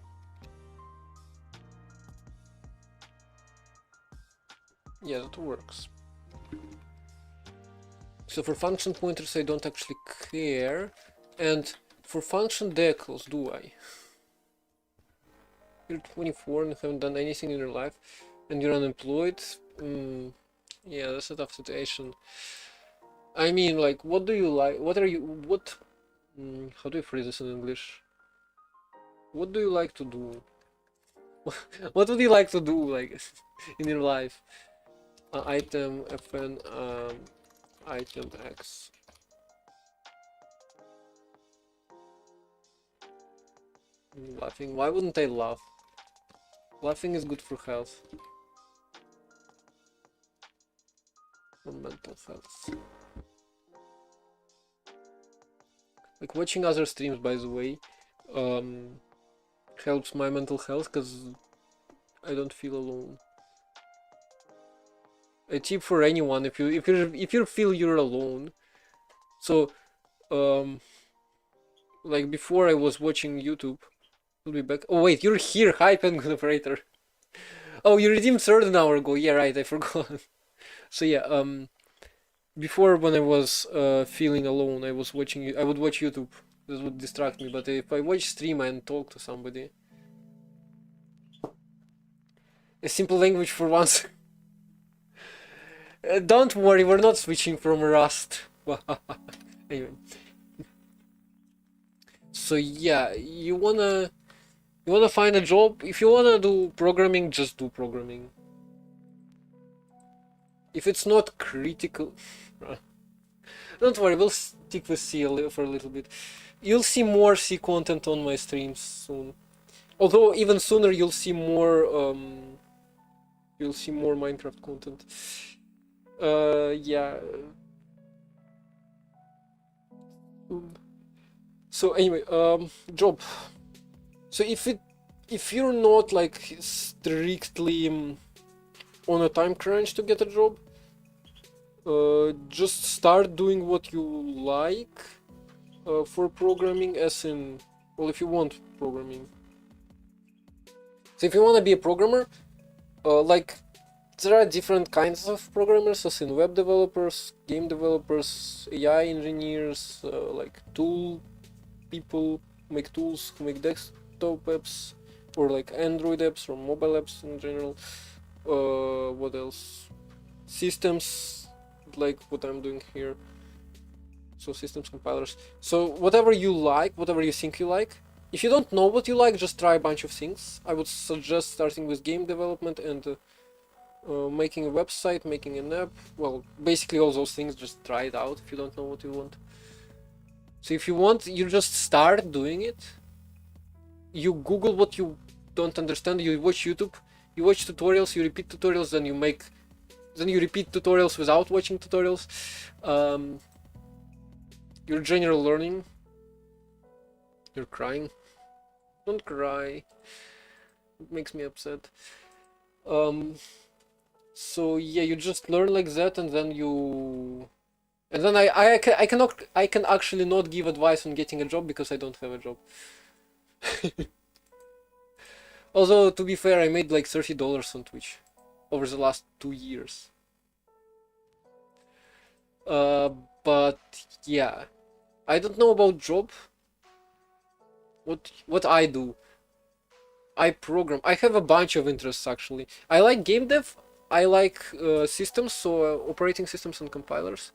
Yeah, that works. So for function pointers I don't actually care. And for function decals, do I? You're 24 and haven't done anything in your life and you're unemployed. Yeah, that's a tough situation. I mean, like, what do you like? What are you, how do you phrase this in English? What do you like to do? What would you like to do, like, in your life? Item fn item x. Laughing. Why wouldn't I laugh? Laughing is good for health. For mental health. Like watching other streams, by the way, helps my mental health because I don't feel alone. A tip for anyone if you feel you're alone. So like before I was watching YouTube. We'll be back. Oh wait, you're here. Hi Penguin Operator. Oh, you redeemed third an hour ago. Yeah, right, I forgot. So yeah, before when I was feeling alone, I would watch YouTube. This would distract me, but if I watch stream and talk to somebody. A simple language for once. Don't worry, we're not switching from Rust. Anyway. So yeah, you wanna find a job? If you wanna do programming, just do programming. If it's not critical... Don't worry, we'll stick with C for a little bit. You'll see more C content on my streams soon. Although even sooner you'll see more Minecraft content. Yeah. So anyway, job. So if you're not like strictly on a time crunch to get a job, just start doing what you like for programming, as in, well, if you want programming. So if you want to be a programmer, like, there are different kinds of programmers, as in web developers, game developers, AI engineers, like tool people who make tools, who make desktop apps, or like Android apps or mobile apps in general. What else? Systems, like what I'm doing here. So systems compilers. So whatever you like, whatever you think you like. If you don't know what you like, just try a bunch of things. I would suggest starting with game development and making a website, making an app. Well, basically all those things, just try it out if you don't know what you want. So if you want, you just start doing it. You Google what you don't understand, you watch YouTube, you watch tutorials, you repeat tutorials, then you repeat tutorials without watching tutorials. Your general learning. You're crying. Don't cry. It makes me upset. So yeah, you just learn like that, and then I can actually not give advice on getting a job because I don't have a job. Although to be fair, I made like $30 on Twitch over the last 2 years. But yeah, I don't know about job. What I do. I program. I have a bunch of interests actually. I like game dev. I like systems, so operating systems and compilers.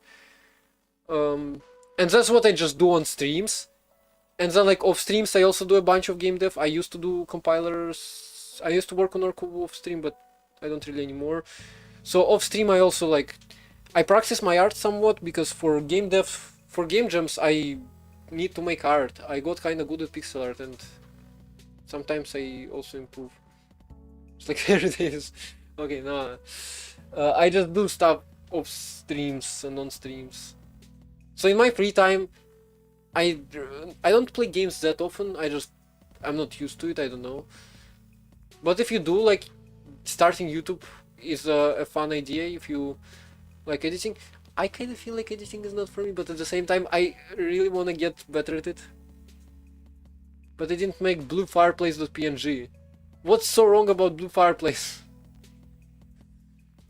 And that's what I just do on streams. And then like off streams, I also do a bunch of game dev. I used to do compilers. I used to work on Orco off stream, but I don't really anymore. So off stream, I also like I practice my art somewhat because for game dev, for game jams, I need to make art. I got kind of good at pixel art, and sometimes I also improve. It's like here it is. Okay, no, I just do stuff off streams and on streams. So in my free time, I don't play games that often. I'm not used to it. I don't know. But if you do, like, starting YouTube is a fun idea if you like editing. I kind of feel like editing is not for me, but at the same time, I really want to get better at it. But I didn't make blue fireplace.png. What's so wrong about blue fireplace?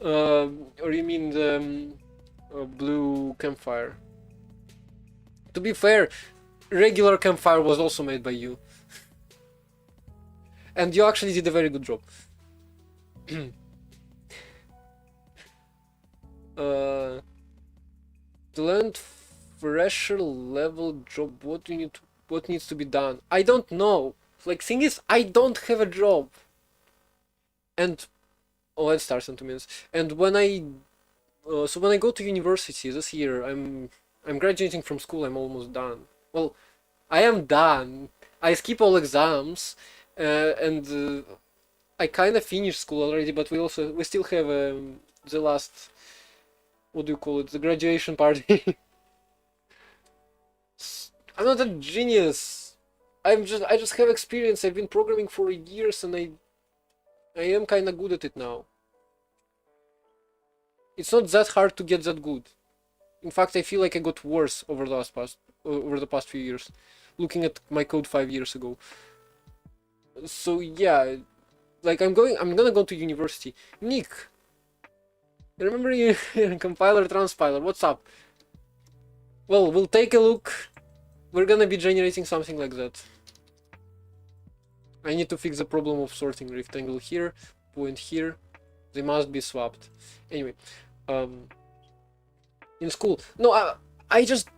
Or you mean the blue campfire? To be fair, regular campfire was also made by you. And you actually did a very good job. To land fresher level job, what needs to be done? I don't know. Like, thing is, I don't have a job. And oh, let's start some 2 minutes. And when I go to university this year, I'm graduating from school. I'm almost done. Well, I am done. I skip all exams, and I kind of finished school already. But we still have the last, what do you call it? The graduation party. I'm not a genius. I just have experience. I've been programming for years, and I am kind of good at it now. It's not that hard to get that good. In fact, I feel like I got worse over the past few years, looking at my code 5 years ago. So yeah, like I'm gonna go to university. Nick, remember you compiler transpiler? What's up? Well, we'll take a look. We're gonna be generating something like that. I need to fix the problem of sorting rectangle here, point here. They must be swapped. Anyway, in school, no, I just,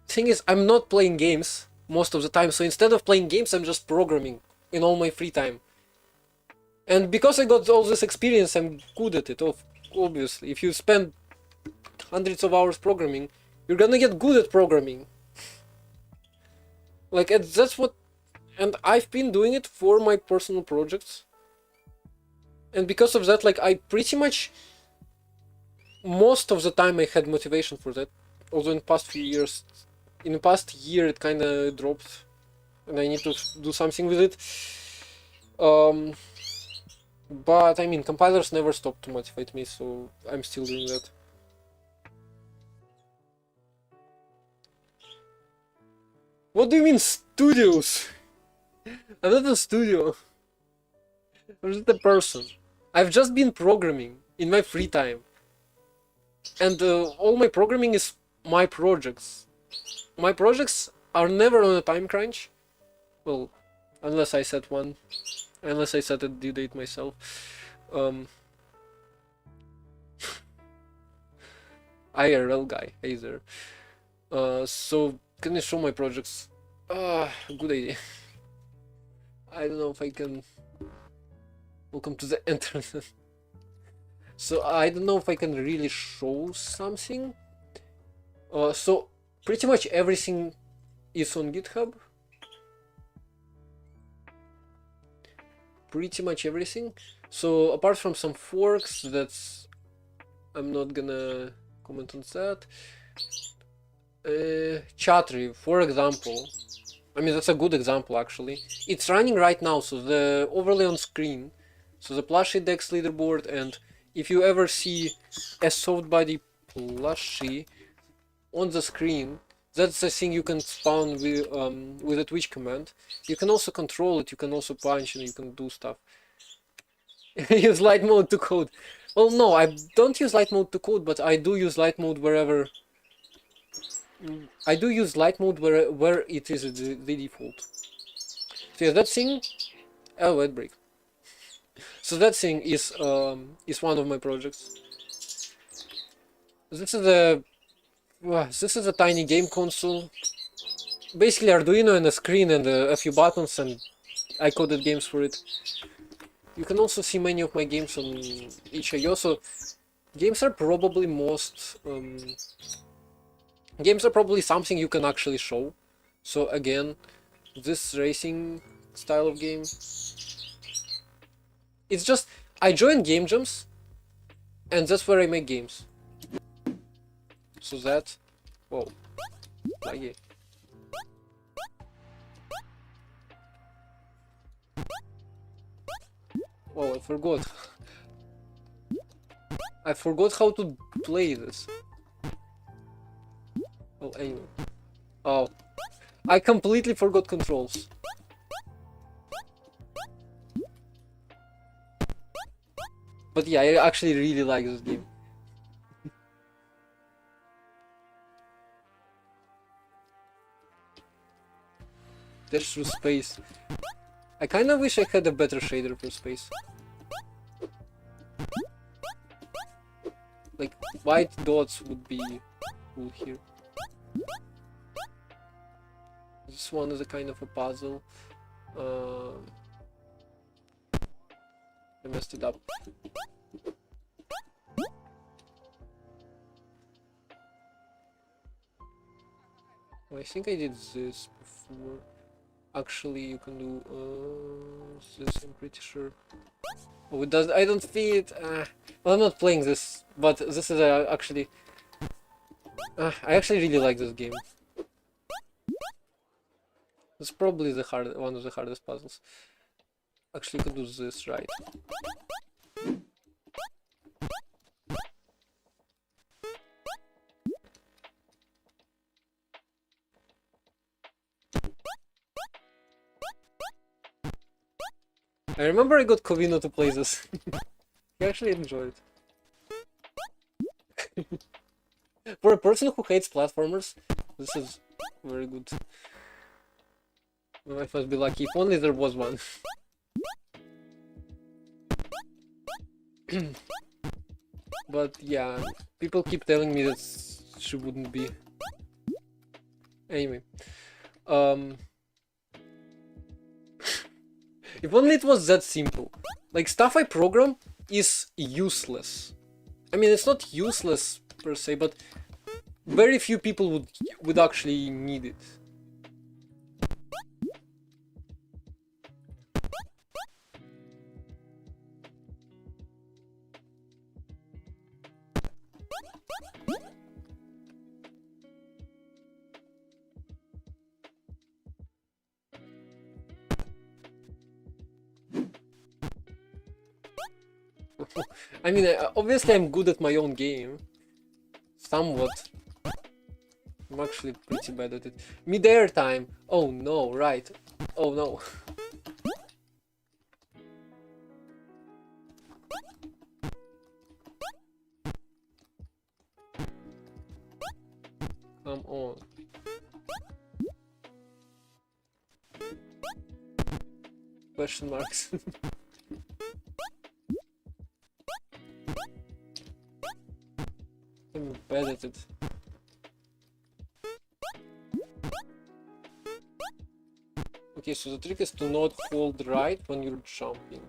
thing is, I'm not playing games most of the time. So instead of playing games, I'm just programming in all my free time. And because I got all this experience, I'm good at it. Obviously, if you spend hundreds of hours programming, you're gonna get good at programming. Like, that's what, and I've been doing it for my personal projects. And because of that, like, I pretty much, most of the time I had motivation for that. Although in the past year it kind of dropped, and I need to do something with it. But I mean, compilers never stop to motivate me, so I'm still doing that. What do you mean studios? I'm not a studio. I'm just a person. I've just been programming in my free time. And all my programming is my projects. My projects are never on a time crunch. Well, unless I set one. Unless I set a due date myself. IRL guy, either. So, can I show my projects? Good idea. I don't know if I can... Welcome to the internet. So, I don't know if I can really show something. So, pretty much everything is on GitHub. Pretty much everything. So, apart from some forks, I'm not gonna comment on that. Chatry, for example. I mean, that's a good example, actually. It's running right now, so the overlay on screen. So the plushie Dex leaderboard, and if you ever see a soft body plushie on the screen, that's the thing you can spawn with a Twitch command. You can also control it, you can also punch, and you can do stuff. Use light mode to code. Well, no, I don't use light mode to code, but I do use light mode wherever... I do use light mode where it is the default. So yeah, that thing. Oh, wait, break. So that thing is one of my projects. This is a tiny game console. Basically Arduino and a screen and a few buttons, and I coded games for it. You can also see many of my games on itch.io. So games are probably games are probably something you can actually show. So again, this racing style of game, it's just I join game jams, and that's where I make games. So that, whoa, laggy. Whoa, I forgot. I forgot how to play this. Oh, anyway. Oh, I completely forgot controls. But yeah, I actually really like this game. Dash through space. I kinda wish I had a better shader for space. Like, white dots would be cool here. This one is a kind of a puzzle. I messed it up. I think I did this before. Actually, you can do this, I'm pretty sure. Oh, it does. I don't fit. Well, I'm not playing this, but this is actually. I actually really like this game. It's probably one of the hardest puzzles. Actually, you can do this right. I remember I got Covino to play this. He actually enjoyed it. For a person who hates platformers, this is very good. My wife must be lucky. If only there was one. But yeah, people keep telling me that she wouldn't be. Anyway, if only it was that simple. Like, stuff I program is useless. I mean, it's not useless per se, but very few people would actually need it. I mean, obviously I'm good at my own game. Somewhat. I'm actually pretty bad at it. Mid-air time! Oh no, right. Oh no. Come on. Question marks. I'm bad at it. Okay, so the trick is to not hold right when you're jumping.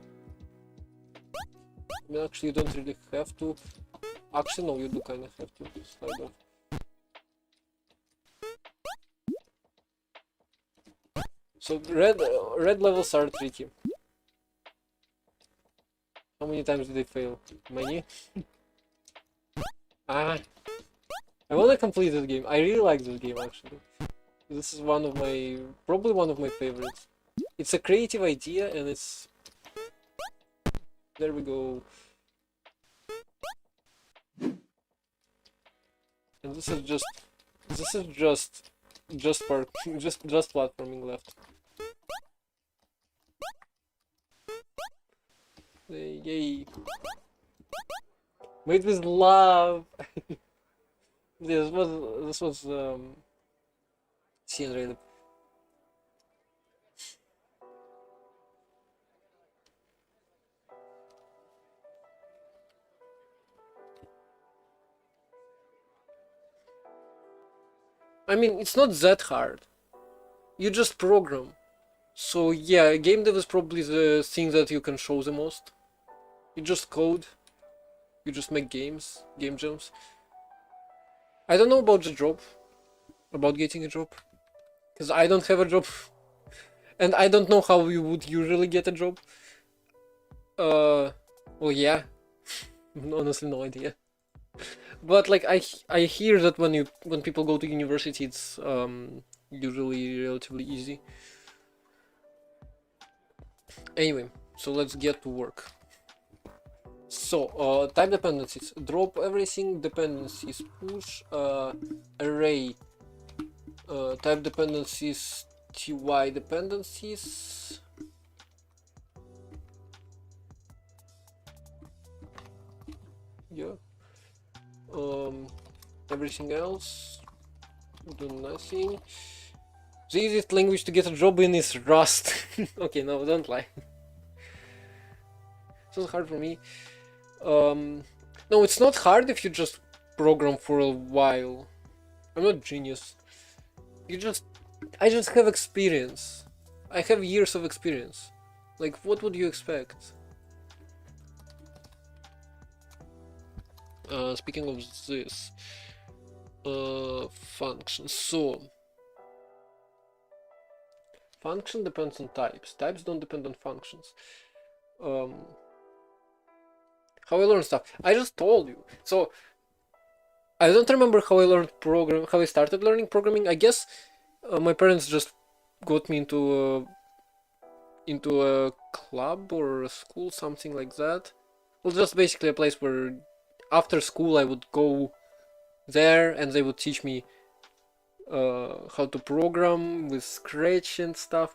I mean, actually, you don't really have to. Actually, no, you do kind of have to slide off. So red levels are tricky. How many times did they fail? Many? I wanna complete this game. I really like this game actually. This is probably one of my favorites. It's a creative idea and it's... There we go. And this is just platforming left. Yay. Made with love. This was scene really. I mean, it's not that hard. You just program. So yeah, game dev is probably the thing that you can show the most. You just code. You just make games, game jams. I don't know about the job, about getting a job, because I don't have a job, and I don't know how you would usually get a job. Well, yeah, honestly, no idea. But like I hear that when people go to university, it's usually relatively easy. Anyway, so let's get to work. So, type dependencies. Drop everything dependencies. Push array. Type dependencies. Ty dependencies. Yeah. Everything else. Do nothing. The easiest language to get a job in is Rust. Okay, no, don't lie. It's not hard for me. No, it's not hard if you just program for a while. I'm not genius. I just have experience. I have years of experience. Like, what would you expect? Speaking of this, function. So, function depends on types. Types don't depend on functions. How I learn stuff. I just told you. So I don't remember how I learned how I started learning programming. I guess my parents just got me into a club or a school, something like that. Well, just basically a place where after school I would go there and they would teach me how to program with Scratch and stuff.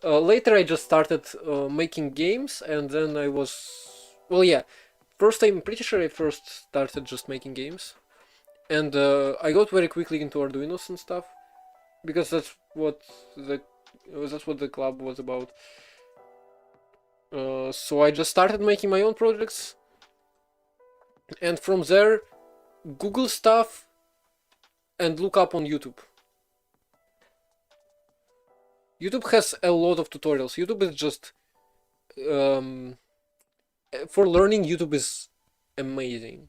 Later I just started making games, and then I was, well, yeah, first I'm pretty sure I first started just making games, and I got very quickly into Arduinos and stuff, because that's what the club was about. So I just started making my own projects, and from there Google stuff and look up on YouTube. YouTube has a lot of tutorials. YouTube is just for learning. YouTube is amazing.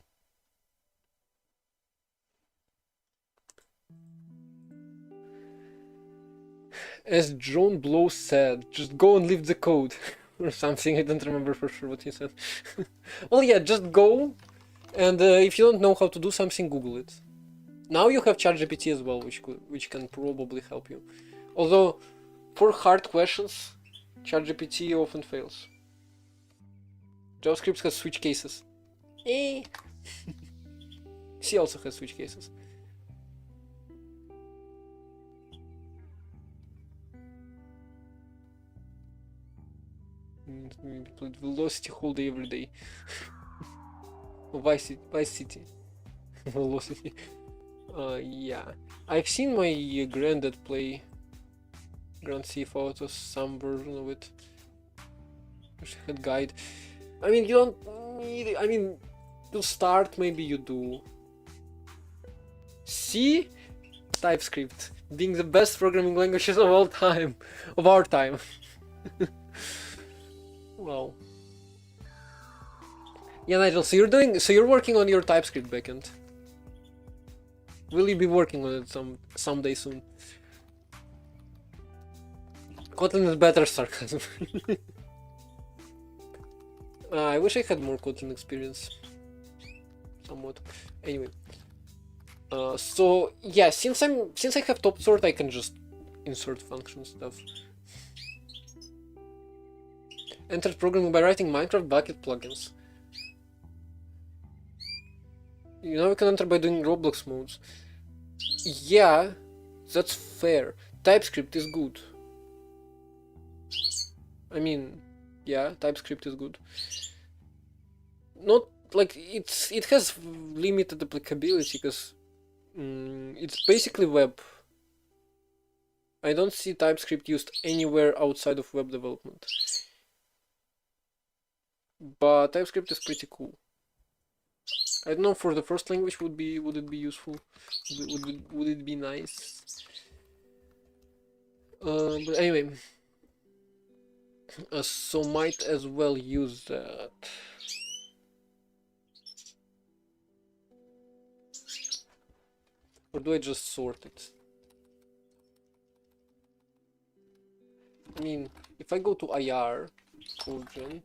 As John Blow said, just go and leave the code or something. I don't remember for sure what he said. Well, yeah, just go, and if you don't know how to do something, Google it. Now you have ChatGPT as well, which can probably help you. Although for hard questions, ChatGPT often fails. JavaScript has switch cases. C also has switch cases. Played Velocity whole day every day. Vice City. Velocity. Yeah. I've seen my granddad play Grand Theft Auto, some version of it. Wish I had guide. I mean, you don't need it. I mean, to start, maybe you do. C? TypeScript. Being the best programming languages of all time. Of our time. Wow. Yeah, Nigel, so you're working on your TypeScript backend. Will you be working on it someday soon? Kotlin is better, sarcasm. I wish I had more Kotlin experience. Somewhat. Anyway. So yeah, since I have top sort, I can just insert function stuff. Enter programming by writing Minecraft bucket plugins. You know, you can enter by doing Roblox modes. Yeah, that's fair. TypeScript is good. I mean, yeah, TypeScript is good. Not like it has limited applicability because it's basically web. I don't see TypeScript used anywhere outside of web development. But TypeScript is pretty cool. I don't know, for the first language would it be useful? Would it be nice? But anyway, so might as well use that. Or do I just sort it? I mean, if I go to IR, Codegen,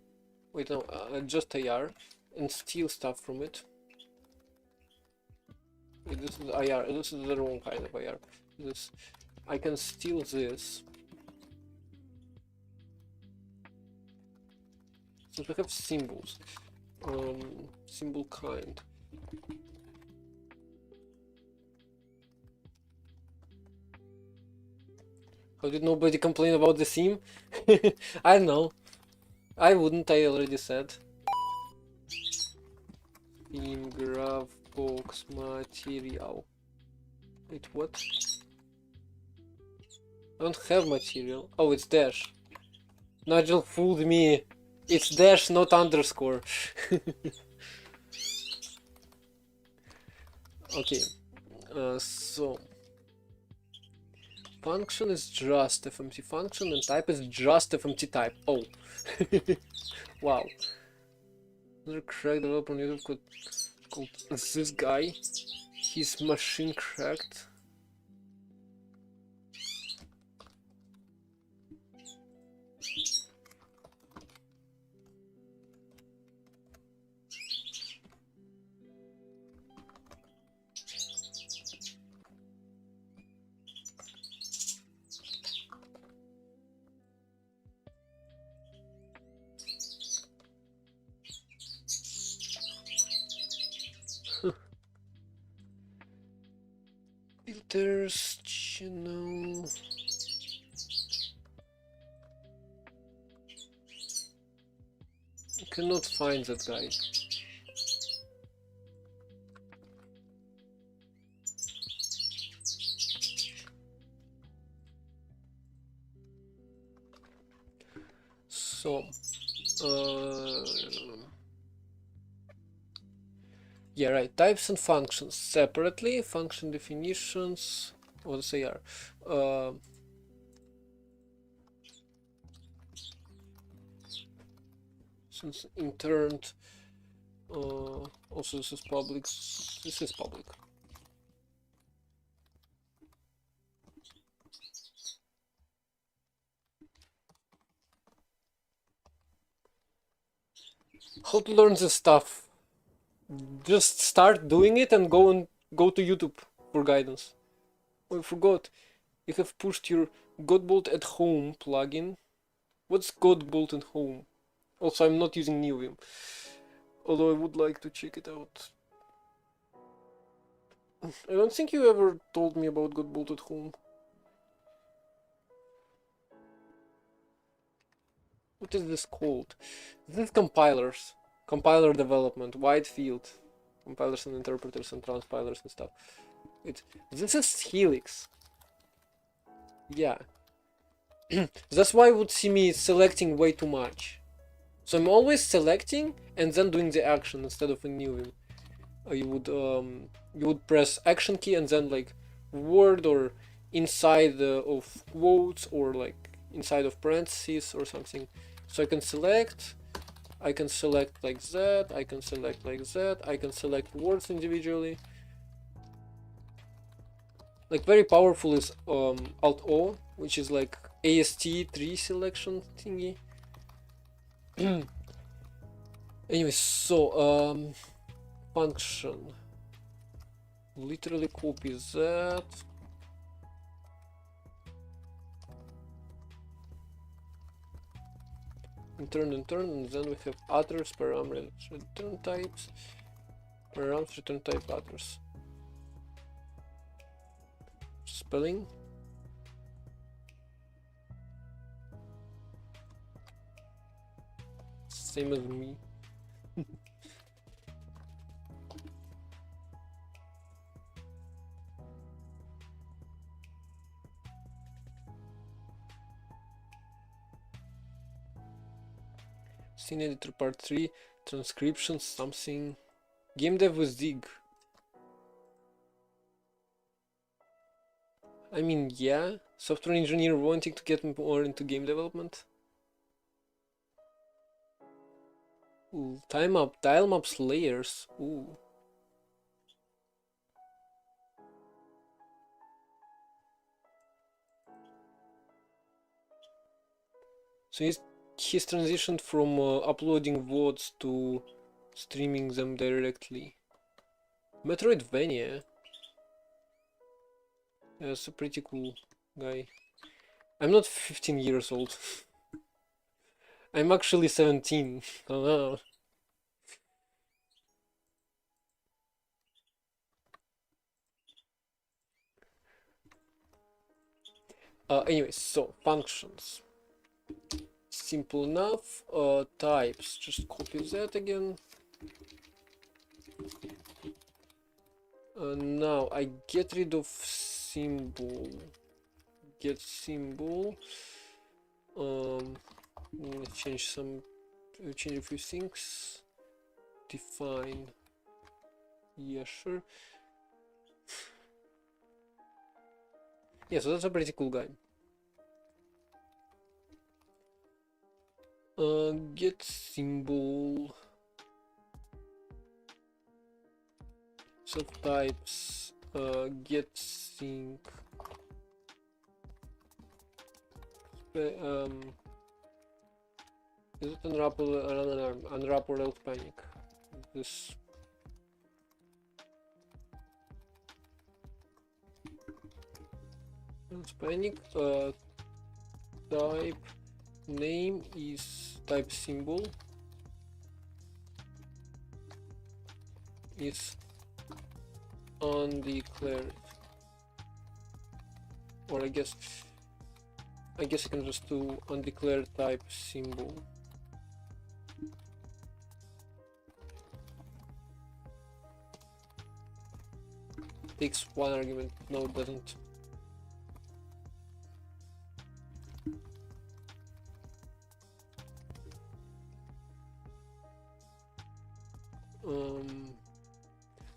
wait no, just IR, and steal stuff from it. Wait, this is IR, this is the wrong kind of IR. This, I can steal this. Since we have symbols, symbol kind. How did nobody complain about the theme? I don't know. I wouldn't, I already said. Theme, graph, box, material. Wait, what? I don't have material. Oh, it's dash. Nigel fooled me. It's dash, not underscore. Okay. So function is just FMT function and type is just FMT type. Oh. Wow. Another crack developer on YouTube called this guy. He's machine cracked. Filters, channel. I cannot find that guy. So, yeah, right. Types and functions separately. Function definitions. What they are. Since interned. Also, this is public. This is public. How to learn this stuff? Just start doing it and go to YouTube for guidance. Oh, I forgot. You have pushed your Godbolt at Home plugin. What's Godbolt at Home? Also, I'm not using Neovim, although I would like to check it out. I don't think you ever told me about Godbolt at Home. What is this called? This is compilers. Compiler development, wide field. Compilers and interpreters and transpilers and stuff. This is Helix. Yeah. That's why you would see me selecting way too much. So I'm always selecting and then doing the action instead of a new. You would press action key and then like word or inside of quotes or like inside of parentheses or something. So I can select like that, I can select like that, I can select words individually. Like very powerful is Alt O, which is like AST3 selection thingy. Anyway, so function. Literally copy that. Intern, and then we have others, parameters, return types, params, return type others. Spelling. Same as me. Scene editor part 3, transcriptions, something. Game dev with Zig. I mean, yeah. Software engineer wanting to get more into game development. Ooh, tile maps layers. Ooh. So he's transitioned from uploading VODs to streaming them directly. Metroidvania. Yeah, that's a pretty cool guy. I'm not 15 years old. I'm actually 17. Oh no. Anyways, so functions. Simple enough. Types. Just copy that again. Now I get rid of symbol. Get symbol. Change a few things. Define. Yeah, sure. Yeah, so that's a pretty cool guy. Get symbol. Subtypes. Get sync. Is it unwrap or else panic? This. Else panic. Type name is type symbol is undeclared, or I guess I can just do undeclared type symbol. Takes one argument. No, it doesn't.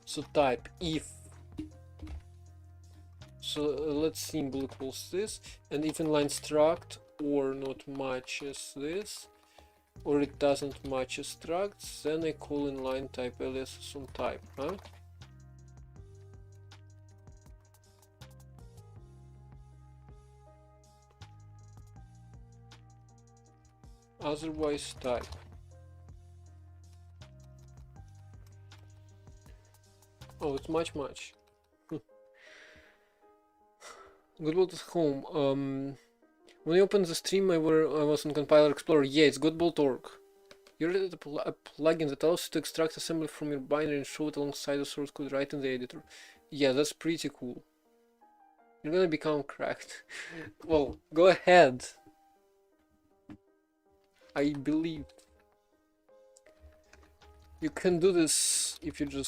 So type if. So let's symbol equals this, and if inline struct or not matches this, or it doesn't match structs, then I call inline type alias on type, huh? Otherwise type. Oh, it's much. Godbolt is home. When I opened the stream, I was on Compiler Explorer. Yeah, it's Godbolt.org. You read a plugin that allows you to extract assembly from your binary and show it alongside the source code right in the editor. Yeah, that's pretty cool. You're gonna become cracked. Well, go ahead. I believe you can do this if you do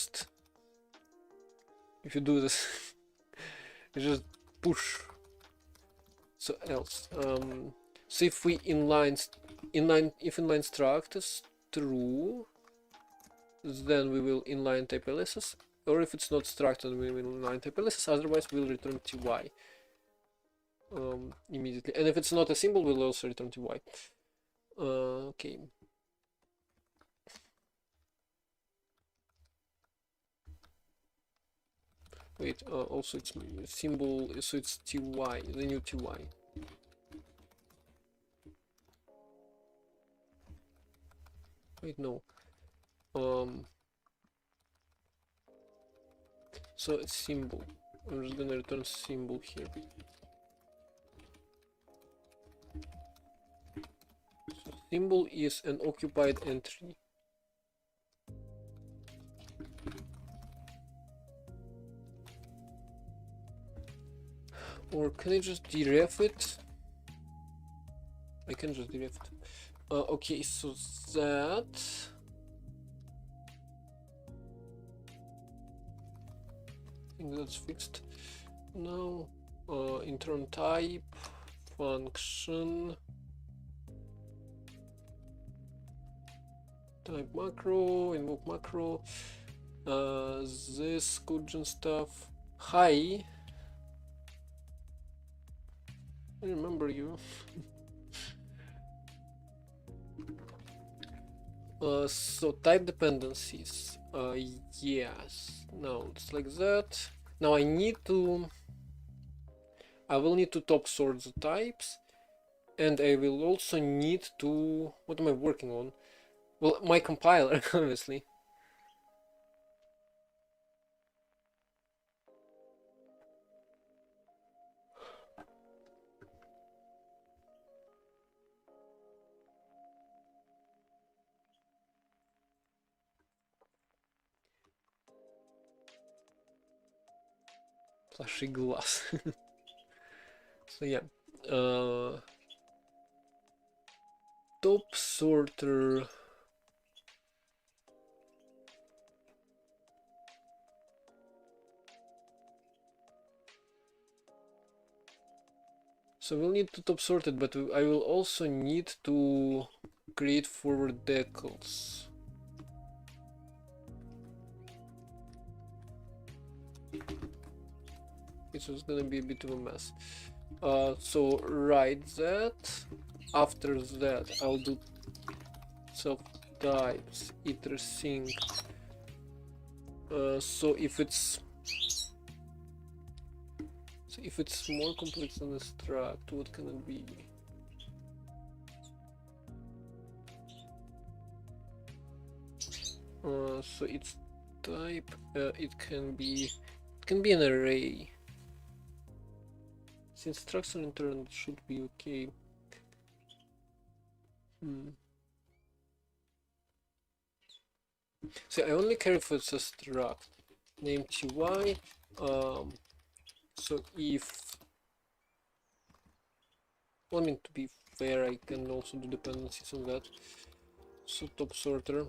this. You just push. So else. So if we if inline struct is true, then we will inline type aliases, or if it's not struct, then we will inline type aliases. Otherwise, we'll return ty immediately. And if it's not a symbol, we'll also return ty. Okay. Wait, also it's symbol, so it's ty, the new ty. Wait, no. So it's symbol. I'm just gonna return symbol here. So symbol is an occupied entry. Or can I just deref it? I can just deref it. Okay, so that. I think that's fixed. Now, intern type, function, type macro, invoke macro. This Kujin stuff. Hi. I remember you. So type dependencies. Yes. Now it's like that. Now I will need to top sort the types, and I will also need to, what am I working on? Well, my compiler, obviously. Flashy glass. So yeah, top sorter. So we'll need to top sort it, but I will also need to create forward decals. It was gonna be a bit of a mess. So write that. After that, I'll do self types iter sync. So if it's more complex than a struct, what can it be? So its type, it can be an array. Since structs are internal, it should be okay. So I only care if it's a struct. Name ty. So if, well, I mean, to be fair, I can also do dependencies on that. So top sorter.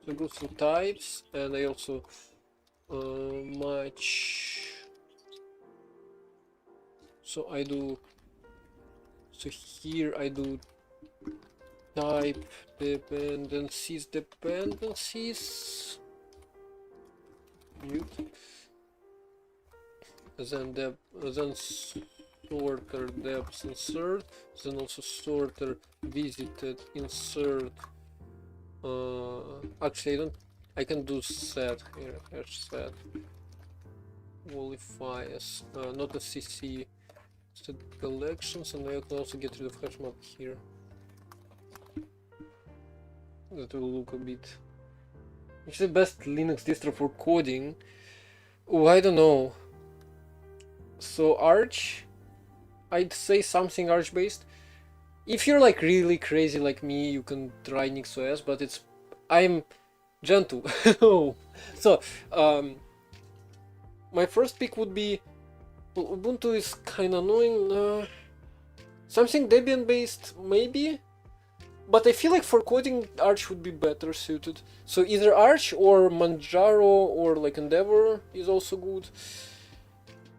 So I go through types, and I also match. So I do. So here I do type dependencies. Mute. Then sorter depth insert. Then also sorter visited insert. Actually, I can do set here. Hash set. Qualifiers. Not a CC. Set collections, and I can also get rid of hash map here. That will look a bit. Which is the best Linux distro for coding? Oh, I don't know. So Arch, I'd say something Arch based. If you're like really crazy like me, you can try NixOS, but I'm Gentoo. So my first pick would be, well, Ubuntu is kind of annoying. Something Debian based, maybe. But I feel like for coding, Arch would be better suited. So either Arch or Manjaro or like Endeavor is also good.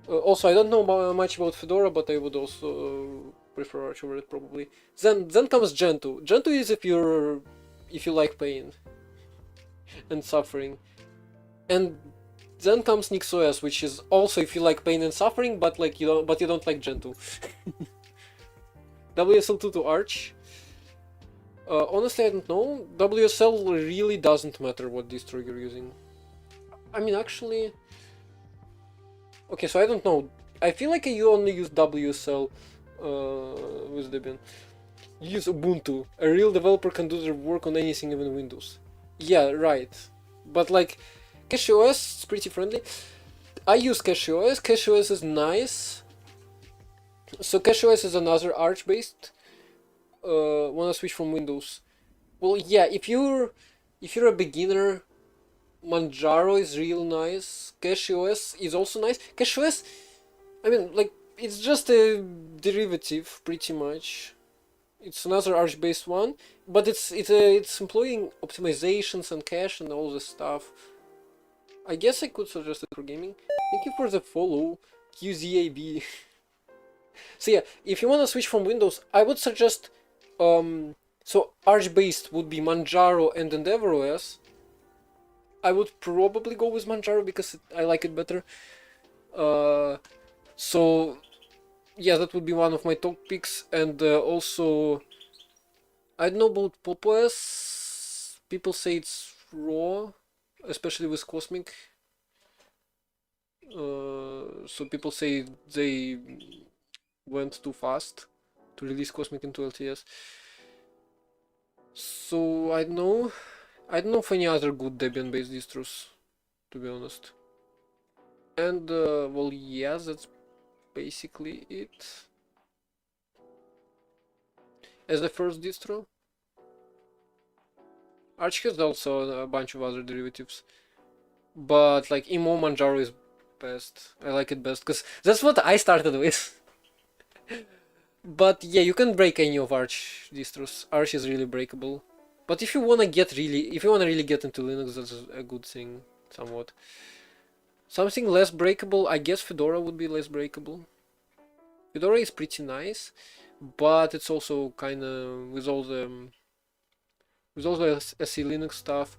Also, I don't know much about Fedora, but I would also prefer Arch over it probably. Then comes Gentoo. Gentoo is if you like pain and suffering, and then comes NixOS, which is also if you like pain and suffering, but like you don't like Gentoo. WSL2 to Arch. Honestly, I don't know. WSL really doesn't matter what distro you're using. I mean, actually... Okay, so I don't know. I feel like you only use WSL with Debian. You use Ubuntu. A real developer can do their work on anything, even Windows. Yeah, right. But like, CacheOS is pretty friendly. I use CacheOS. CacheOS is nice. So CacheOS is another Arch-based. Wanna switch from Windows? Well, yeah. If you're a beginner, Manjaro is real nice. CacheOS is also nice. CacheOS, I mean, like, it's just a derivative, pretty much. It's another Arch-based one, but it's employing optimizations and cache and all this stuff. I guess I could suggest it for gaming. Thank you for the follow, QZAB. So yeah, if you wanna switch from Windows, I would suggest So Arch based would be Manjaro and EndeavorOS. I would probably go with Manjaro because I like it better. So yeah, that would be one of my top picks. And also, I don't know about PopOS. People say it's raw, especially with Cosmic. So people say they went too fast to release Cosmic into LTS. So I don't know. I don't know of any other good Debian-based distros, to be honest. And well, yeah, that's basically it. As the first distro, Arch has also a bunch of other derivatives, but like Emo Manjaro is best. I like it best because that's what I started with. But yeah, you can break any of Arch distros. Arch is really breakable. But if you wanna really get into Linux, that's a good thing, somewhat. Something less breakable, I guess Fedora would be less breakable. Fedora is pretty nice, but it's also kind of with all the SE Linux stuff.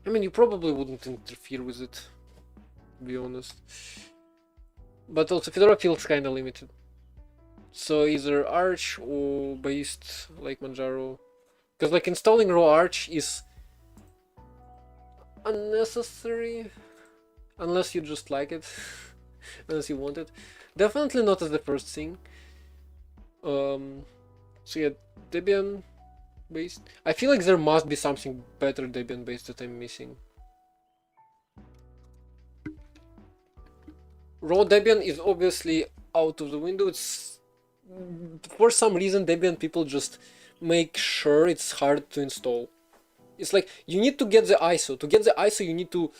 I mean, you probably wouldn't interfere with it, to be honest. But also Fedora feels kind of limited. So either Arch or based like Manjaro, because like installing raw Arch is unnecessary unless you just like it, unless you want it. Definitely not as the first thing. So yeah, Debian based. I feel like there must be something better Debian based that I'm missing. Raw Debian is obviously out of the window. It's for some reason Debian people just make sure it's hard to install. It's like you need to get the ISO. To get the ISO, you need to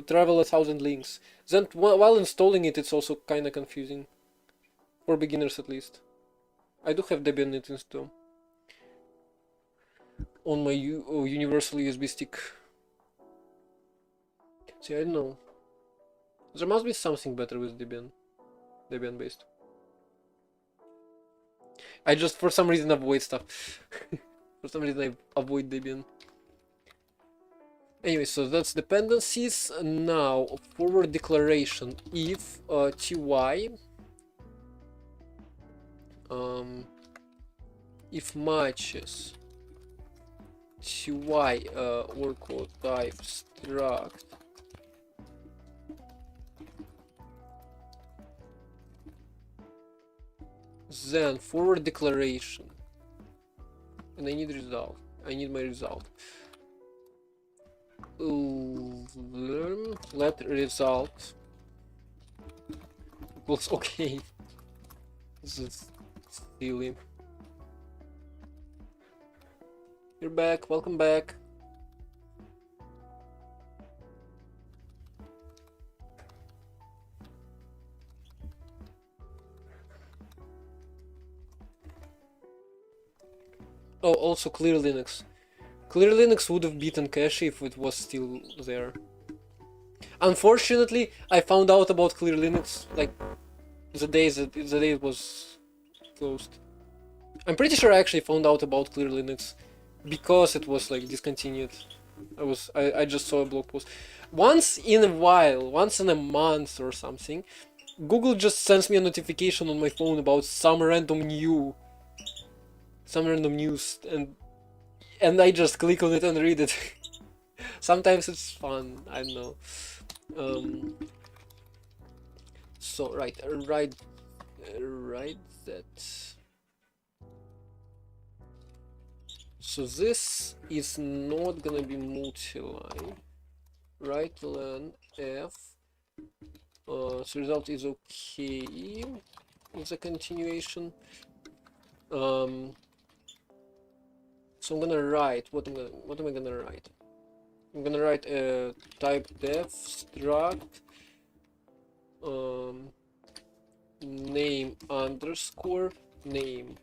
travel 1,000 links. Then while installing it, it's also kind of confusing for beginners at least. I do have Debian Net install on my universal USB stick. See, I don't know. There must be something better with Debian based. I just for some reason avoid stuff. For some reason I avoid Debian. Anyway, so that's dependencies. Now forward declaration. If ty if matches ty or code type struct then forward declaration, and I need result. I need my result. Let result equals okay. This is silly. You're back. Welcome back. Oh, also Clear Linux. Clear Linux would have beaten Cache if it was still there. Unfortunately, I found out about Clear Linux like the day it was closed. I'm pretty sure I actually found out about Clear Linux because it was like discontinued. I just saw a blog post. Once in a while, once in a month or something, Google just sends me a notification on my phone about some random news, and I just click on it and read it. Sometimes it's fun. I don't know. So write that. So this is not gonna be multi-line. Right len f. So result is okay. It's a continuation. So I'm gonna write what am I gonna write? I'm gonna write a type def struct name underscore name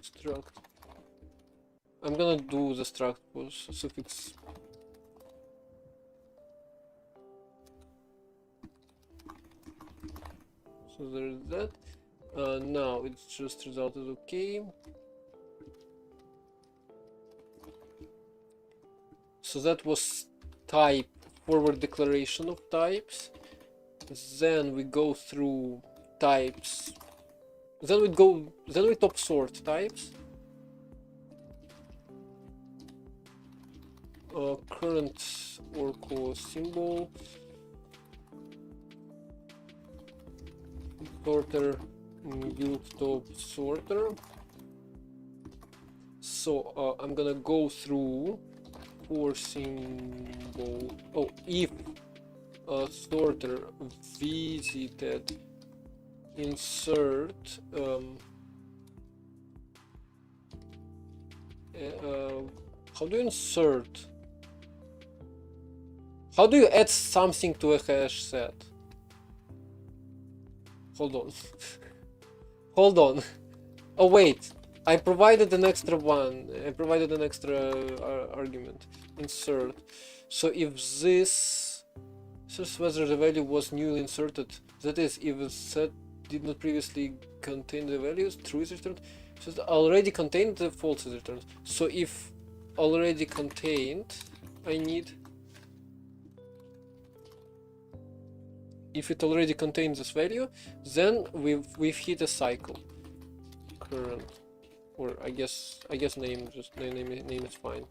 struct. I'm gonna do the struct was suffix. So there's that. Now it's just result is okay. So that was type forward declaration of types. Then we go through types. Then we top sort types. Current Orco symbol. Sorter build top sorter. So I'm gonna go through for symbol. Oh, if sorter visited insert how do you insert? How do you add something to a hash set? Hold on. Hold on. Oh wait, I provided an extra one. I provided an extra argument. Insert. So if this says whether the value was newly inserted, that is, if the set did not previously contain the values, true is returned. So it already contained, the false is returned. So if already contained, I need. If it already contains this value, then we've hit a cycle. Current, or I guess name is fine.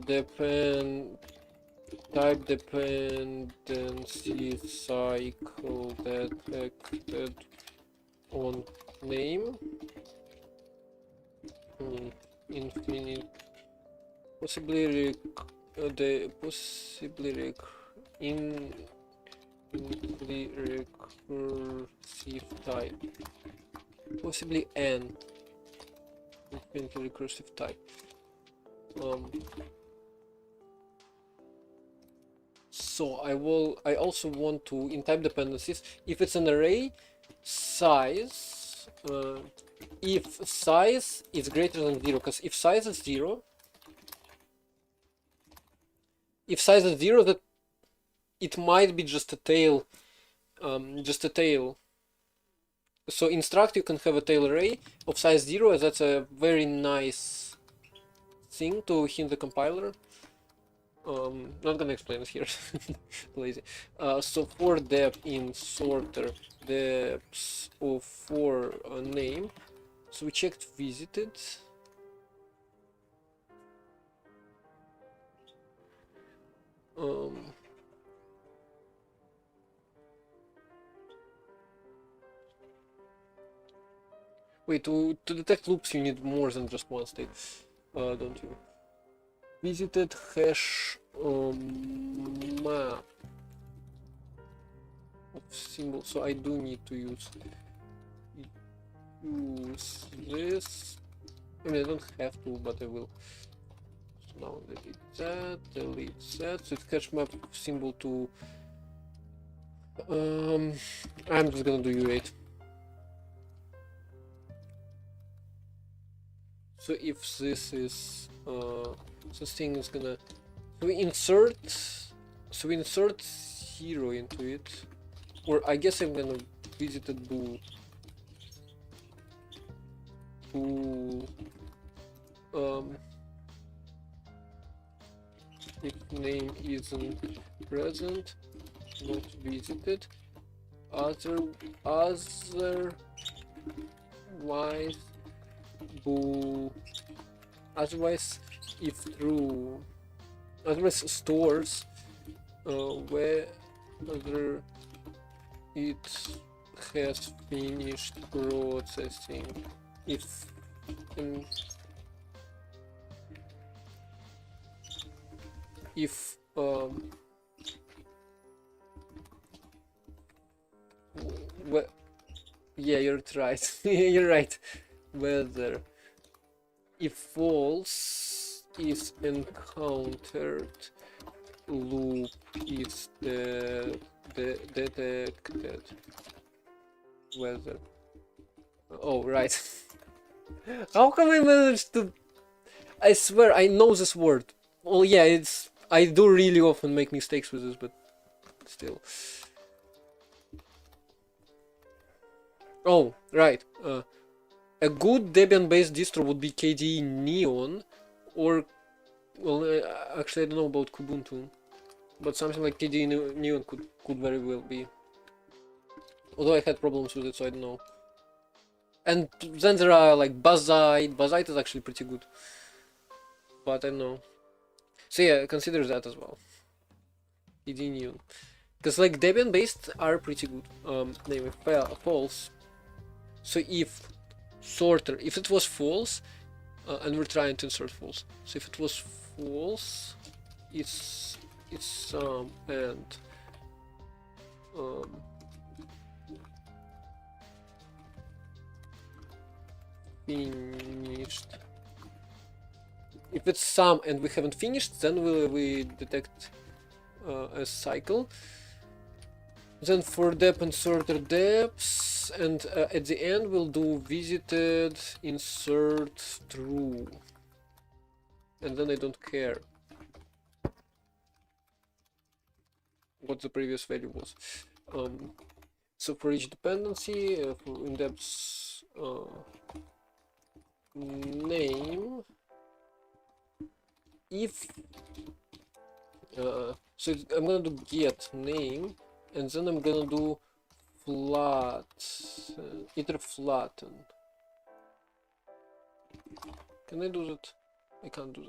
Depend type dependency cycle detected on name. Infinite possibly infinitely recursive type, possibly n infinitely recursive type. So I also want to, in type dependencies, if it's an array, size, if size is greater than 0, because if size is 0, that it might be just a tail, So in struct you can have a tail array of size 0, as that's a very nice thing to hint the compiler. Not gonna explain it here. Lazy. So for depth in sorter, depths of for name. So we checked visited. Wait, to detect loops you need more than just one state, don't you? Visited hash map of symbol, so I do need to use this. I mean, I don't have to, but I will. So now delete that. So it's hash map symbol to. I'm just gonna do U8. So if this is this thing is gonna, so we insert 0 into it, or I guess I'm gonna visited bool if name isn't present, not visited, otherwise bool, otherwise if true, otherwise stores whether it has finished processing. If well, yeah, you're right. You're right. Whether if false is encountered, loop is detected. Whether, oh right. How come I managed to? I swear I know this word. Well, yeah, I do really often make mistakes with this, but but still. Oh, right. A good Debian-based distro would be KDE Neon, or, well, actually I don't know about Kubuntu, but something like KDE Neon could very well be. Although I had problems with it, so I don't know. And then there are like Bazzite. Bazzite is actually pretty good, but I don't know. So yeah, consider that as well. KDE Neon, because like Debian-based are pretty good. Anyway, false. So if sorter, if it was false, and we're trying to insert false. So if it was false, it's and finished. If it's sum and we haven't finished, then we detect a cycle. Then for dep and sorter deps, and at the end we'll do visited insert true, and then I don't care what the previous value was. So for each dependency, for indeps name, if so I'm gonna do get name, and then I'm gonna do iter flatten. Can I do that? I can't do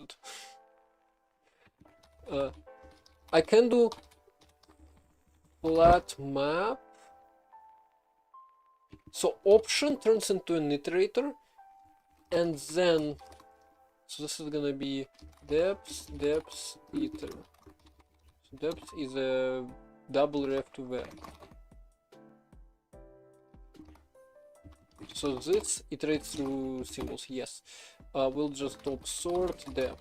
that. I can do flat map. So option turns into an iterator, and then so this is gonna be deps iter. So deps is a double ref to var. So this iterates through symbols, yes. We'll just top sort dep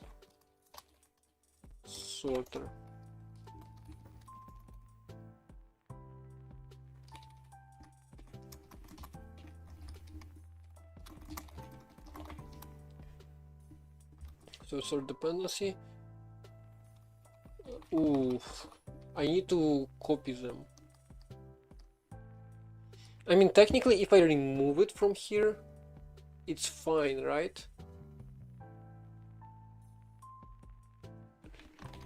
sorter. So sort dependency. Ooh, I need to copy them. I mean, technically, if I remove it from here, it's fine, right?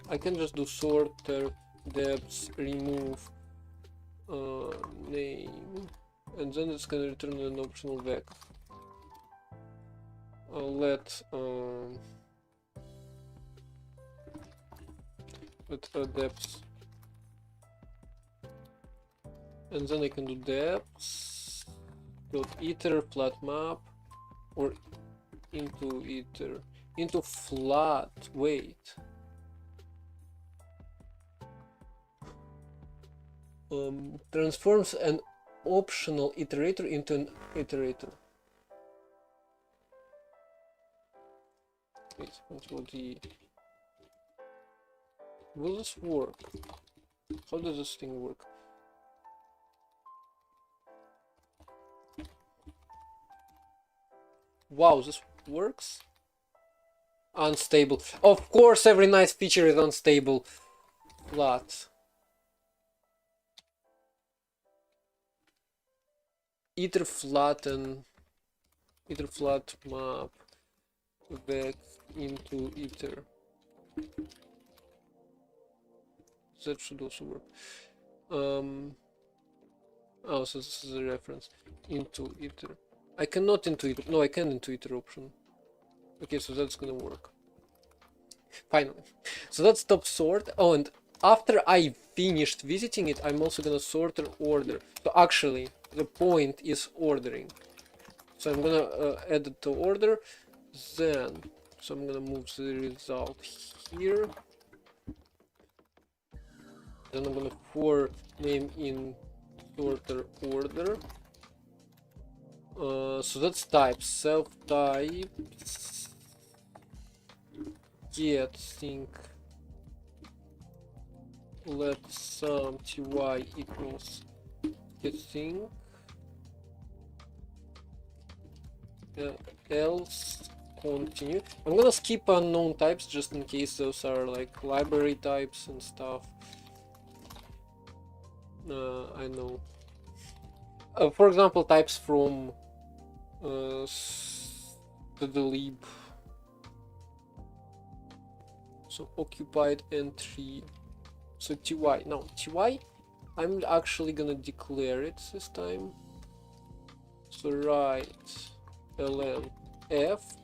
I can just do sorter deps remove name, and then it's gonna return an optional vec. Let deps, and then I can do deps dot iter flat map, or into iter into flat. Wait. Transforms an optional iterator into an iterator. Wait, Control D. Will this work? How does this thing work? Wow, this works? Unstable. Of course, every nice feature is unstable. Flat. Iter flatten. Iter flat map. Back into iter. That should also work. Oh, so this is a reference. Into iter. I cannot into iter. No, I can into iter option. Okay, so that's gonna work. Finally. So that's top sort. Oh, and after I finished visiting it, I'm also gonna sorter order. So actually, the point is ordering. So I'm gonna add it to order. Then, so I'm gonna move the result here. Then I'm gonna for name in sorter order. So that's type, self type, get sync, let sum ty equals get sync, else continue. I'm gonna skip unknown types just in case those are like library types and stuff. I know. For example, types from the lib. So occupied entry. So ty. Now ty, I'm actually gonna declare it this time. So write ln f.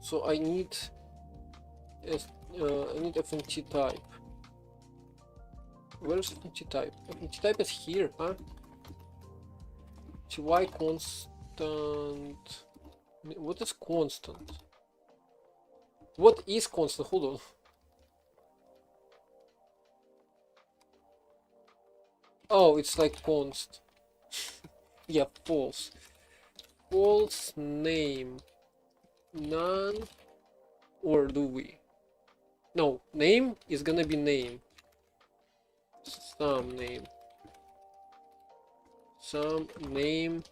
So I need fmt type. Where's fmt type? Fmt type is here, huh? Ty constant. What is constant? What is constant? Hold on. Oh, it's like const. Yeah, false. False name. None. Or do we? No, name is gonna be name. Some name. Some name.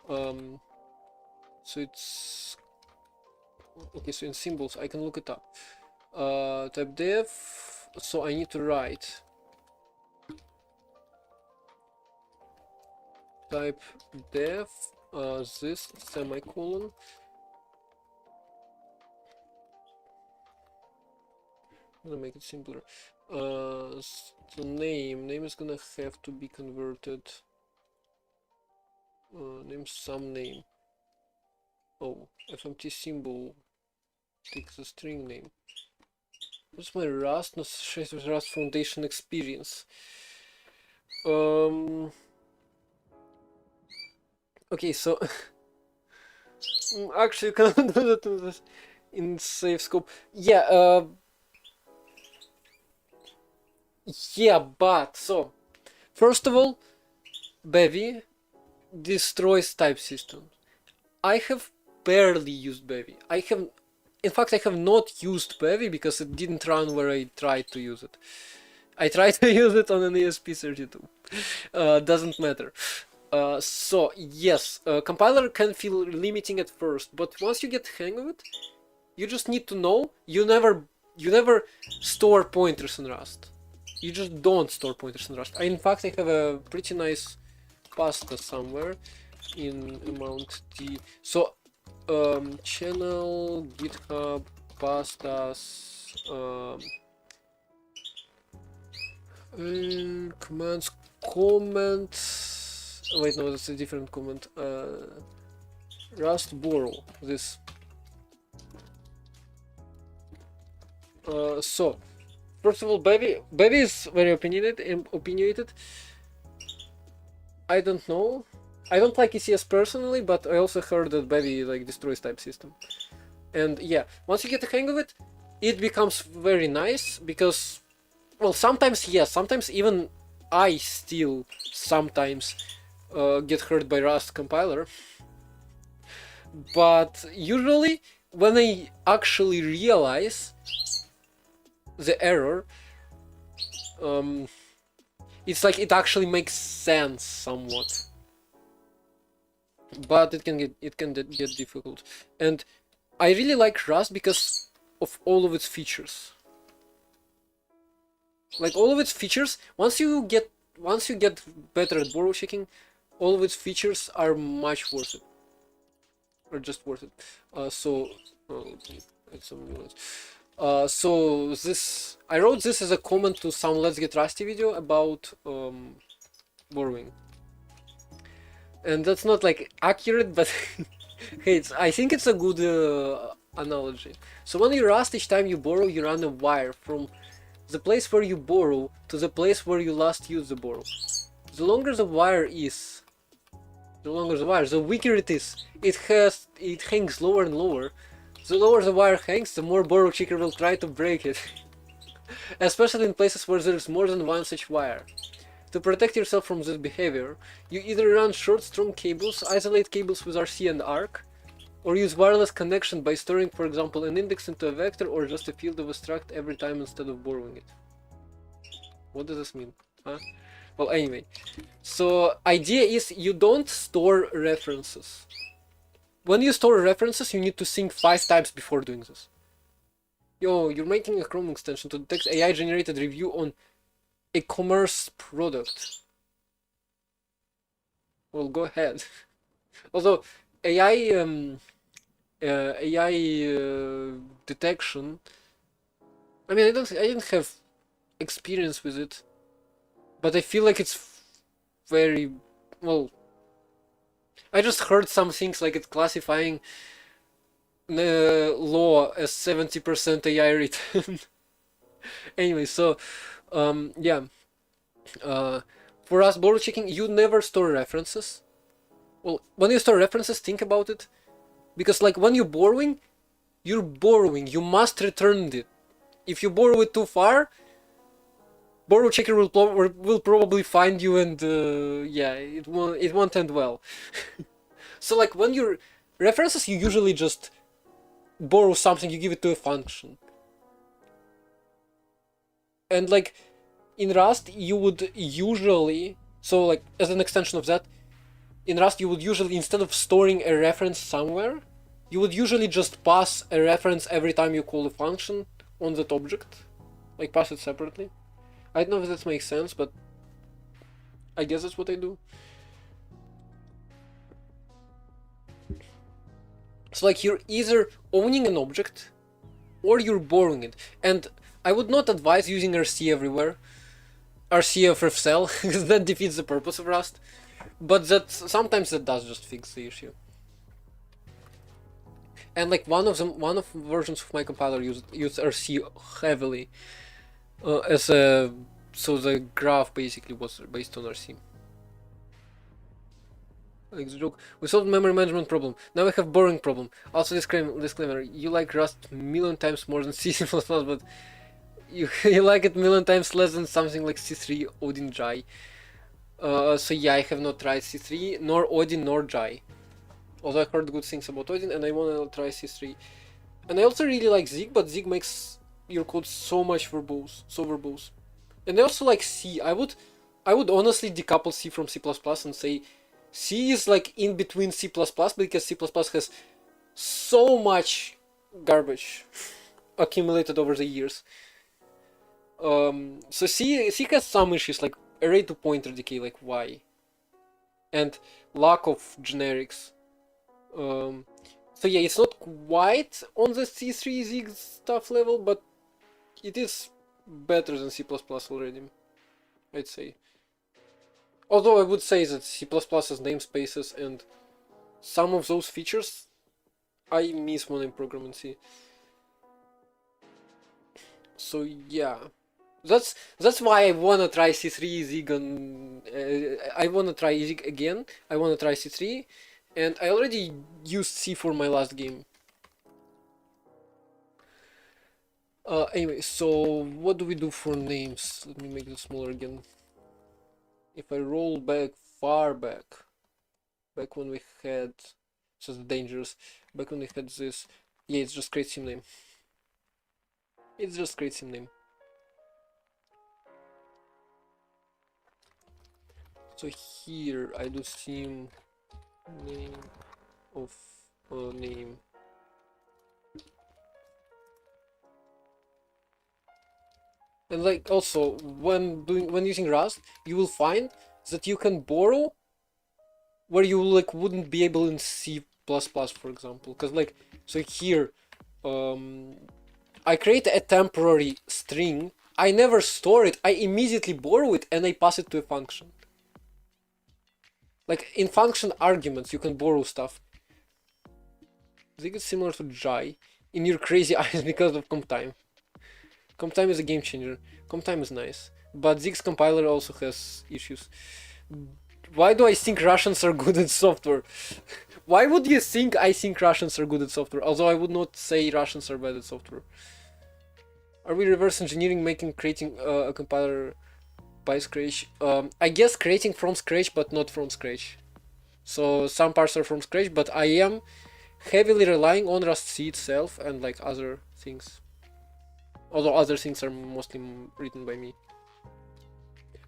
So it's okay. So in symbols, I can look it up. Type def. So I need to write. Type def. This semicolon. I'm gonna make it simpler. So name is gonna have to be converted. Name some name. Oh, fmt symbol takes a string name. What's my Rust? No, Rust Foundation experience. Okay, so actually, you cannot do that in safe scope. Yeah. Yeah, but so first of all, Bevy destroys type systems. I have barely used Bevy. In fact, I have not used Bevy because it didn't run where I tried to use it. I tried to use it on an ESP32. Doesn't matter. So yes, compiler can feel limiting at first, but once you get the hang of it, you just need to know you never store pointers in Rust. You just don't store pointers in Rust. In fact, I have a pretty nice pasta somewhere in amount t. So channel GitHub pastas commands comment. Wait, no, that's a different comment. Rust borrow this. So first of all, Bevy is very opinionated. I don't know. I don't like ECS personally, but I also heard that Bevy like destroys type system. And yeah, once you get the hang of it, it becomes very nice because, well, sometimes yes, sometimes even I still sometimes get hurt by Rust compiler. But usually, when I actually realize the error, it's like it actually makes sense somewhat, but it can get difficult. And I really like Rust because of all of its features. Like all of its features, once you get better at borrow checking, all of its features are much worth it, or just worth it. So add some nuance. So this, I wrote this as a comment to some Let's Get Rusty video about borrowing, and that's not like accurate, but hey, I think it's a good analogy. So when you Rust, each time you borrow, you run a wire from the place where you borrow to the place where you last used the borrow. The longer the wire is, the weaker it is. It hangs lower and lower. The lower the wire hangs, the more borrow checker will try to break it. Especially in places where there is more than one such wire. To protect yourself from this behavior, you either run short strong cables, isolate cables with RC and ARC, or use wireless connection by storing, for example, an index into a vector or just a field of a struct every time instead of borrowing it. What does this mean? Huh? Well, anyway, so idea is you don't store references. When you store references, you need to think 5 times before doing this. Yo, you're making a Chrome extension to detect AI-generated review on e-commerce product. Well, go ahead. Although AI detection. I mean, I didn't have experience with it, but I feel like it's very well. I just heard some things like it's classifying law as 70% AI written. Anyway, so yeah, for us borrow checking, you never store references. Well, when you store references, think about it, because like when you're borrowing, you must return it. If you borrow it too far, borrow checker will probably find you, and yeah, it won't end well. So like when you're references, you usually just borrow something, you give it to a function. And like in Rust, you would usually, so like as an extension of that, in Rust you would usually, instead of storing a reference somewhere, you would usually just pass a reference every time you call a function on that object. Like pass it separately. I don't know if that makes sense, but I guess that's what I do. So like you're either owning an object or you're borrowing it. And I would not advise using RC everywhere. RC of refcell, because that defeats the purpose of Rust. But that sometimes that does just fix the issue. And like one of versions of my compiler used RC heavily as a, so the graph basically was based on RC. Like the joke, we solved memory management problem. Now we have borrowing problem. Also disclaimer, you like Rust million times more than C++, but you like it million times less than something like C3, Odin, Jai. So yeah, I have not tried C3, nor Odin, nor Jai. Although I heard good things about Odin, and I wanna try C3. And I also really like Zig, but Zig makes your code so much verbose, so verbose. And I also like C. I would honestly decouple C from C++ and say C is like in between C++, because C++ has so much garbage accumulated over the years. So C has some issues like array to pointer decay, like Y, and lack of generics. So yeah, it's not quite on the C3 Zig stuff level, but it is better than C++ already, I'd say. Although I would say that C++ has namespaces, and some of those features I miss when I program in C. So yeah, that's why I wanna try C3 Zig, and I wanna try Zig again. I wanna try C3, and I already used C for my last game. Anyway, so what do we do for names? Let me make this smaller again. If I roll back, far back when we had, it's just dangerous, back when we had this, yeah, it's just create sim name. It's just create sim name. So here I do sim name of name. And like also when using Rust, you will find that you can borrow where you like wouldn't be able in C++, for example. Because like, so here I create a temporary string, I never store it, I immediately borrow it and I pass it to a function. Like in function arguments you can borrow stuff. I think it's similar to Jai in your crazy eyes because of comp time. Comp time is a game changer. Comp time is nice, but Zig's compiler also has issues. Why do I think Russians are good at software? Why would you think I think Russians are good at software? Although I would not say Russians are bad at software. Are we reverse engineering, creating a compiler by scratch? I guess creating from scratch, but not from scratch. So some parts are from scratch, but I am heavily relying on Rust C itself and like other things. Although other things are mostly written by me.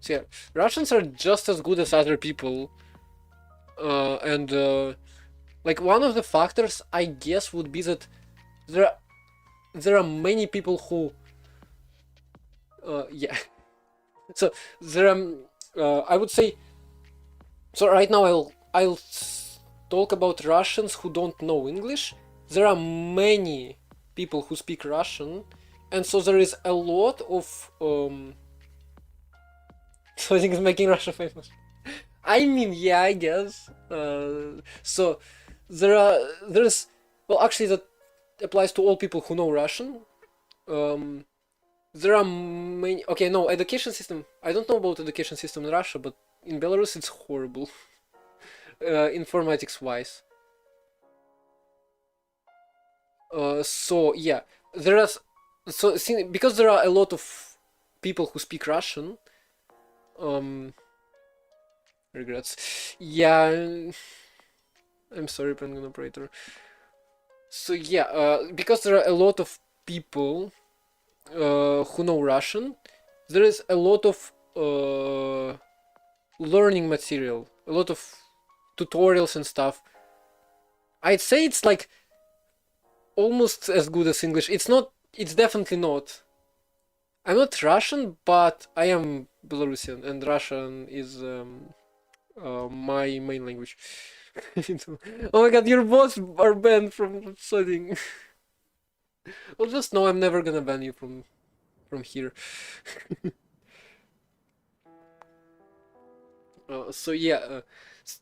So yeah, Russians are just as good as other people. And like one of the factors I guess would be that there are many people who yeah. So there are I would say, so right now I'll talk about Russians who don't know English. There are many people who speak Russian, and so there is a lot of so I think it's making Russia famous. I mean, yeah, I guess. So there's well, actually that applies to all people who know Russian. There are many. Okay, no, education system. I don't know about education system in Russia, but in Belarus it's horrible, informatics wise. So yeah, there are because there are a lot of people who speak Russian. Um, Regrets. Yeah, I'm sorry, penguin operator. So yeah, because there are a lot of people who know Russian, there is a lot of learning material, a lot of tutorials and stuff. I'd say it's like almost as good as English. It's not. It's definitely not. I'm not Russian, but I am Belarusian, and Russian is my main language. Oh my god, your bots are banned from studying. Well, just know I'm never gonna ban you from here. So yeah,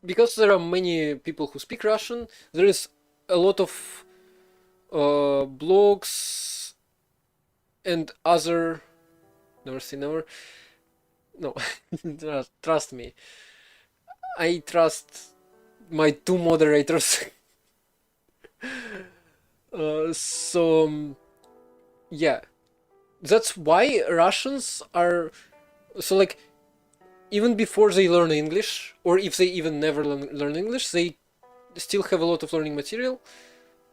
because there are many people who speak Russian, there is a lot of blogs and other. Never say never. No, trust me. I trust my two moderators. Yeah, that's why Russians are so like even before they learn English, or if they even never learn English, they still have a lot of learning material,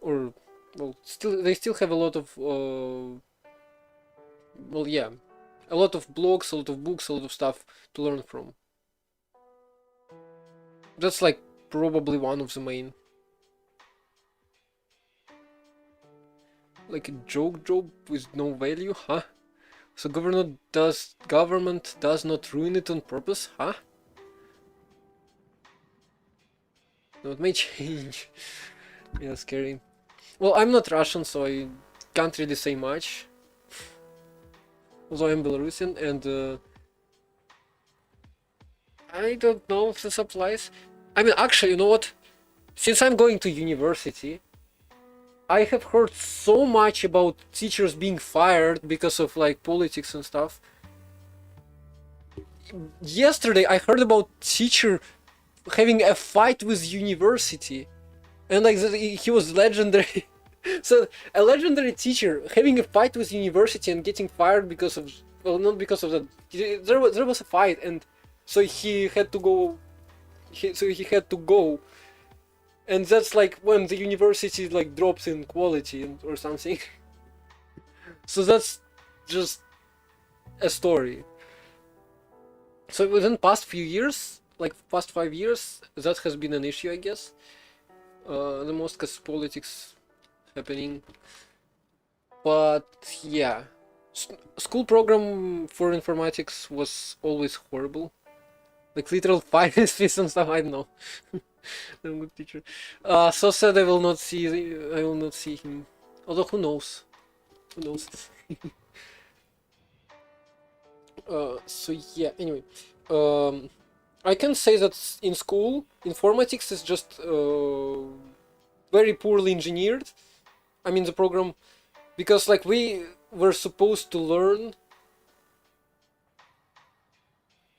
or well, they still have a lot of well, yeah, a lot of blogs, a lot of books, a lot of stuff to learn from. That's like probably one of the main. Like a joke job with no value, huh? So government does not ruin it on purpose, huh? No, it may change. Yeah, scary. Well, I'm not Russian, so I can't really say much. Although I'm Belarusian, and I don't know if this applies. I mean, actually, you know what? Since I'm going to university, I have heard so much about teachers being fired because of like politics and stuff. Yesterday, I heard about teacher having a fight with university, and like he was legendary. So a legendary teacher having a fight with university and getting fired because of, well, not because of that. There was a fight, and so he had to go. He had to go, and that's like when the university like drops in quality or something. So that's just a story. So within past few years, like past 5 years, that has been an issue, I guess. The most cause politics happening. But yeah, school program for informatics was always horrible. Like literal finance fees and stuff. I don't know. I'm a good teacher. So sad I will not see. I will not see him. Although who knows? Who knows? So yeah. Anyway, I can say that in school, informatics is just very poorly engineered. I mean the program, because like we were supposed to learn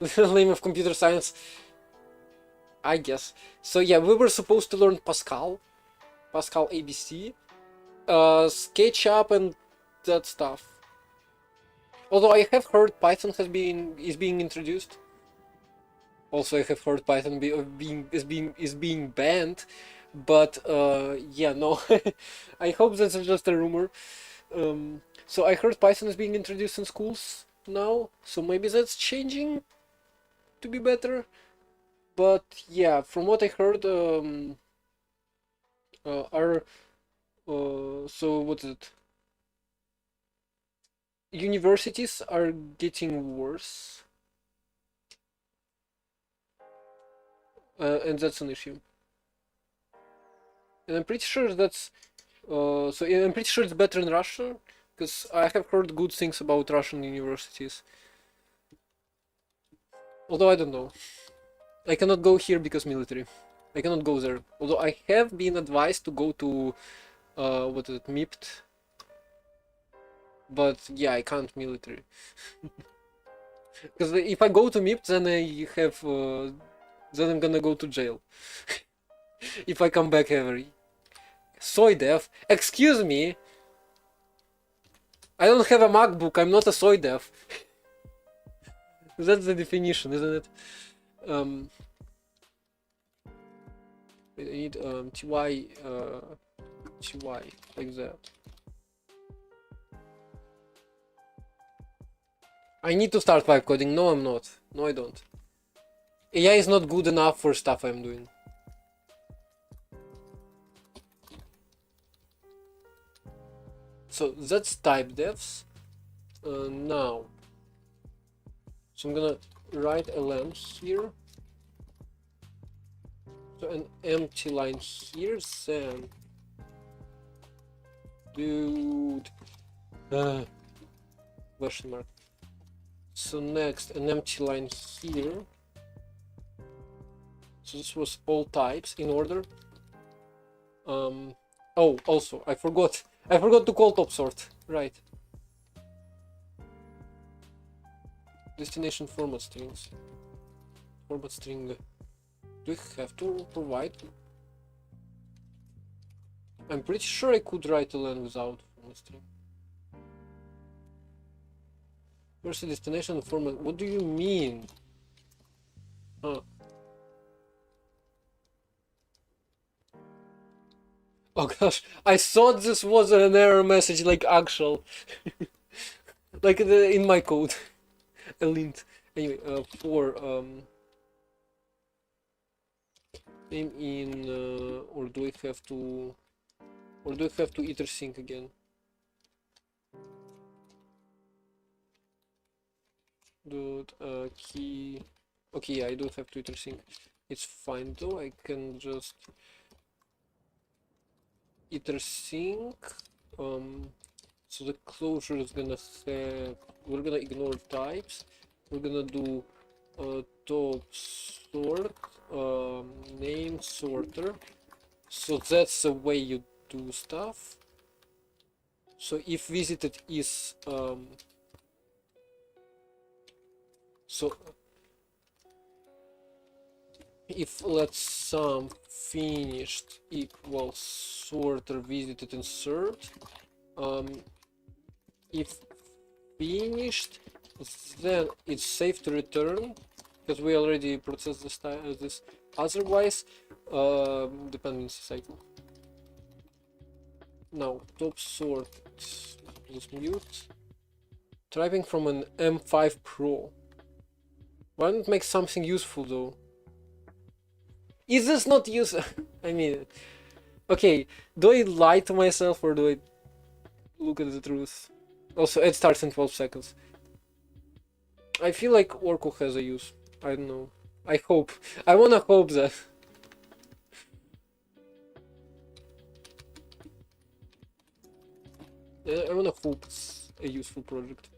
the name of computer science, I guess. So yeah, we were supposed to learn Pascal ABC, SketchUp and that stuff. Although I have heard Python is being introduced. Also, I have heard Python is being banned, but yeah, no. I hope that's just a rumor. So I heard Python is being introduced in schools now, so maybe that's changing to be better. But yeah, from what I heard, our so what is it? universities are getting worse, and that's an issue. And I'm pretty sure that's I'm pretty sure it's better in Russia, because I have heard good things about Russian universities. Although I don't know. I cannot go here because military. I cannot go there. Although I have been advised to go to what is it, MIPT. But yeah, I can't military. Because if I go to MIPT, then I have then I'm gonna go to jail. If I come back ever. Soy deaf? Excuse me? I don't have a MacBook, I'm not a soy deaf. That's the definition, isn't it? I need TY, like that. I need to start vibe coding. No, I'm not. No, I don't. AI is not good enough for stuff I'm doing. So that's type devs. Now, so I'm gonna write a len here. So an empty line here, then dude, question mark. So next, an empty line here. So this was all types in order. Oh, also I forgot to call top sort. Right. Destination format strings. Format string. Do we have to provide? I'm pretty sure I could write a len without format string. Where's the destination format? What do you mean? Huh. Oh gosh, I thought this was an error message, like actual. Like in my code. A lint. Anyway, for name in or do I have to itersync again? Key. Okay, yeah, I don't have to itersync. It's fine though. I can just itersync. So the closure is gonna have. We're gonna ignore types. We're gonna do top sort, name sorter. So that's the way you do stuff. So if visited is so if let's sum finished equals sorter visited insert, if finished, then it's safe to return because we already processed this. Otherwise, dependency cycle. Now top sort is mute. Typing from an M5 Pro. Why not make something useful though? Is this not useful? I mean, okay, do I lie to myself or do I look at the truth? Also, it starts in 12 seconds. I feel like Orco has a use. I don't know. I hope. I wanna hope that. I wanna hope it's a useful project.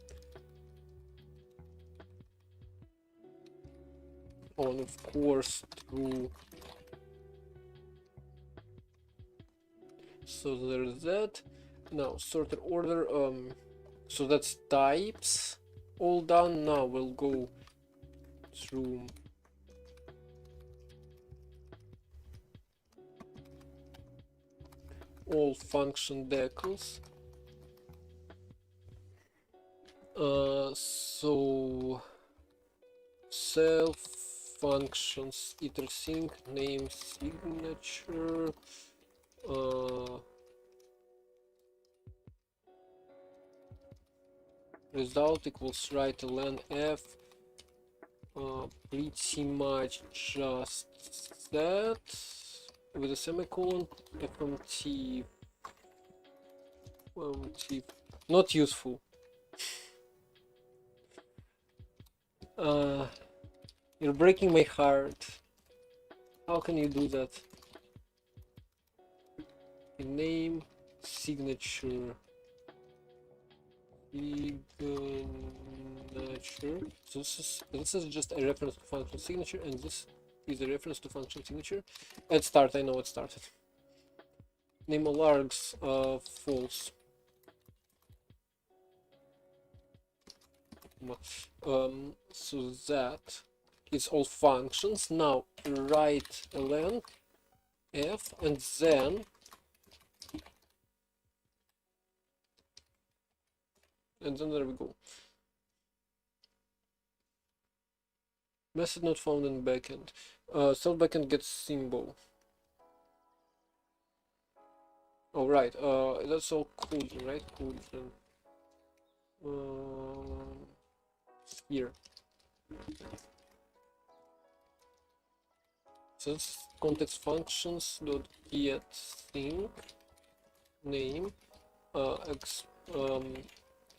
Oh, and of course, true. So there's that. Now, sorted order. So that's types all done. Now we'll go through all function decals. So self functions itersync name signature. Result equals write len f. Pretty much just that with a semicolon. FMT not useful. Uh, you're breaking my heart. How can you do that? Name, signature. Signature. So this is just a reference to function signature, and this is a reference to function signature. At start, I know it started. Name all args, false. So that is all functions. Now write ln f, and then there we go. Method not found in backend. Self backend gets symbol. Oh right, that's all collision, right? Collision. Here. So it's context functions dot get thing name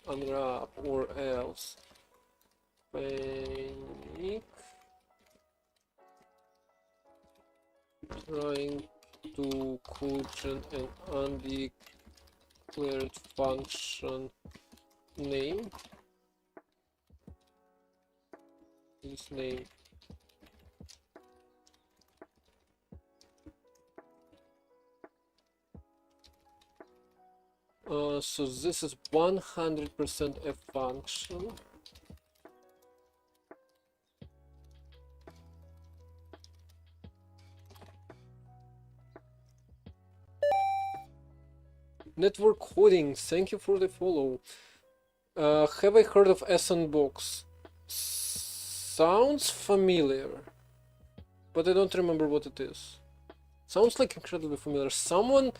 unwrap or else panic trying to collision an undeclared function name. This name. So this is 100% a function. Network coding, thank you for the follow. Have I heard of SNBox? Sounds familiar, but I don't remember what it is. Sounds like incredibly familiar. Someone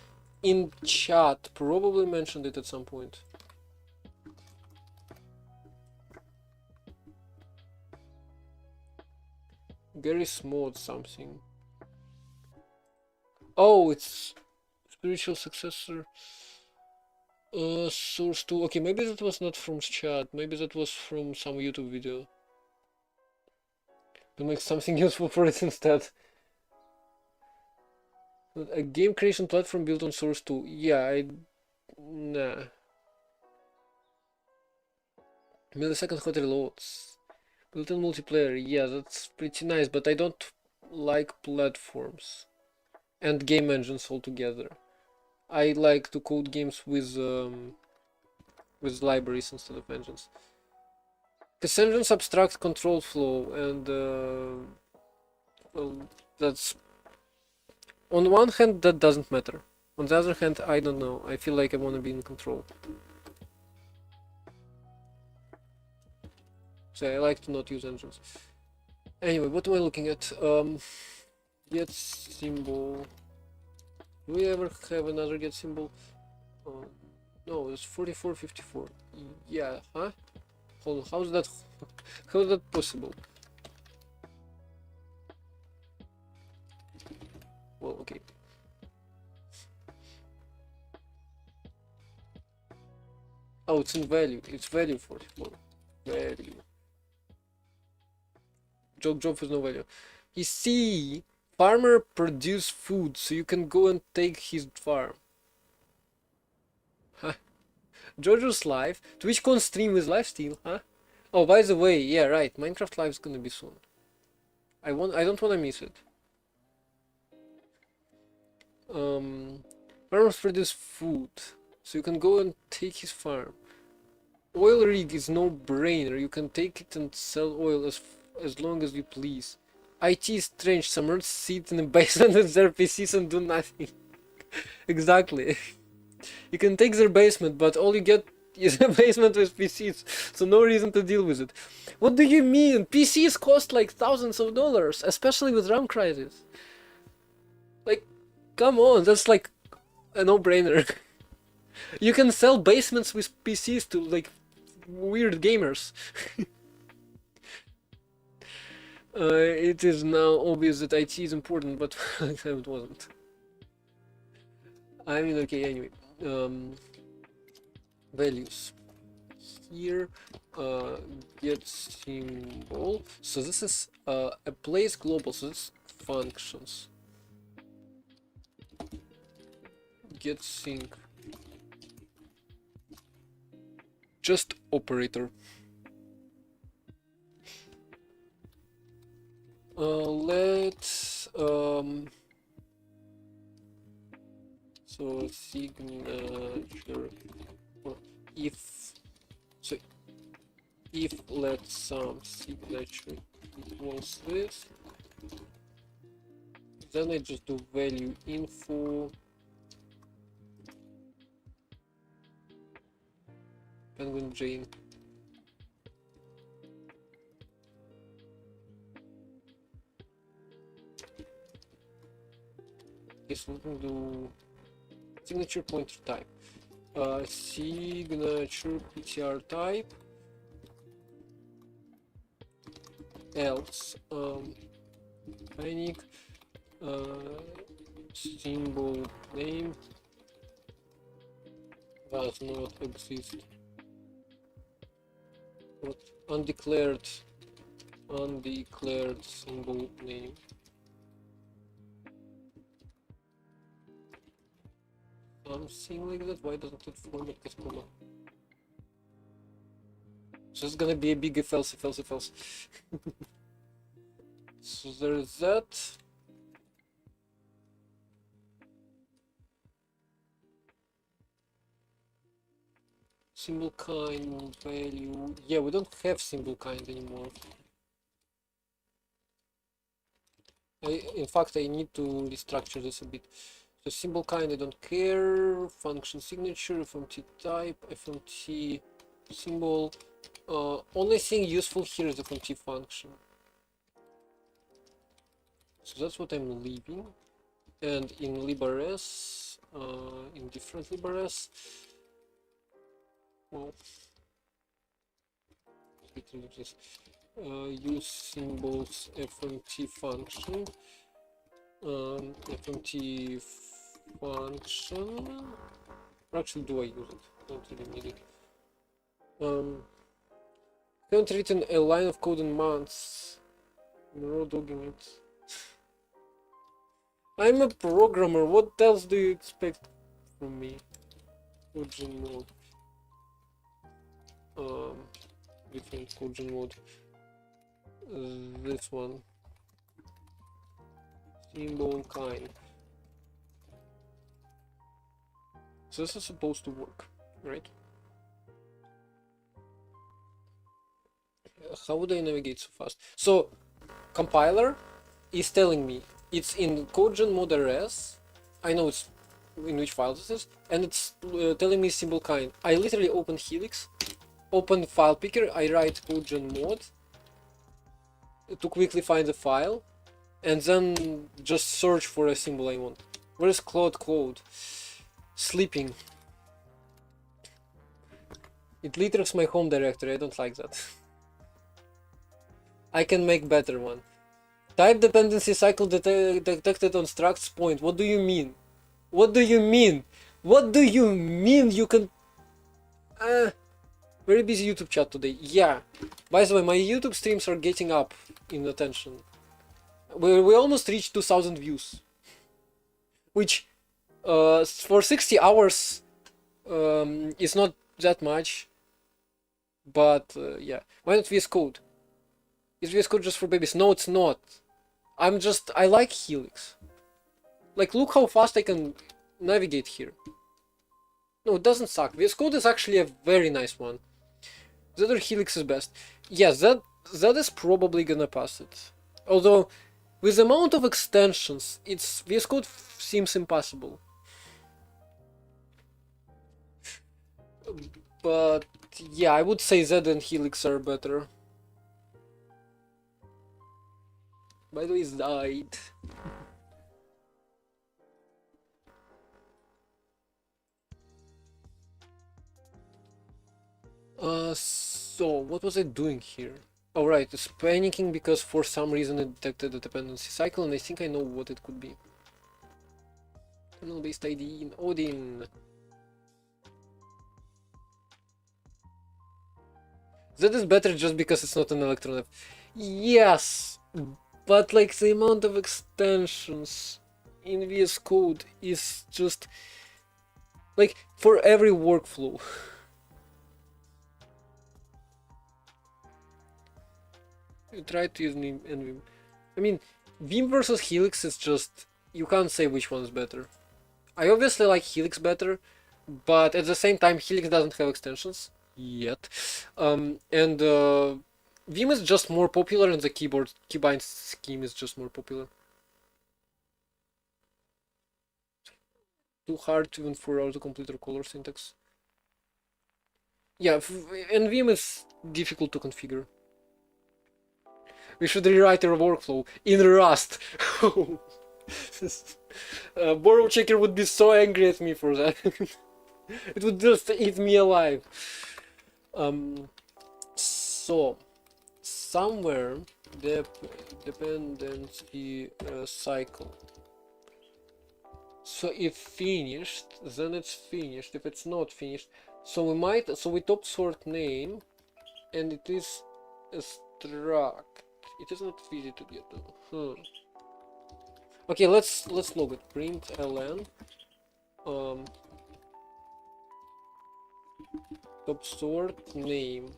in chat probably mentioned it at some point. Garry's Mod something. Oh, it's spiritual successor. Source 2. Okay, maybe that was not from chat. Maybe that was from some YouTube video. To make something useful for it instead. A game creation platform built on Source 2. Yeah, nah. Millisecond hot reloads. Built-in multiplayer. Yeah, that's pretty nice, but I don't like platforms and game engines altogether. I like to code games with libraries instead of engines. Because engines abstract control flow, and well, that's on one hand that doesn't matter. On the other hand, I don't know. I feel like I want to be in control. So I like to not use engines. Anyway, what am I looking at? Get symbol. Do we ever have another get symbol? No, it's 4454. Yeah, huh? Hold on, how's that? How is that possible? Well, okay. Oh, it's in value. It's value 44. Value. Job with no value. You see, farmer produce food, so you can go and take his farm. Huh? Jojo's live. TwitchCon stream is live still, huh? Oh, by the way, yeah, right. Minecraft Live is gonna be soon. I don't wanna miss it. Farmers produce food, so you can go and take his farm. Oil rig is no brainer. You can take it and sell oil as long as you please. IT is strange. Some nerds sit in the basement with their PCs and do nothing. Exactly. You can take their basement, but all you get is a basement with PCs, so no reason to deal with it. What do you mean? PCs cost like thousands of dollars, especially with RAM crisis. Like, come on, that's like a no-brainer. You can sell basements with PCs to like weird gamers. It is now obvious that IT is important, but it wasn't. I mean, okay, anyway. Values. here, get symbol. So this is a place global, so this functions. Get sync. Just operator. Let's so signature, or if let some signature equals this, then I just do value info penguin Jane. Yes, we can do signature pointer type. Signature PTR type. Else panic symbol name does not exist. What? Undeclared symbol name. Something like that. Why doesn't it format as comma? So it's gonna be a big if else. So there's that. Symbol kind value. Yeah, we don't have symbol kind anymore. In fact, I need to restructure this a bit. So symbol kind, I don't care. Function signature, FMT type, FMT symbol. Only thing useful here is the FMT function. So that's what I'm leaving. And in librs, in different librs, well, use symbols FMT function. FMT function. Or actually, do I use it? Don't really need it. Haven't written a line of code in months. I'm raw dogging it. I'm a programmer. What else do you expect from me? Codegen mode. Different codegen mode. This one. Symbol kind. So this is supposed to work, right? How would I navigate so fast? So compiler is telling me it's in Codegen mode rs. I know it's in which file this is, and it's telling me symbol kind. I literally open Helix, open file picker, I write Codegen mode to quickly find the file, and then just search for a symbol I want. Where's Claude? Sleeping. It literals my home directory. I don't like that. I can make better one. Type dependency cycle detected on structs point. What do you mean? What do you mean? What do you mean you can... very busy YouTube chat today. Yeah. By the way, my YouTube streams are getting up in attention. We almost reached 2000 views. Which, for 60 hours, is not that much. But, yeah. Why not VS Code? Is VS Code just for babies? No, it's not. I like Helix. Like, look how fast I can navigate here. No, it doesn't suck. VS Code is actually a very nice one. The other Helix is best. Yes, that is probably gonna pass it. Although, with the amount of extensions, VS Code seems impossible. But, yeah, I would say Zed and Helix are better. By the way, it's died. So what was I doing here? Oh right, it's panicking because for some reason it detected the dependency cycle, and I think I know what it could be. Kernel based ID in Odin. That is better just because it's not an Electron F. Yes, but like the amount of extensions in VS Code is just like for every workflow. You try to use Vim and Vim. I mean, Vim versus Helix is just, you can't say which one's better. I obviously like Helix better, but at the same time Helix doesn't have extensions yet. And Vim is just more popular and the keybind scheme is just more popular. Too hard even for autocomplete or color syntax. Yeah, and Vim is difficult to configure. We should rewrite our workflow in Rust. Borrow Checker would be so angry at me for that. It would just eat me alive. So somewhere the dependency cycle. So if finished, then it's finished. If it's not finished, so we top sort name, and it is a struct. It is not visited yet though. Okay, let's log it. Print ln top sort name.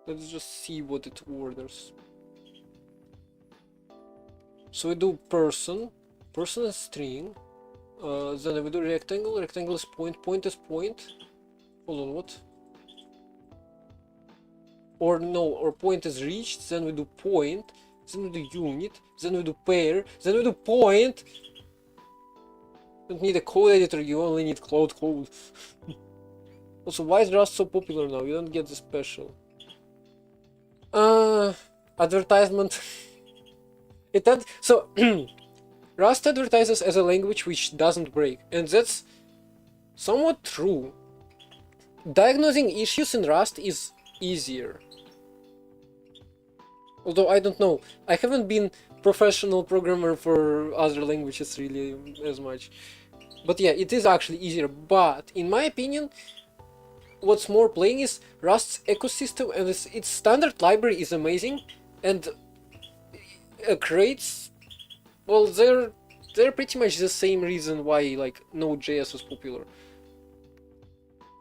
Let's just see what it orders. So we do person is string, then we do rectangle is point is point. Hold on, what? Or no, or point is reached, then we do point, then we do unit, then we do pair, then we do point. You don't need a code editor, you only need Cloud Code. Also, why is Rust so popular now? You don't get the special. Advertisement. So Rust advertises as a language which doesn't break, and that's somewhat true. Diagnosing issues in Rust is easier. Although I don't know, I haven't been professional programmer for other languages really as much. But yeah, it is actually easier. But in my opinion, what's more playing is Rust's ecosystem, and its standard library is amazing, and crates, well, they're pretty much the same reason why like Node.js was popular.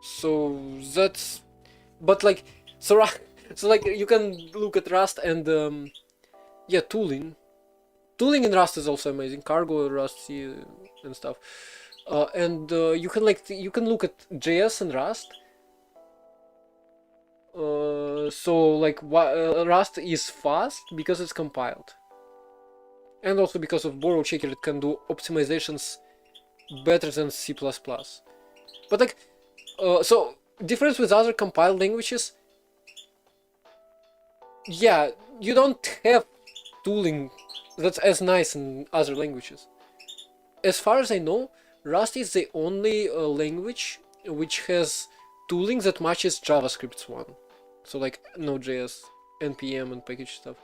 So that's, but like, so like you can look at Rust and yeah, tooling in Rust is also amazing. Cargo, Rust, and stuff. And you can look at JS and Rust. So like Rust is fast because it's compiled, and also because of Borrow Checker it can do optimizations better than C++. But like, so difference with other compiled languages, yeah, you don't have tooling that's as nice in other languages. As far as I know, Rust is the only language which has tooling that matches JavaScript's one. So like Node.js, NPM and package stuff.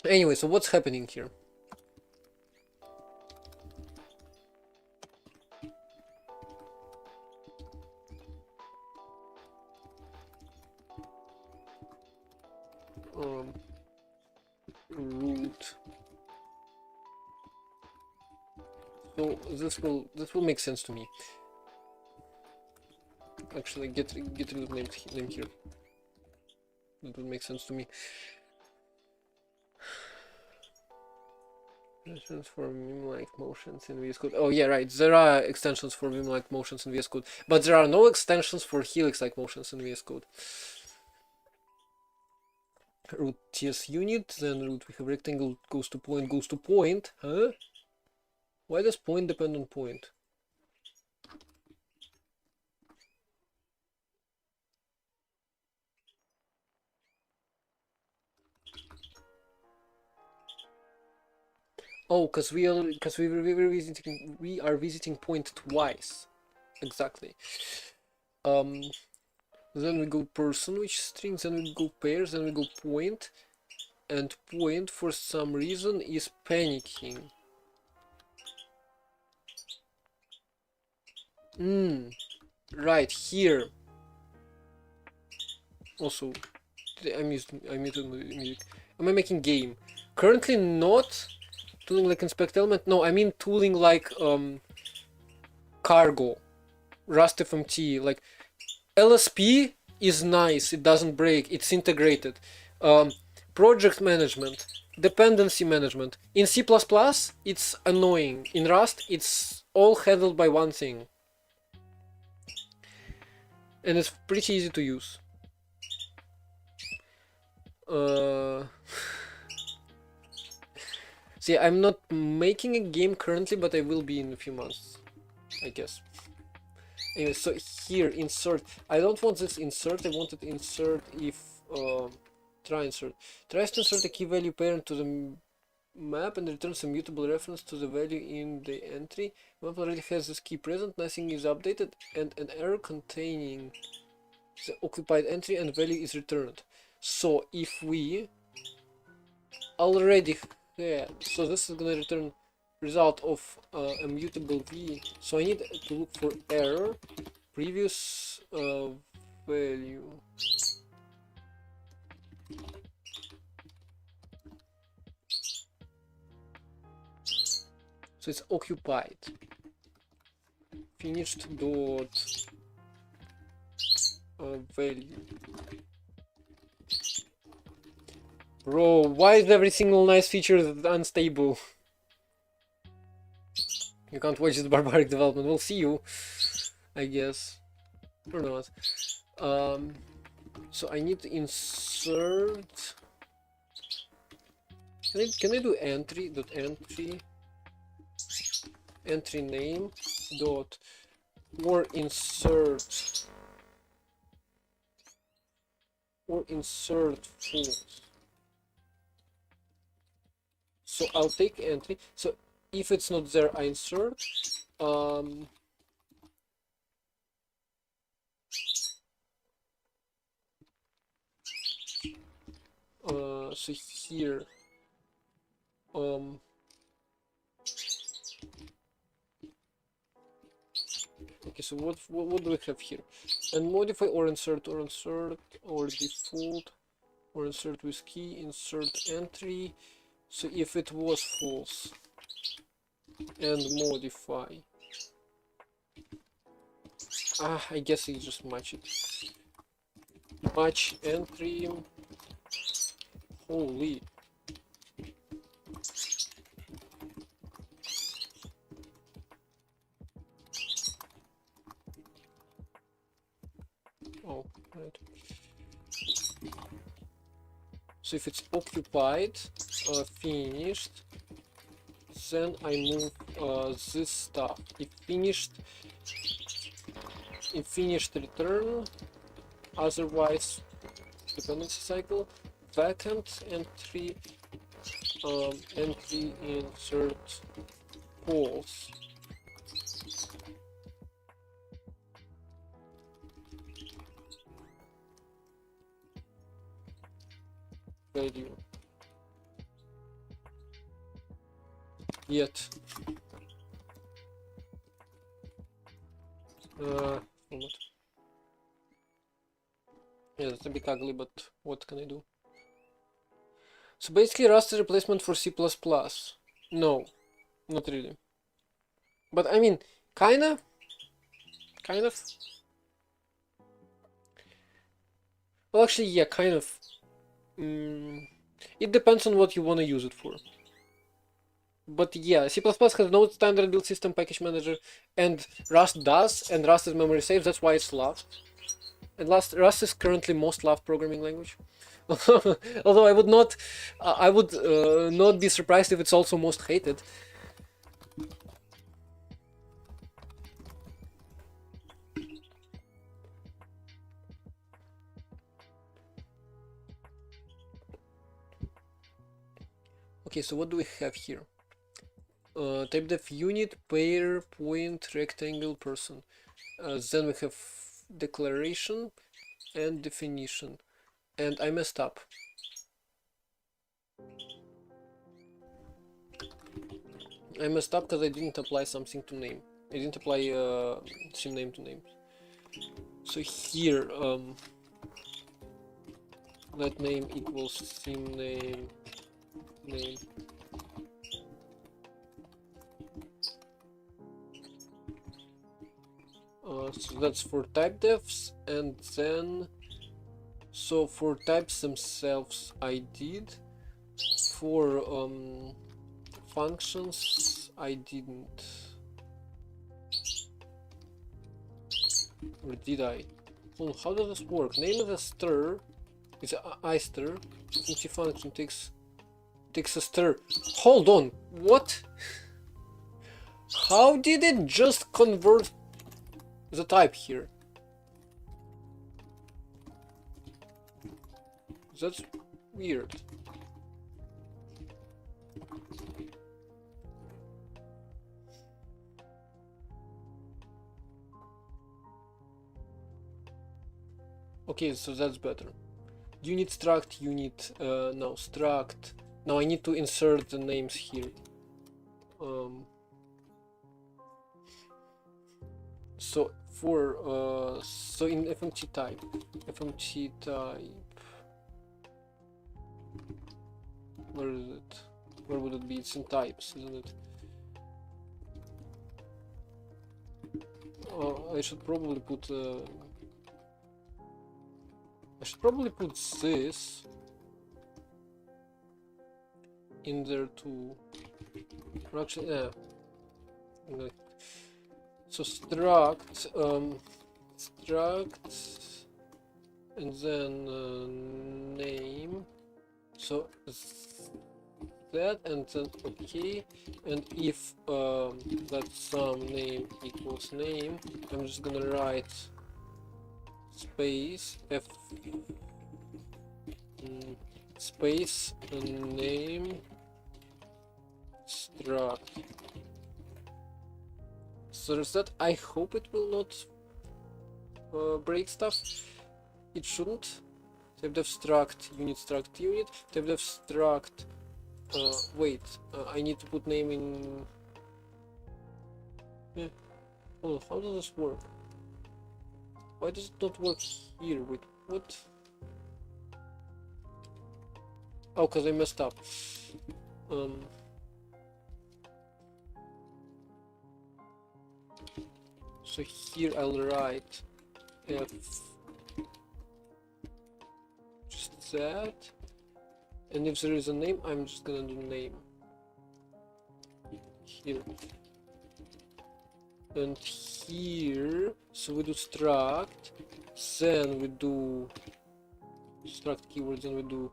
Anyway, so what's happening here? Root. So this will make sense to me. Actually, get rid of name here. That would make sense to me. Extensions for Vim-like motions in VS Code. Oh yeah, right. There are extensions for Vim-like motions in VS Code, but there are no extensions for Helix-like motions in VS Code. Root TS unit, then root we have rectangle goes to point, huh? Why does point depend on point? Oh, because we are visiting point twice. Exactly. Then we go person, which strings, then we go pairs, then we go point, and point for some reason is panicking. right here. Also, I muted music. Am I making game? Currently not. Tooling like inspect element? No, I mean tooling like cargo. Rust FMT. Like LSP is nice, it doesn't break, it's integrated. Project management, dependency management. In C++, it's annoying. In Rust, it's all handled by one thing. And it's pretty easy to use. See, I'm not making a game currently, but I will be in a few months, I guess. Anyway, so here, insert. I don't want this insert, I wanted insert if... try insert. Tries to insert a key value parent to the map and returns a mutable reference to the value in the entry. Map already has this key present, nothing is updated, and an error containing the occupied entry and value is returned. So if we already had, so this is gonna return result of a mutable v. So I need to look for error, previous value. So it's occupied. Finished dot value. Bro, why is every single nice feature unstable? You can't watch the barbaric development. We'll see you, I guess. Or not. So I need to insert. Can I do entry dot entry entry name dot or insert false. So I'll take entry. So if it's not there, I insert. So here, okay. So what do we have here? And modify or insert or default or insert with key, insert entry. So if it was false, and modify. I guess I just match it. Match entry. Holy. Oh, right. So if it's occupied, finished, then I move this stuff. If finished return, otherwise dependency cycle, vacant entry, entry insert false. Value. Yet. Format. Yeah, that's a bit ugly, but what can I do? So basically Rust is a replacement for C++. No, not really. But I mean, kind of. Well, actually, yeah, kind of. It depends on what you want to use it for. But yeah, C++ has no standard build system package manager, and Rust does, and Rust is memory safe, that's why it's loved. And Rust is currently most loved programming language. Although I would not be surprised if it's also most hated. Okay, so what do we have here? Type def unit, pair, point, rectangle, person. Then we have declaration and definition. And I messed up. I messed up because I didn't apply something to name. I didn't apply sim name to names. So here, let name equals sim name. So that's for type defs, and then so for types themselves I did. For functions I didn't. Or did I? Oh, how does this work? Name is a stir. It's a ister. Empty function takes a stir. Hold on. What? How did it just convert the type here? That's weird. Okay, so that's better. Unit struct, unit, no, struct. Now I need to insert the names here. So for, so in FMT type, where is it? Where would it be? It's in types, isn't it? I should probably put this in there too. Or actually, yeah. So struct, and then name. So that, and then okay. And if that sum name equals name, I'm just gonna write space f space and name struct. So there's that. I hope it will not break stuff. It shouldn't. Typedef struct unit struct unit. Typedef struct. Wait. I need to put name in. Yeah. Oh, how does this work? Why does it not work here? Wait, what? Oh, because I messed up. So here I'll write f just that, and if there is a name, I'm just gonna do name here, and here. So we do struct, then we do struct keywords, then we do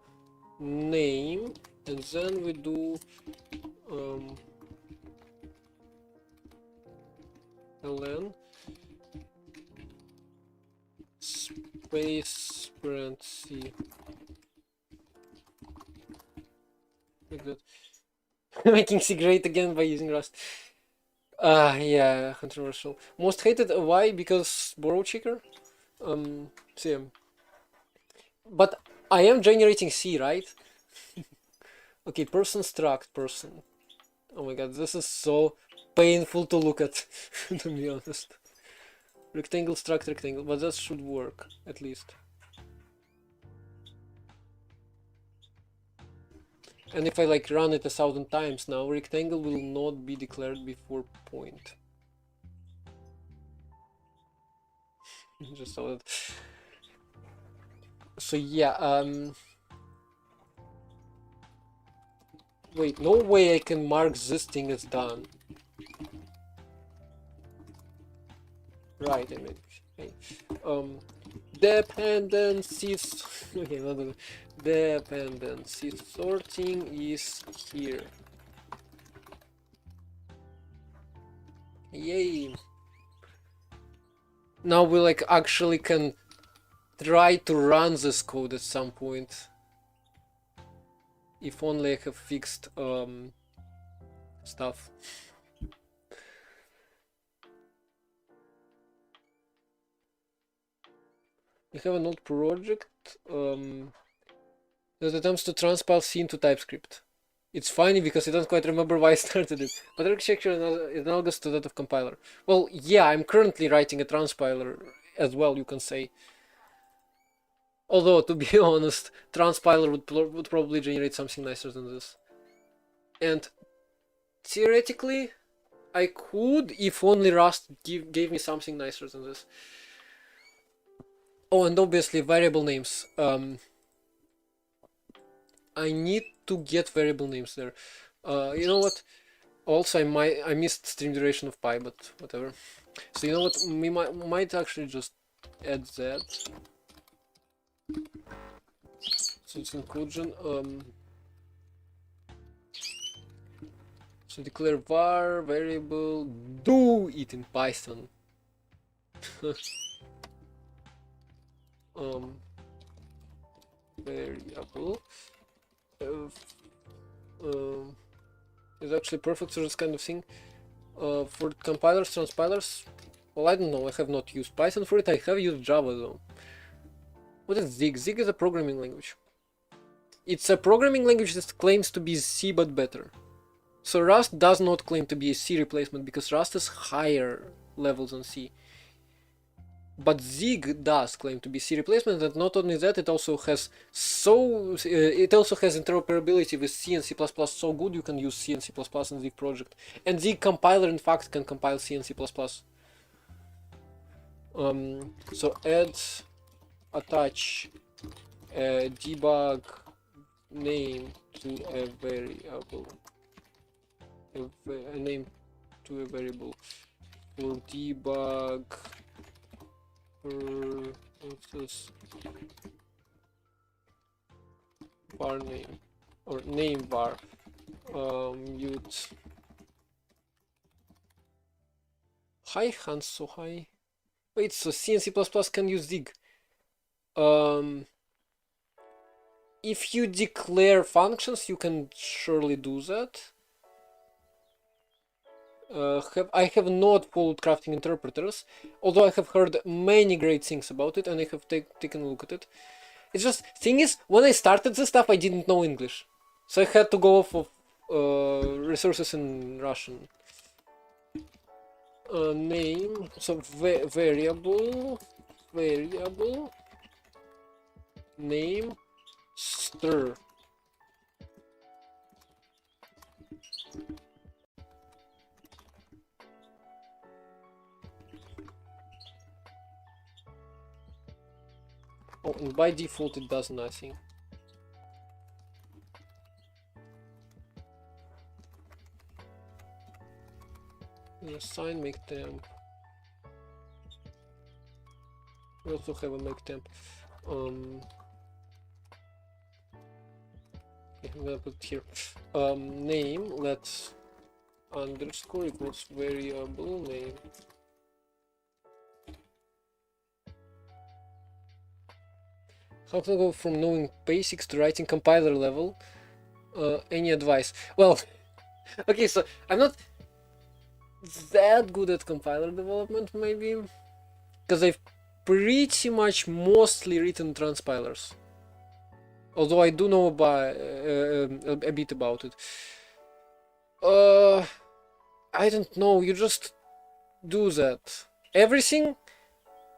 name, and then we do ln space parenthesis like that. Making C great again by using Rust. Yeah, controversial. Most hated, why? Because borrow checker? So, but I am generating C, right? Okay, person struct person. Oh my god, this is so painful to look at, to be honest. Rectangle struct rectangle, but that should work, at least. And if I like run it 1,000 times now, rectangle will not be declared before point. Just so that. So yeah, wait, no way I can mark this thing as done. Right, I mean, okay. Dependencies. Okay, not dependency sorting is here. Yay! Now we like actually can try to run this code at some point. If only I have fixed stuff. We have an old project that attempts to transpile C into TypeScript. It's funny because I don't quite remember why I started it, but architecture is analogous to that of compiler. Well, yeah, I'm currently writing a transpiler. as well, you can say. Although, to be honest, transpiler would probably generate something nicer than this. And theoretically, I could, if only Rust gave me something nicer than this. Oh, and obviously variable names. I need to get variable names there. You know what? Also, I missed stream duration of pi, but whatever. So you know what? We might actually just add that. So it's inclusion. So declare var variable do it in Python. Variable is actually perfect for this kind of thing. For compilers, transpilers, well, I don't know. I have not used Python for it. I have used Java though. What is Zig? Zig is a programming language. It's a programming language that claims to be C but better. So Rust does not claim to be a C replacement because Rust is higher level than C. But Zig does claim to be C replacement, and not only that, it also has interoperability with C and C++ so good you can use C and C++ in Zig project. And Zig compiler in fact can compile C and C++. So attach a debug name to a variable. A name to a variable for debug what's this var name or name var mute. Hi Hans, so hi. Wait, so C and C++ can use Zig. If you declare functions, you can surely do that. I have not followed crafting interpreters, although I have heard many great things about it and I have taken a look at it. It's just, thing is, when I started this stuff I didn't know English, so I had to go off of resources in Russian. Name, so variable name stir. Oh, and by default it does nothing. Assign make temp. We also have a make temp. I'm gonna put it here. Name, let's underscore equals variable name. How to go from knowing basics to writing compiler level? Any advice? Well, okay, so I'm not that good at compiler development, maybe, because I've pretty much mostly written transpilers. Although I do know about a bit about it. I don't know. You just do that. Everything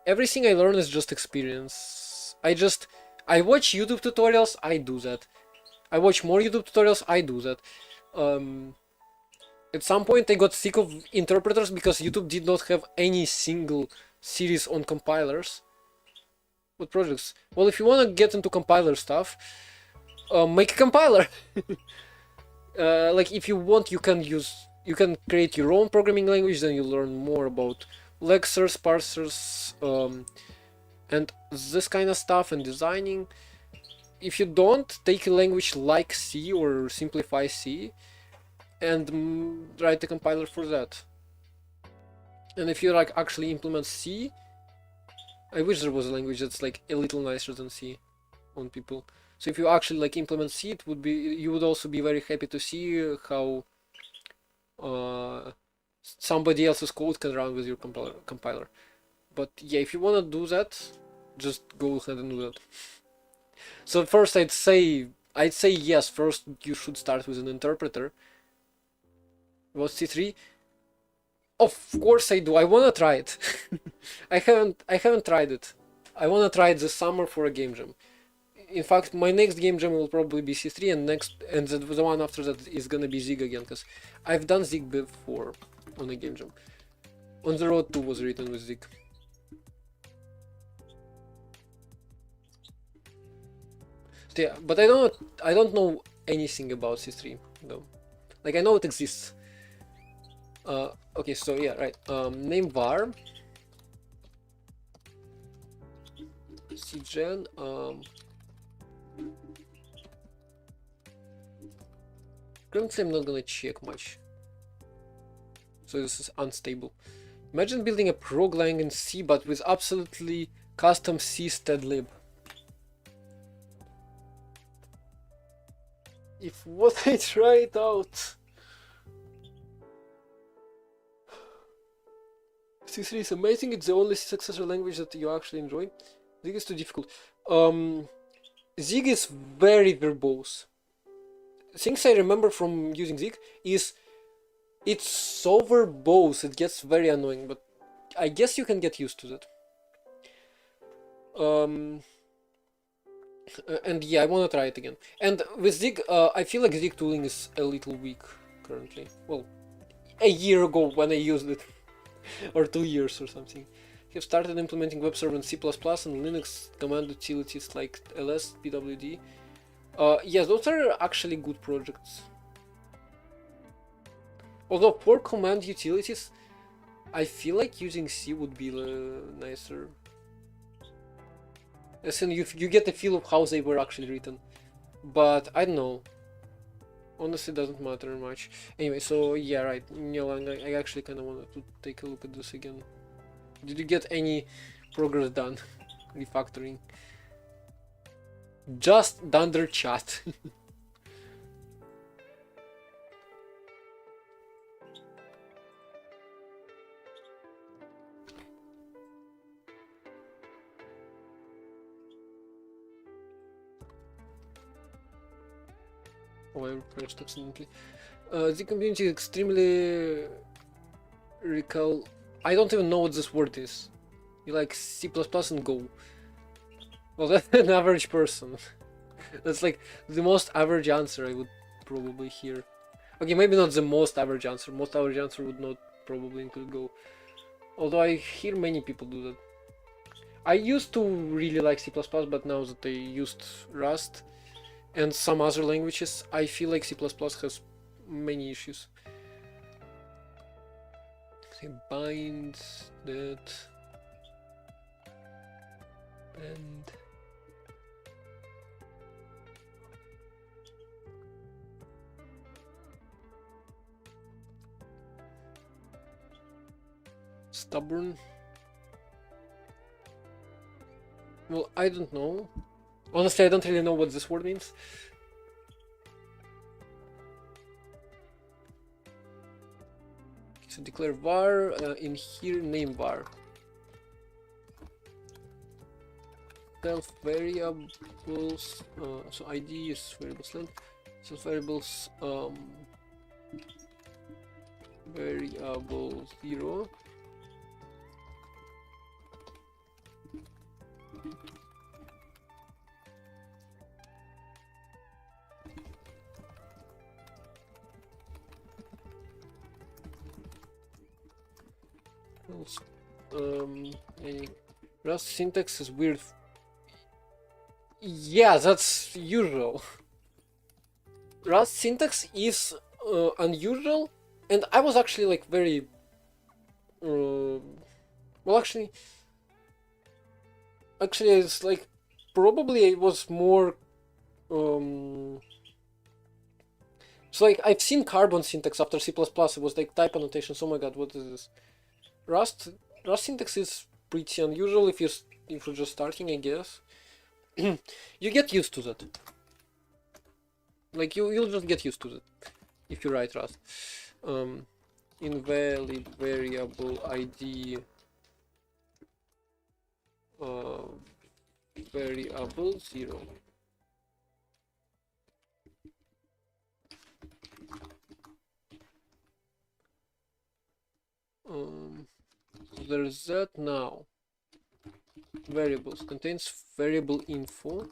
I learn is just experience. I watch YouTube tutorials, I do that. I watch more YouTube tutorials, I do that. At some point I got sick of interpreters because YouTube did not have any single series on compilers. What projects? Well, if you want to get into compiler stuff, make a compiler. Like if you want, you can create your own programming language, then you learn more about lexers, parsers, and this kind of stuff, and designing. If you don't, take a language like C or simplify C and write a compiler for that. And if you like actually implement C, I wish there was a language that's like a little nicer than C on people. So if you actually like implement C, you would also be very happy to see how somebody else's code can run with your compiler. But yeah, if you want to do that, just go ahead and do that. So first I'd say yes, first you should start with an interpreter. What's C3? Of course I do. I wanna try it. I haven't tried it. I wanna try it this summer for a game jam. In fact, my next game jam will probably be C3, and the one after that is gonna be Zig again, because I've done Zig before on a game jam. On the Road 2 was written with Zig. So yeah, but I don't know anything about C3 though. Like, I know it exists. Okay, so yeah, right. Name var cgen. Currently I'm not gonna check much, so this is unstable. Imagine building a prog-lang in C, but with absolutely custom C stdlib. If what I try it out. C3 is amazing. It's the only successor language that you actually enjoy. Zig is too difficult. Zig is very verbose. Things I remember from using Zig is it's so verbose, it gets very annoying, but I guess you can get used to that. And yeah, I want to try it again. And with Zig, I feel like Zig tooling is a little weak currently. Well, a year ago when I used it, or 2 years or something. Have started implementing web server in C++ and Linux command utilities like ls, pwd. Yes, those are actually good projects. Although for command utilities, I feel like using C would be nicer. As in, you get a feel of how they were actually written. But I don't know. Honestly, doesn't matter much. Anyway, so yeah, right. I actually kind of wanted to take a look at this again. Did you get any progress done? Refactoring. Just Dunder chat. Oh, I refreshed accidentally. The community is extremely recall. I don't even know what this word is. You like C++ and Go. Well, that's an average person. That's like the most average answer I would probably hear. Okay, maybe not the most average answer. Most average answer would not probably include Go. Although I hear many people do that. I used to really like C++, but now that I used Rust and some other languages, I feel like C++ has many issues. Bind that and stubborn. Well, I don't know. Honestly, I don't really know what this word means. So declare var, in here name var. Self variables, so ID is variables length. Self variables, variable 0. Rust syntax is weird. Yeah, that's usual. Rust syntax is unusual, and I was actually like very well, actually it's like probably it was more so like I've seen Carbon syntax after C++. It was like type annotations. Oh my god, what is this? Rust syntax is pretty unusual if you're just starting, I guess. You get used to that. Like you'll just get used to that if you write Rust. Invalid variable ID variable 0. there's that. Now variables contains variable info.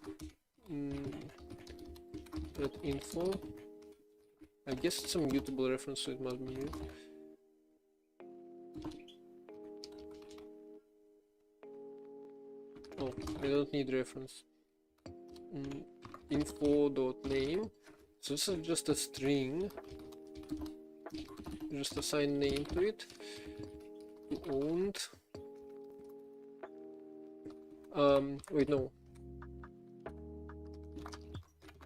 That info, I guess it's a mutable reference, so it must be new. Oh, I don't need reference. Info.name. So this is just a string. Just assign name to it. Owned. Wait, no.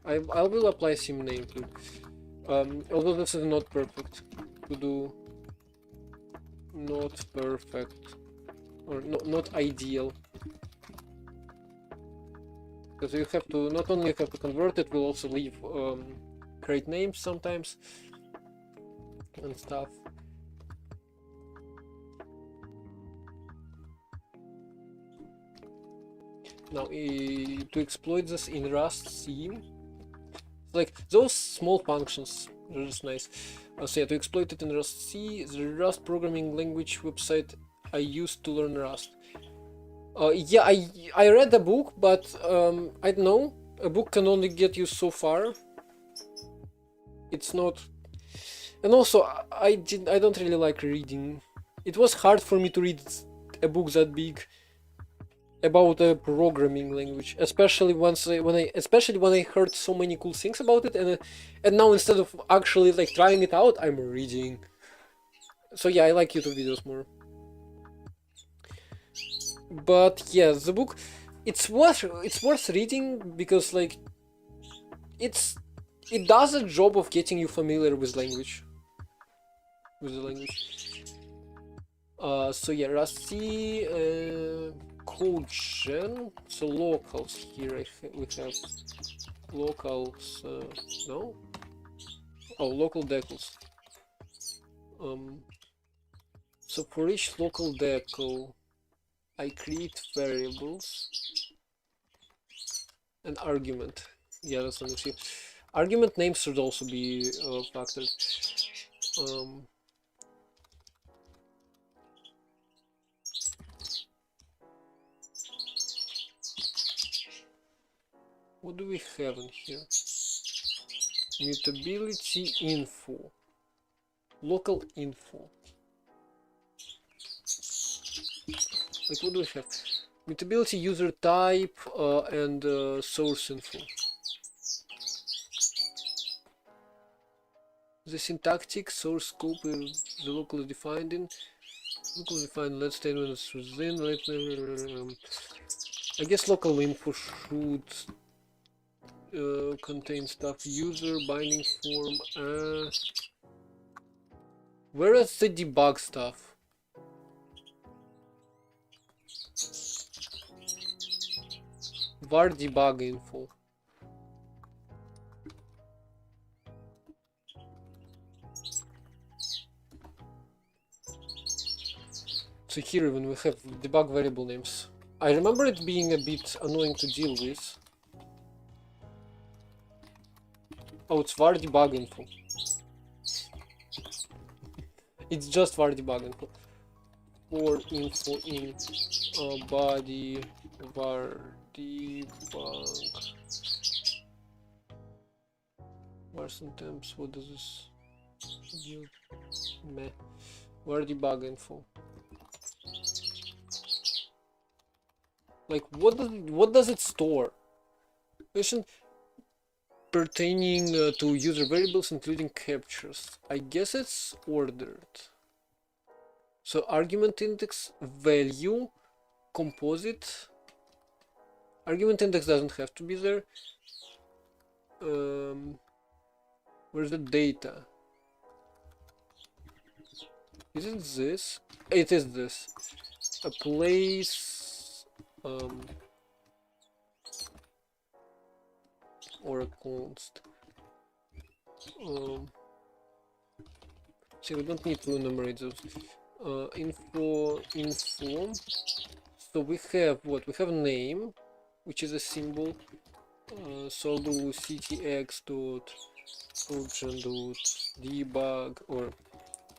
I will apply sim name to it. Although this is not perfect. To do not perfect or not ideal. Because you have to not only have to convert it, we'll also leave create names sometimes and stuff. Now to exploit this in Rust C, like those small functions are just nice. So yeah, to exploit it in Rust C, the Rust programming language website I used to learn Rust. Yeah, I read the book, but I don't know. A book can only get you so far. It's not, and also I don't really like reading. It was hard for me to read a book that big about a programming language, especially when I heard so many cool things about it, and now instead of actually like trying it out, I'm reading. So yeah, I like YouTube videos more. But yeah, the book, it's worth reading because like it does a job of getting you familiar with the language. So yeah, Rust C, code gen. So locals here we have locals. No. Oh, local decals. So for each local decal, I create variables. An argument. Yeah, that's an issue. Argument names should also be factored. What do we have in here? Mutability info. Local info. Like what do we have? Mutability user type and source info. The syntactic source scope is the locally defined in locally defined let statement is within. I guess local info should contain stuff. User binding form. Where is the debug stuff? Var debug info. So here even we have debug variable names. I remember it being a bit annoying to deal with. Oh, it's var debug info. It's just var debug info. For info in body var debug. Vars and temps. What does this do? Meh. Var debug info. Like what does it store? Question pertaining to user variables including captures. I guess it's ordered. So argument index value composite. Argument index doesn't have to be there. Where's the data? Is it this? It is this. A place or a const. See, we don't need to enumerate those. Info. So we have what? We have name, which is a symbol. So I'll do ctx dot function dot debug or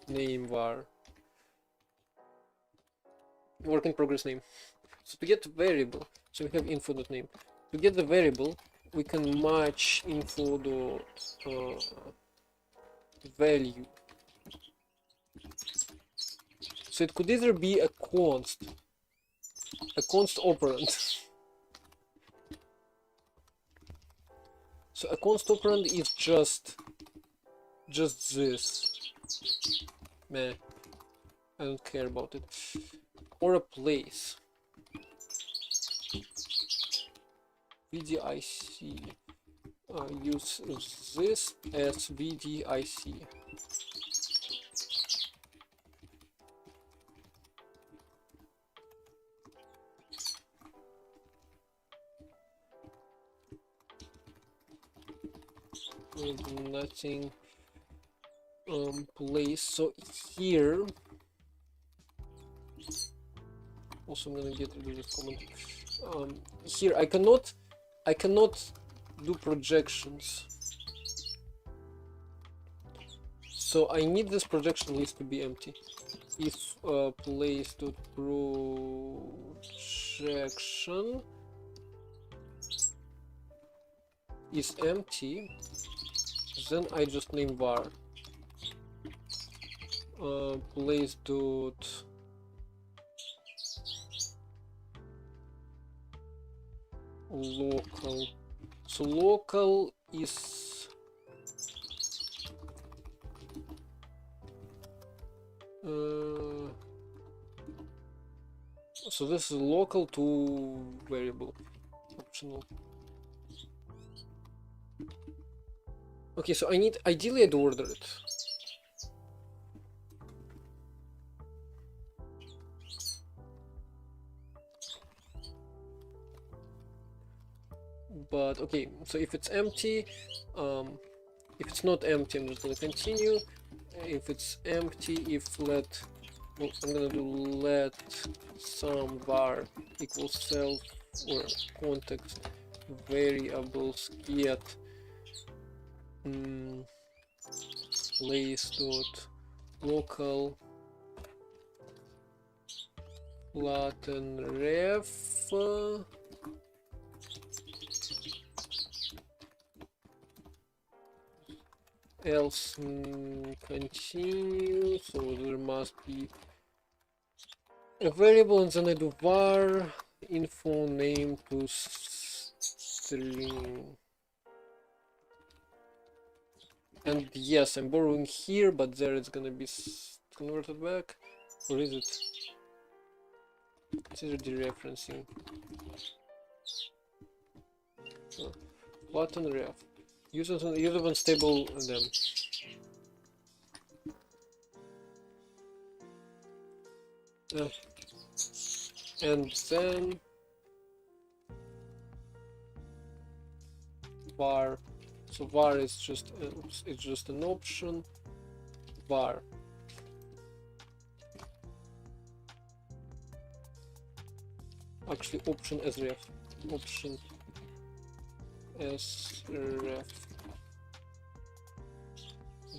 name var. work in progress name. So to get the variable, so we have info.name. To get the variable, we can match info.value. So it could either be a const operand. So a const operand is just this. Meh, I don't care about it. Or a place. VDIC. Use this as VDIC. Nothing place. So here also I'm gonna get rid of this comment. Here I cannot do projections, so I need this projection list to be empty. If place.projection is empty, then I just name var place dot local. So local is so this is local to variable optional. Okay, so ideally I'd order it. But okay, so if it's empty, if it's not empty, I'm just gonna continue. If it's empty, I'm gonna do let some var equals self or context variables get place dot local flatten ref else continue. So there must be a variable, and then I do var info name to string. And yes, I'm borrowing here, but there it's gonna be converted back. Or is it? It's either dereferencing. Flatten ref. Use unstable them. And then var. So var is just it's just an option. Var. Actually, option as ref. Option as ref.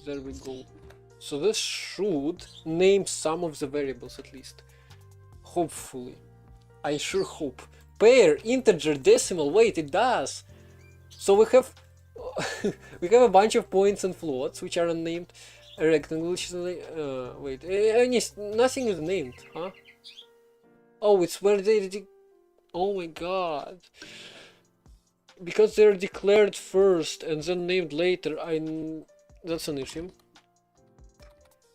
There we go. So this should name some of the variables at least. Hopefully. I sure hope. Pair, integer, decimal. Wait, it does. So we have we have a bunch of points and floats which are unnamed. A rectangle which is wait, nothing is named, huh? Oh, it's where they oh my god. Because they're declared first and then named later, that's an issue.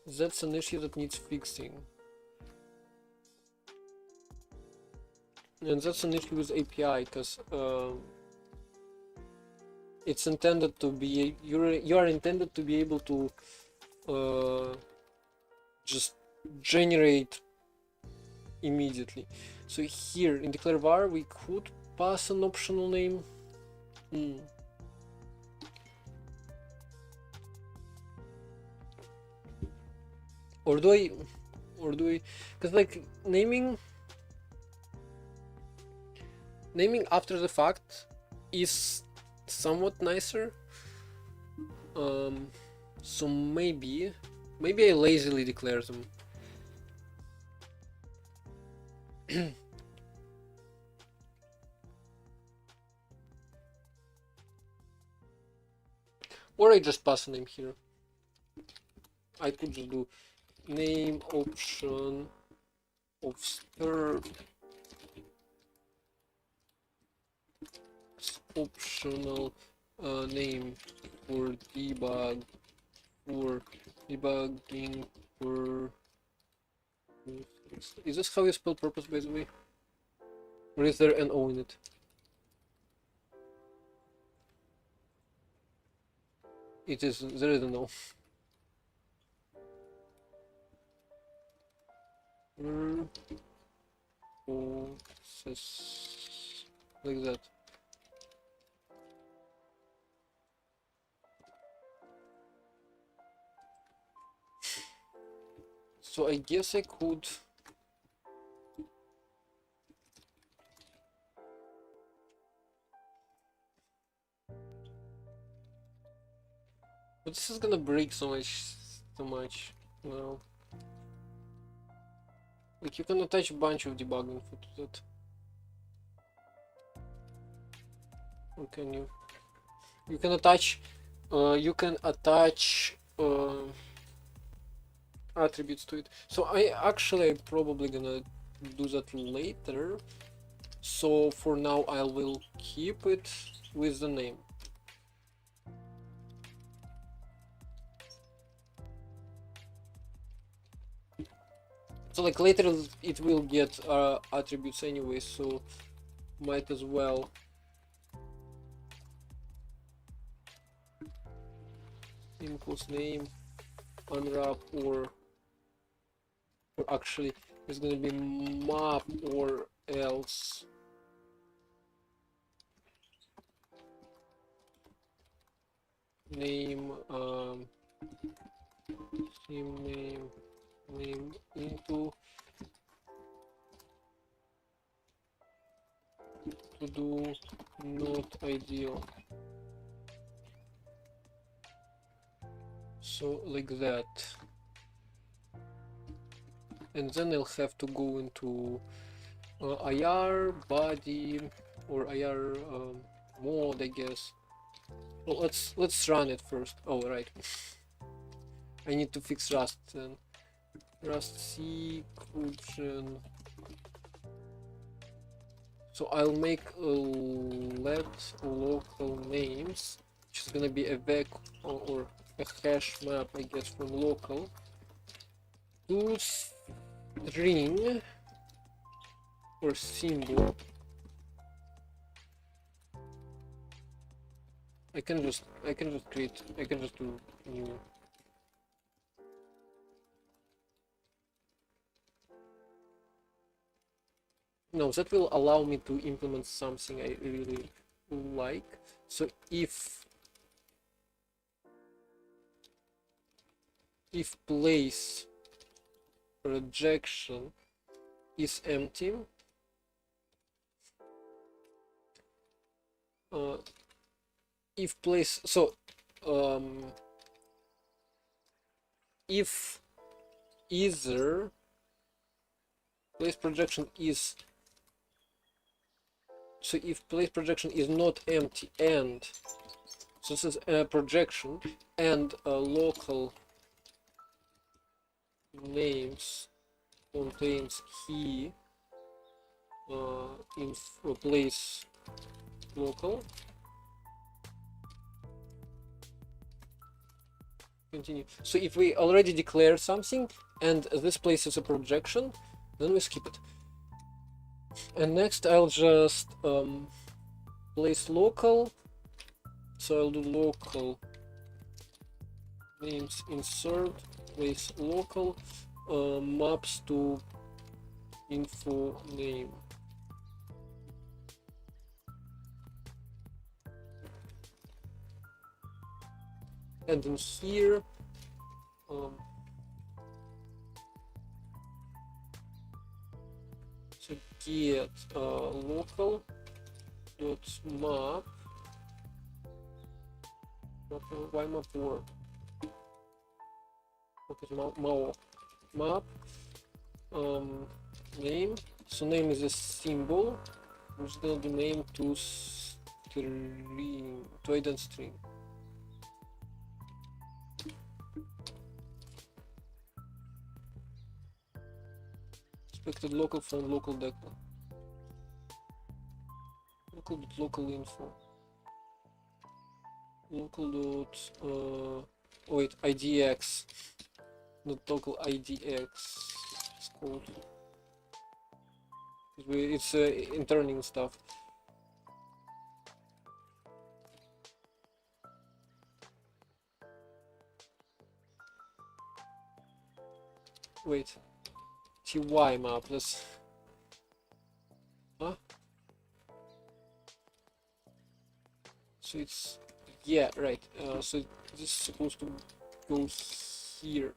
That's an issue that needs fixing. And that's an issue with API, because it's intended to be, you are intended to be able to just generate immediately. So here in declare var we could pass an optional name. Or do I, because like naming after the fact is somewhat nicer. So maybe I lazily declare them. Or I just pass a name here. I could just do name option of stir optional name for debugging for. Is this how you spell purpose, by the way? Or is there an O in it? It is. There is an O. Process like that. So I guess I could. But this is gonna break so much. Well, like you can attach a bunch of debugging for that. Or can you? You can attach. You can attach attributes to it. So I'm probably gonna do that later. So for now I will keep it with the name. So like later it will get attributes anyway, so might as well. Equals name unwrap or actually it's gonna be map or else name name into to do not ideal. So like that. And then I'll have to go into IR body or IR mode, I guess. Well, let's run it first. Oh right. I need to fix Rust then. Rust C Crucian. So I'll make let local names, which is gonna be a vec or a hash map, I guess, from local to string or symbol. I can just do new. No, that will allow me to implement something I really like. So if place projection is empty, if place if either place projection is if place projection is not empty and so this is a projection and local names contains key in place local. Continue. So if we already declare something and this place is a projection, then we skip it. And next I'll just place local. So I'll do local names insert place local maps to info name. And then here so get local dot map why map work? Okay, map name So name is a symbol, which is gonna be named to string, to ident string. Expected local from local decla. Local info. Local dot wait, idx, not local idx. It's called. It's interning stuff. Wait, ty map. Let's. Huh? So it's, yeah, right. So this is supposed to go here.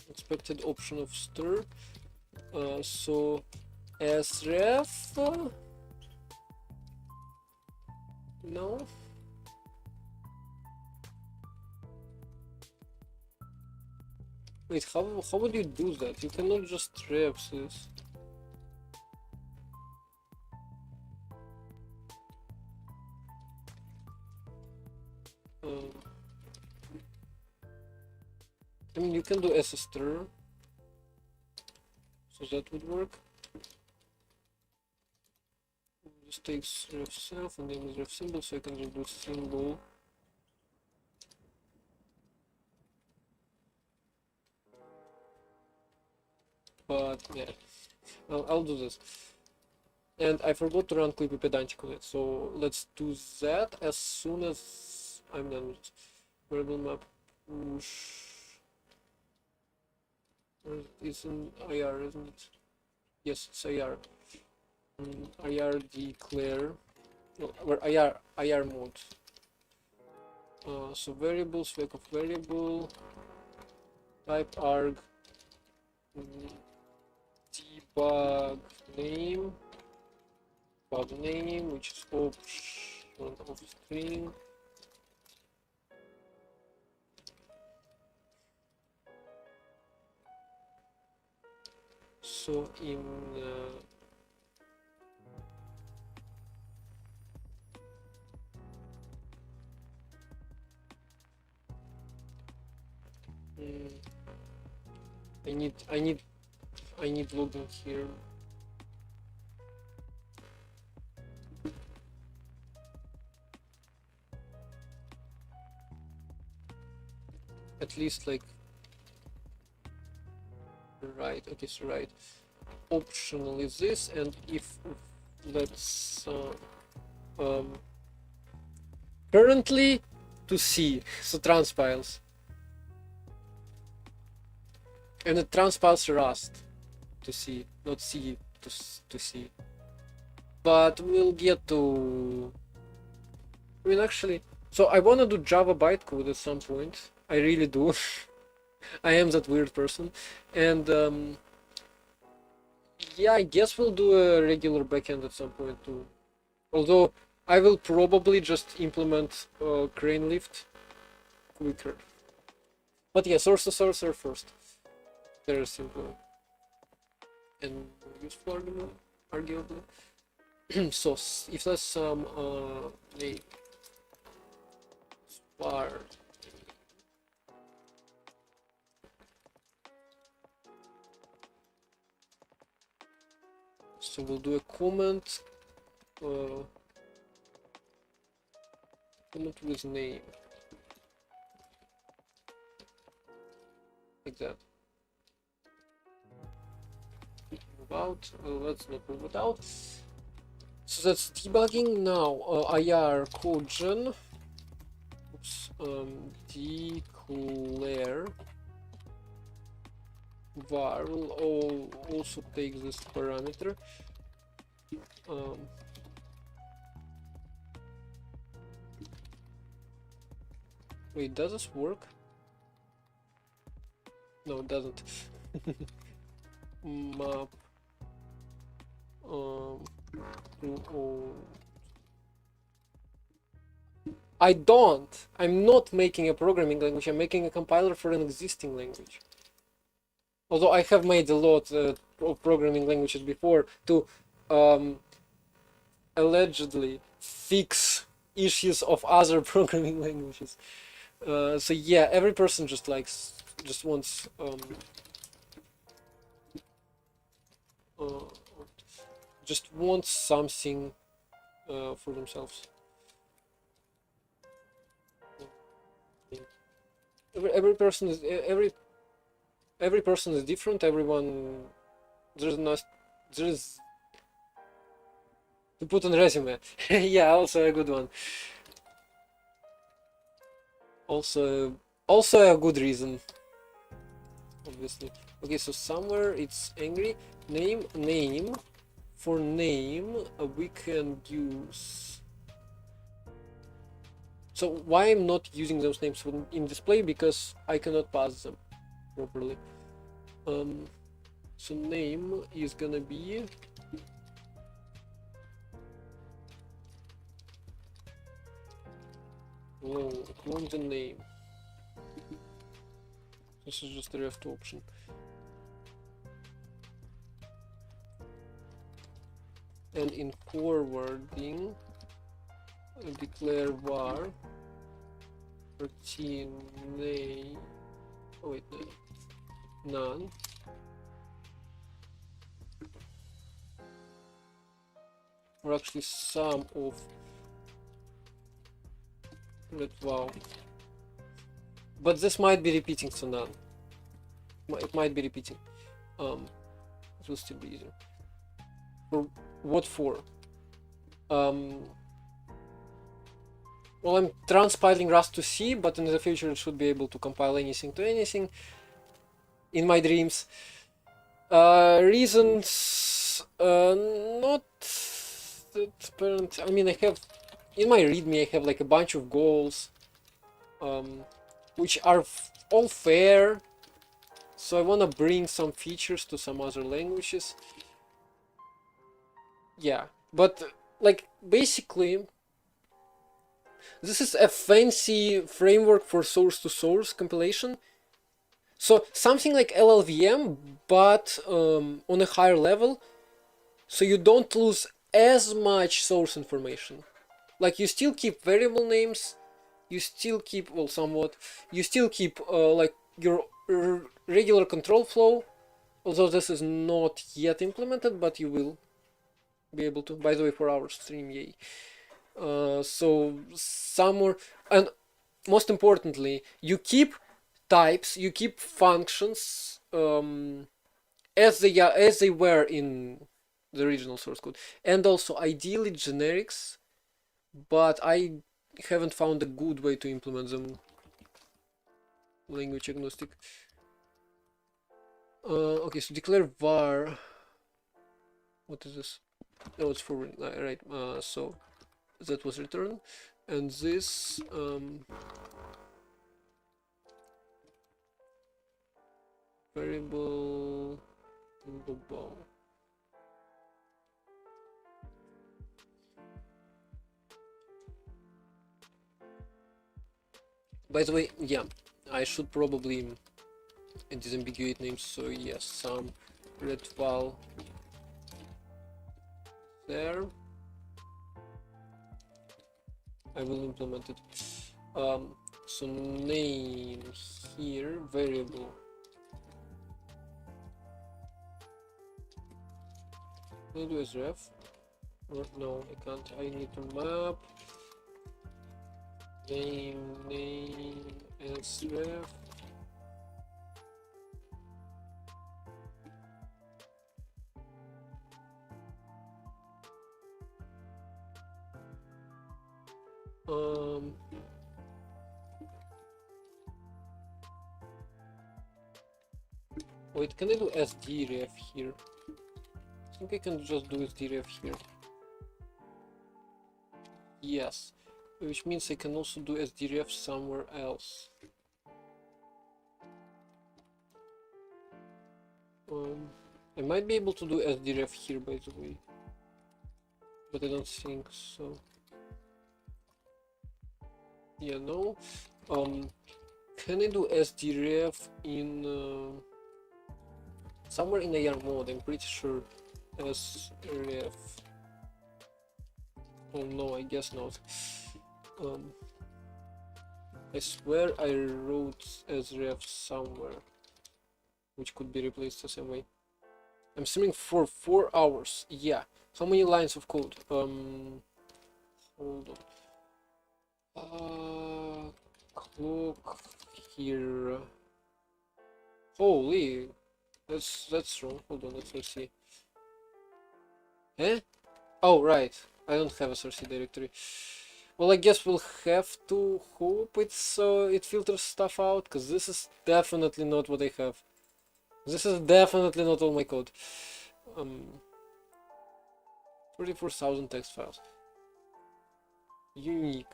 Expected option of stir. So sref. No. Wait, how would you do that? You cannot just ref this. I mean, you can do stir, so that would work. Just takes ref self and name is ref symbol, so I can just do symbol. But yeah, I'll do this. And I forgot to run Clippy Pedantic on it, so let's do that as soon as I'm done with it. Variable map push. It's in IR, isn't it? Yes, it's IR. IR declare. No, we're IR mode. So variables, spec of variable, type arg, debug name, which is option of string. So in I need logging here. At least like right. Okay, so right. Optional is this, and if let's currently to C, so transpiles. And it transpiles Rust to C, not C to C. But we'll get to. I mean, actually, so I wanna do Java bytecode at some point. I really do. I am that weird person, and yeah, I guess we'll do a regular backend at some point too. Although I will probably just implement crane lift quicker. But yeah, source to source are first. Very simple and useful argument, arguably. So if there's some name var so we'll do a comment with name like that. Move out. Let's not move it out. So that's debugging now. IR code gen. Oops. Declare var will also take this parameter. Wait, does this work? No, it doesn't. Map I don't. I'm not making a programming language. I'm making a compiler for an existing language. Although I have made a lot of programming languages before to allegedly fix issues of other programming languages. So yeah, every person just wants uh, just wants something for themselves. Every person is every person is different. Everyone there's to put on resume. Yeah, also a good one. Also a good reason, obviously. Okay, so somewhere it's angry. Name. For name, we can use. So why I'm not using those names in display? Because I cannot pass them properly. So name is gonna be. Oh, clone the name. This is just the ref option. And in forwarding, declare var routine name. Oh wait, no, none. Or actually sum of wow. But this might be repeating, so none. It might be repeating. It will still be easier. For what for? Well, I'm transpiling Rust to C, but in the future it should be able to compile anything to anything. In my dreams. Reasons not that apparent. I mean, I have in my README I have like a bunch of goals, which are all fair. So I want to bring some features to some other languages. Yeah, but like basically, this is a fancy framework for source-to-source compilation. So something like LLVM, but on a higher level, so you don't lose as much source information. Like you still keep variable names, you still keep, well, somewhat, you still keep like your regular control flow, although this is not yet implemented, but you will be able to. By the way, for our stream, yay. So somewhere, and most importantly, you keep types, you keep functions as they were in the original source code, and also ideally generics, but I haven't found a good way to implement them language agnostic. Okay, so declare var. What is this? Oh, it's for right. So that was returned, and this variable global. By the way, yeah, I should probably disambiguate names. So yes, some red file there. I will implement it. So name here, variable. Can I do as ref? Or, no, I can't. I need to map. Name as ref. Wait, can I do sdref here? I think I can just do sdref here. Yes, which means I can also do sdref somewhere else. I might be able to do sdref here, by the way, but I don't think so. Yeah, no. Can I do SDRef in somewhere in AR mode? I'm pretty sure SRef. Oh no, I guess not. Um, I swear I wrote SRef somewhere, which could be replaced the same way. I'm streaming for 4 hours. Yeah. How many lines of code? Hold on. Clock here. Holy, that's wrong. Hold on, let's see. Eh? Oh right, I don't have a source directory. Well, I guess we'll have to hope it filters stuff out, because this is definitely not what I have. This is definitely not all my code. 34,000 text files. Unique.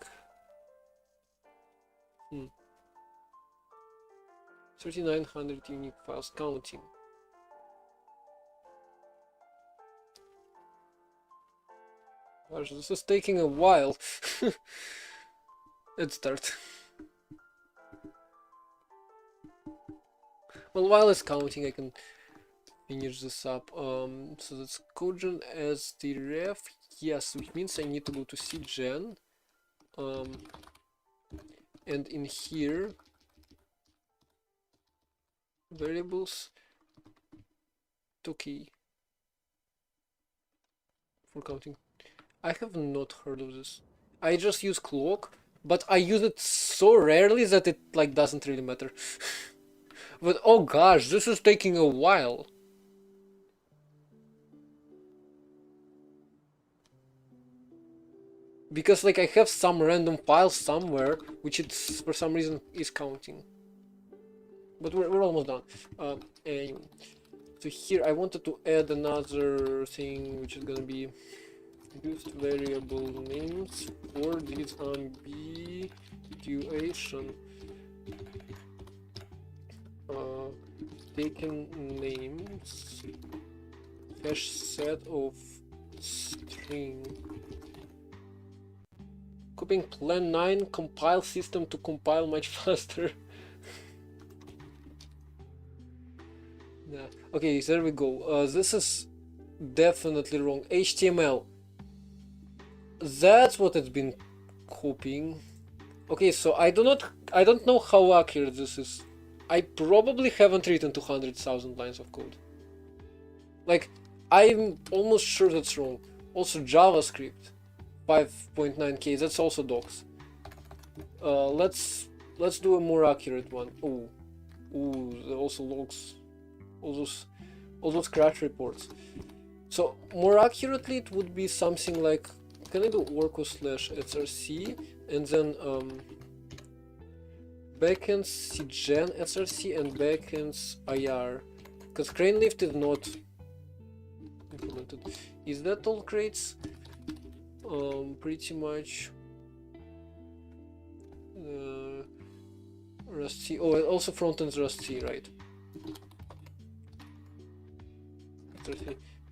3,900 unique files, counting. Gosh, this is taking a while. Let's start. Well, while it's counting, I can finish this up. So that's codegen as the ref. Yes, which means I need to go to cgen. And in here, variables, okay, for counting. I have not heard of this. I just use clock, but I use it so rarely that it like doesn't really matter. But oh gosh, this is taking a while. Because like I have some random file somewhere, which it's for some reason is counting. But we're almost done. Anyway. So here I wanted to add another thing, which is gonna be used variable names for this ambiguation. Taken names hash set of string. Copying plan 9 compile system to compile much faster. Yeah. Okay, there we go. This is definitely wrong. HTML. That's what it's been copying. Okay, so I don't know how accurate this is. I probably haven't written 200,000 lines of code. Like, I'm almost sure that's wrong. Also, JavaScript 5.9k. That's also docs. Let's do a more accurate one. Ooh, also logs. All those crash reports. So more accurately, it would be something like, can I do orco/src and then backends cgen src and backends ir, because crane lift is not implemented. Is that all crates? Pretty much. Rust-C. Oh, also frontends Rust-C, right?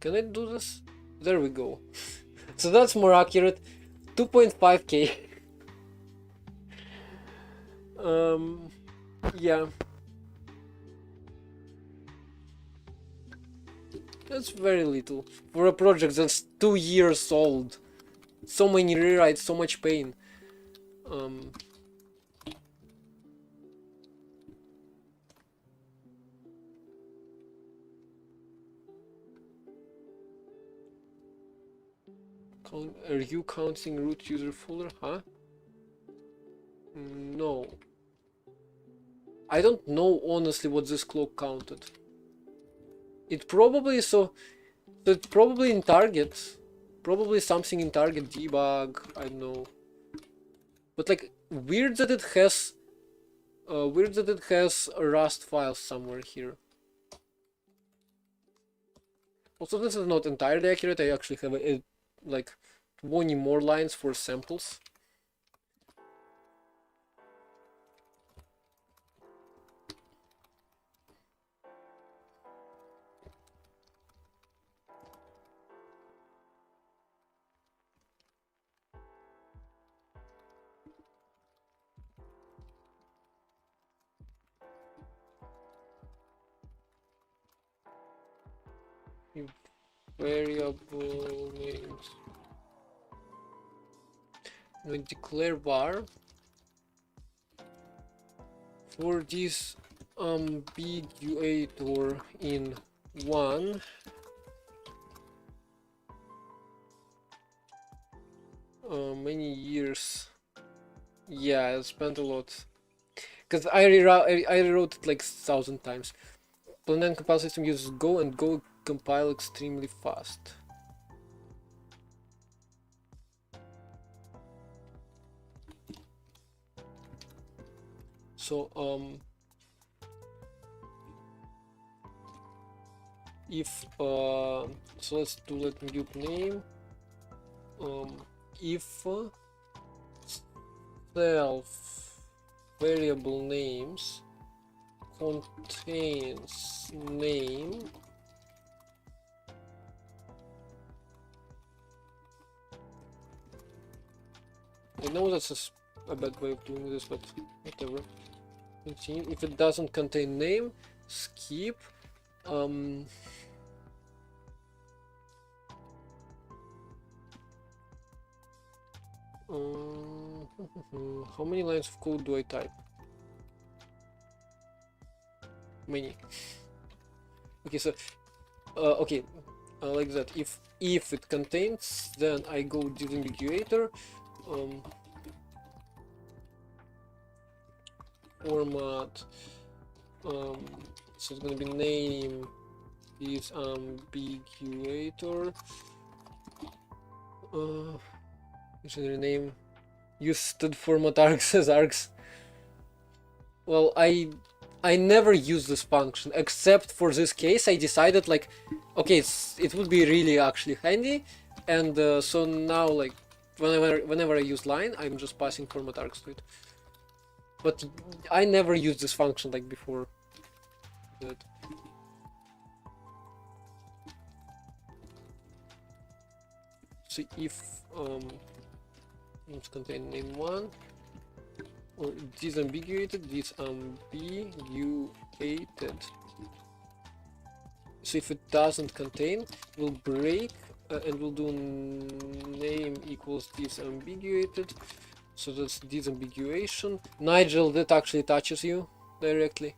Can I do this? There we go. So that's more accurate. 2.5k. Yeah. That's very little for a project that's 2 years old. So many rewrites, so much pain. Are you counting root user folder? Huh? No. I don't know honestly what this clock counted. It probably it's probably in target. Probably something in target debug, I don't know. But like weird that it has Rust files somewhere here. Also, this is not entirely accurate. I actually have like 20 more lines for samples. If variable names. We declare var for this ambiguator in 1. Many years. Yeah, I spent a lot. Because I rewrote it like 1,000 times. Planet compile system uses Go, and Go compile extremely fast. So if so let's do let mute name. If self variable names contains name I know that's a bad way of doing this, but whatever. Continue. If it doesn't contain name, skip. How many lines of code do I type? Many. Okay, so okay, like that. If it contains, then I go disambiguator. Format. So it's gonna be name is ambiguator. Dictionary name. Use stud format args as args. Well, I never use this function except for this case. I decided like, okay, it would be really actually handy, and so now like whenever I use line, I'm just passing format args to it. But I never used this function like before that. So if names contain name 1 or disambiguated, disambiguated. So if it doesn't contain, we'll break and we'll do name equals disambiguated. So that's disambiguation. Nigel, that actually touches you directly.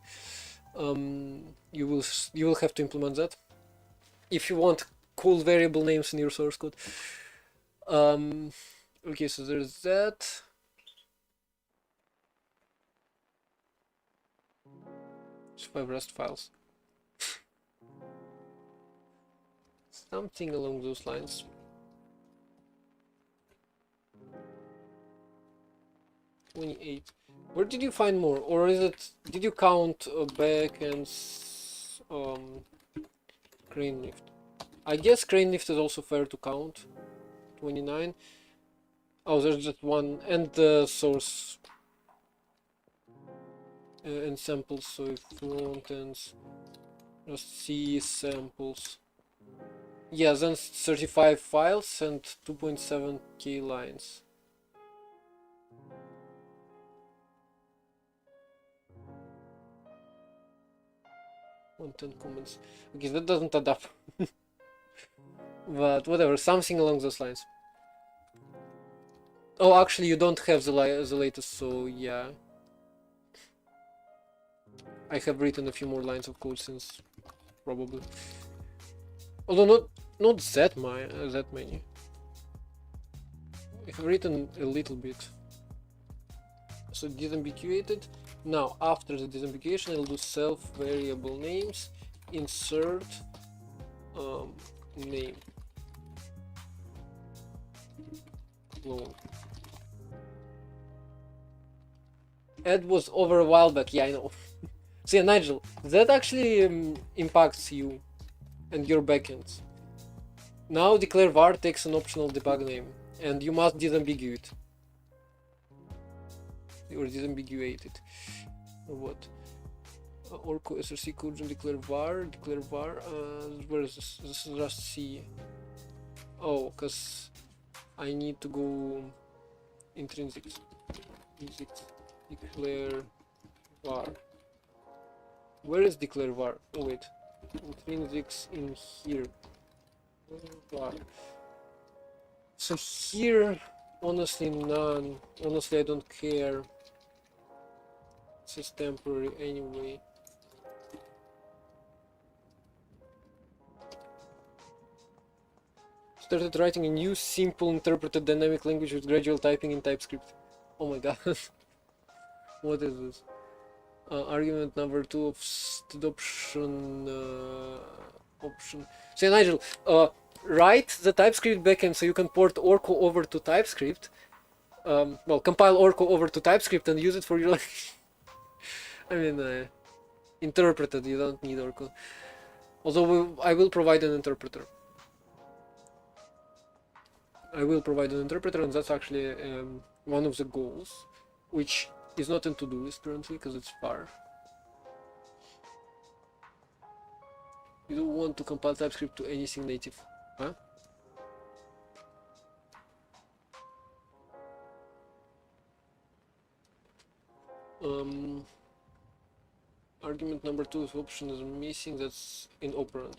You will have to implement that if you want cool variable names in your source code. Okay, so there's that. It's 5 Rust files. Something along those lines. Where did you find more, or is it? Did you count back and crane lift? I guess crane lift is also fair to count. 29. Oh, there's just one, and the source and samples. So if front ends, just see samples. Yeah, then 35 files and 2.7k lines. Content comments. Okay, that doesn't add up. But whatever, something along those lines. Oh, actually, you don't have the latest, so yeah. I have written a few more lines of code since, probably. Although not that many. I have written a little bit. So disambiguated. Now after the disambiguation, I'll do self variable names, insert name, clone. Add was over a while back. Yeah, I know. So yeah, Nigel, that actually impacts you and your backends. Now declare var takes an optional debug name, and you must disambiguate. Or disambiguate it. Or what? Or src code and declare var. Where is this? This is just C. Oh, because I need to go intrinsics. Declare var. Where is declare var? Oh wait. intrinsics in here. So here, honestly, none. Honestly, I don't care. This is temporary anyway. Started writing a new, simple, interpreted dynamic language with gradual typing in TypeScript. Oh my god. What is this? Argument number 2 of option. Say, Nigel, write the TypeScript backend so you can port Orco over to TypeScript. Well, compile Orco over to TypeScript and use it for your. I mean, interpreted. You don't need Orco. Although I will provide an interpreter. I will provide an interpreter, and that's actually one of the goals, which is not in to-do list currently because it's far. You don't want to compile TypeScript to anything native, huh? Argument number 2 of option is missing. That's in operand.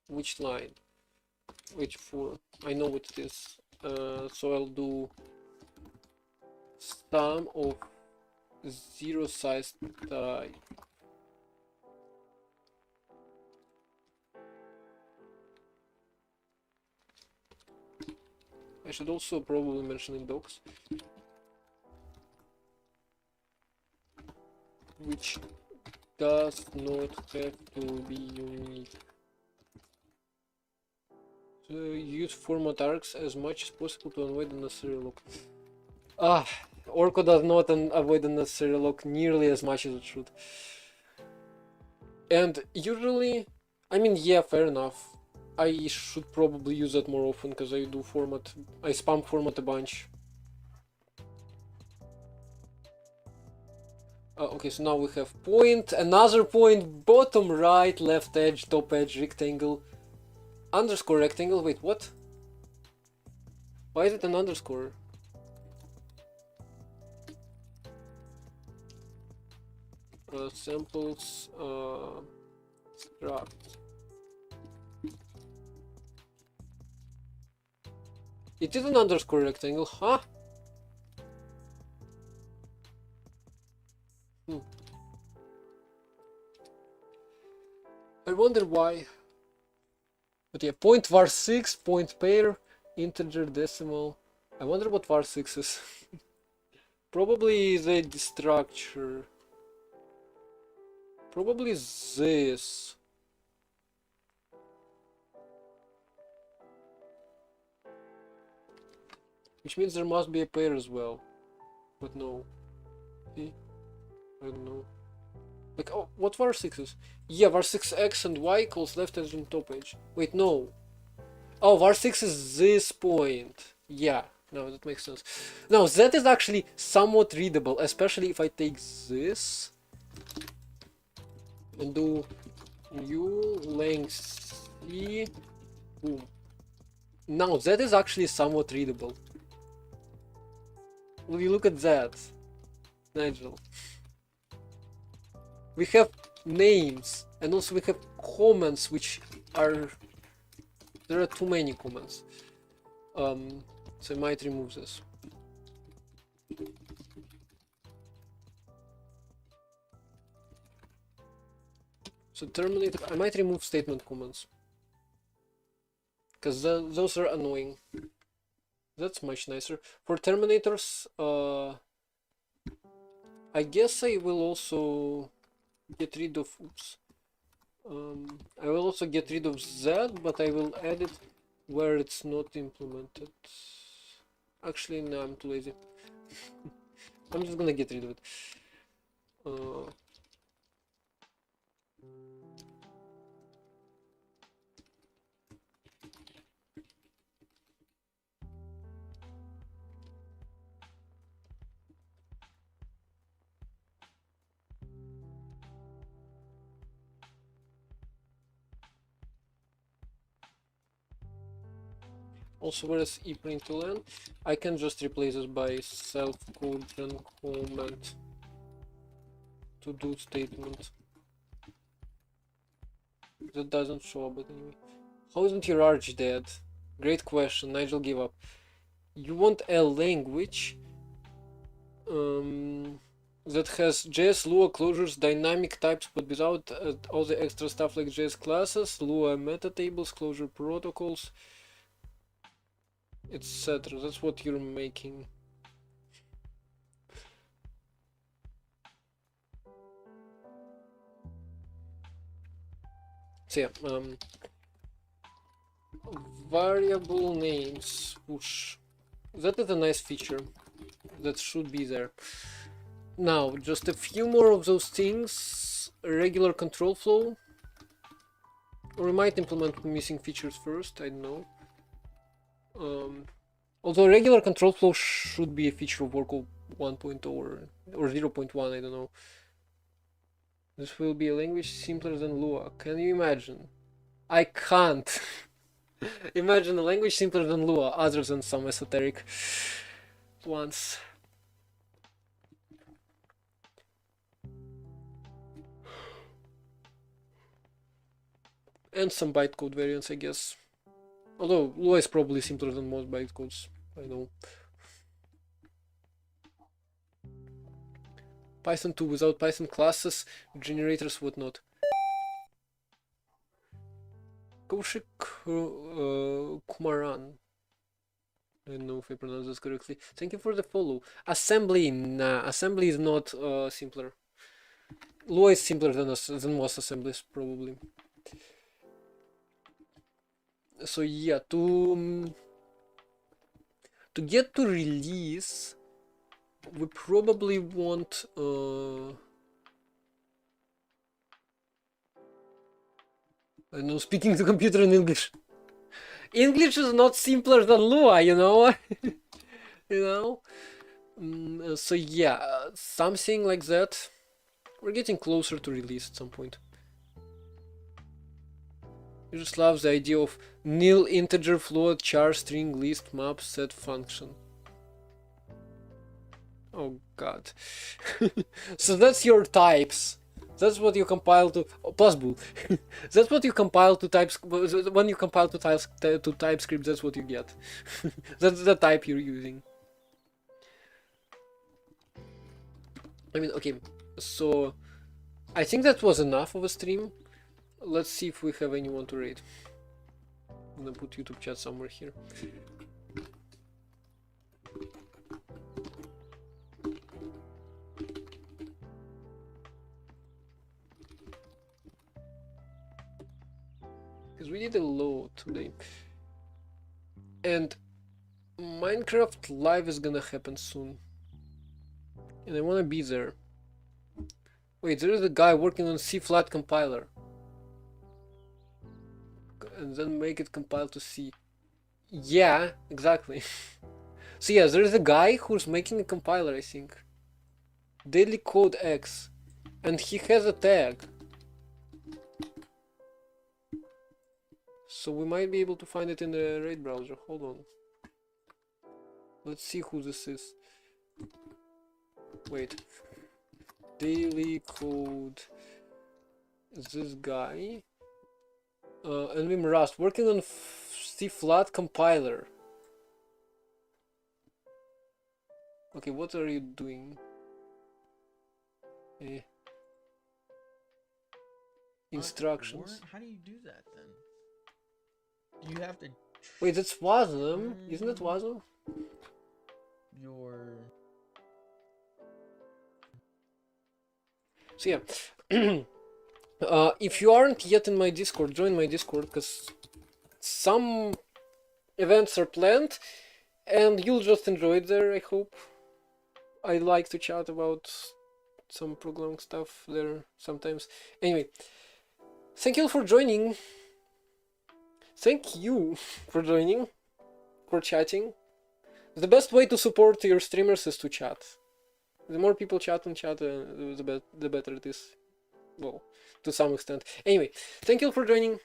Which line? Which 4? I know what it is. So I'll do sum of 0 size type. I should also probably mention in docs, which does not have to be unique. So use format args as much as possible to avoid unnecessary lock. Orco does not avoid unnecessary lock nearly as much as it should. And usually, I mean, yeah, fair enough. I should probably use that more often because I spam format a bunch. Okay, so now we have point, another point, bottom right, left edge, top edge, rectangle, underscore rectangle. Wait, what? Why is it an underscore? Samples, struct. It is an underscore rectangle, huh? I wonder why. But yeah, point var6, point pair, integer, decimal. I wonder what var6 is. Probably the structure. Probably this. Which means there must be a pair as well. But no. See? I don't know. Like, oh, what var6 is? Yeah, var6 x and y equals left edge and top edge. Wait, no. Oh, var6 is this point. Yeah, no, that makes sense. Now, that is actually somewhat readable, especially if I take this and do new length c. Boom. Now, that is actually somewhat readable. Will you look at that, Nigel? We have names, and also we have comments, which are... There are too many comments. So I might remove this. So terminator, I might remove statement comments. Because those are annoying. That's much nicer. For terminators, I guess I will also get rid of, oops. I will also get rid of that, but I will add it where it's not implemented. Actually, no, I'm too lazy. I'm just gonna get rid of it. Also, whereas ePrintLn, I can just replace this by self-code and comment. to do statement. That doesn't show, but anyway. How isn't your arch dead? Great question. Nigel gave up. You want a language that has JS Lua closures, dynamic types, but without all the extra stuff like JS classes, Lua meta tables, closure protocols, etc. That's what you're making. So yeah, variable names push. That is a nice feature that should be there. Now, just a few more of those things. Regular control flow. Or we might implement missing features first, I don't know. Although regular control flow should be a feature of Oracle 1.0 or 0.1, I don't know. This will be a language simpler than Lua. Can you imagine? I can't. Imagine a language simpler than Lua, other than some esoteric ones. And some bytecode variants, I guess. Although Lua is probably simpler than most bytecodes, I know. Python 2 without Python classes, generators, whatnot. Kaushik Kumaran. I don't know if I pronounce this correctly. Thank you for the follow. Assembly, nah. Assembly is not simpler. Lua is simpler than most assemblies, probably. So yeah, to get to release, we probably want I know, speaking to computer in English. English is not simpler than Lua, you know. You know. So yeah, something like that. We're getting closer to release at some point. I just love the idea of nil integer float char string list map set function. Oh god. So that's your types. That's what you compile to plus bool. That's what you compile to types. When you compile to TypeScript, that's what you get. That's the type you're using. I mean, okay. So I think that was enough of a stream. Let's see if we have anyone to raid. I'm gonna put YouTube chat somewhere here. Because we did a lot today. And Minecraft Live is gonna happen soon. And I wanna be there. Wait, there is a guy working on C-flat compiler. And then make it compile to C. Yeah, exactly. So yeah, there is a guy who's making a compiler, I think. Daily Code X. And he has a tag. So we might be able to find it in the raid browser. Hold on. Let's see who this is. Wait. Daily Code. Is this guy? And Vim Rust, working on C-flat compiler. Okay, what are you doing? Instructions. How do you do that then? Do you have to... Wait, that's Wasm. Isn't it Wasm? So yeah. If you aren't yet in my Discord, join my Discord, because some events are planned and you'll just enjoy it there, I hope. I like to chat about some programming stuff there sometimes. Anyway, thank you for joining. Thank you for joining, for chatting. The best way to support your streamers is to chat. The more people chat and chat, the better it is. Well, to some extent. Anyway, thank you for joining.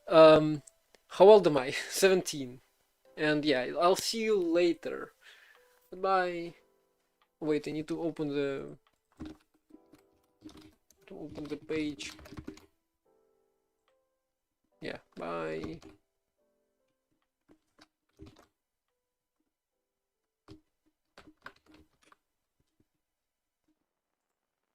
How old am I? 17. And yeah, I'll see you later. Goodbye. Wait, I need to open the... to open the page. Yeah, bye.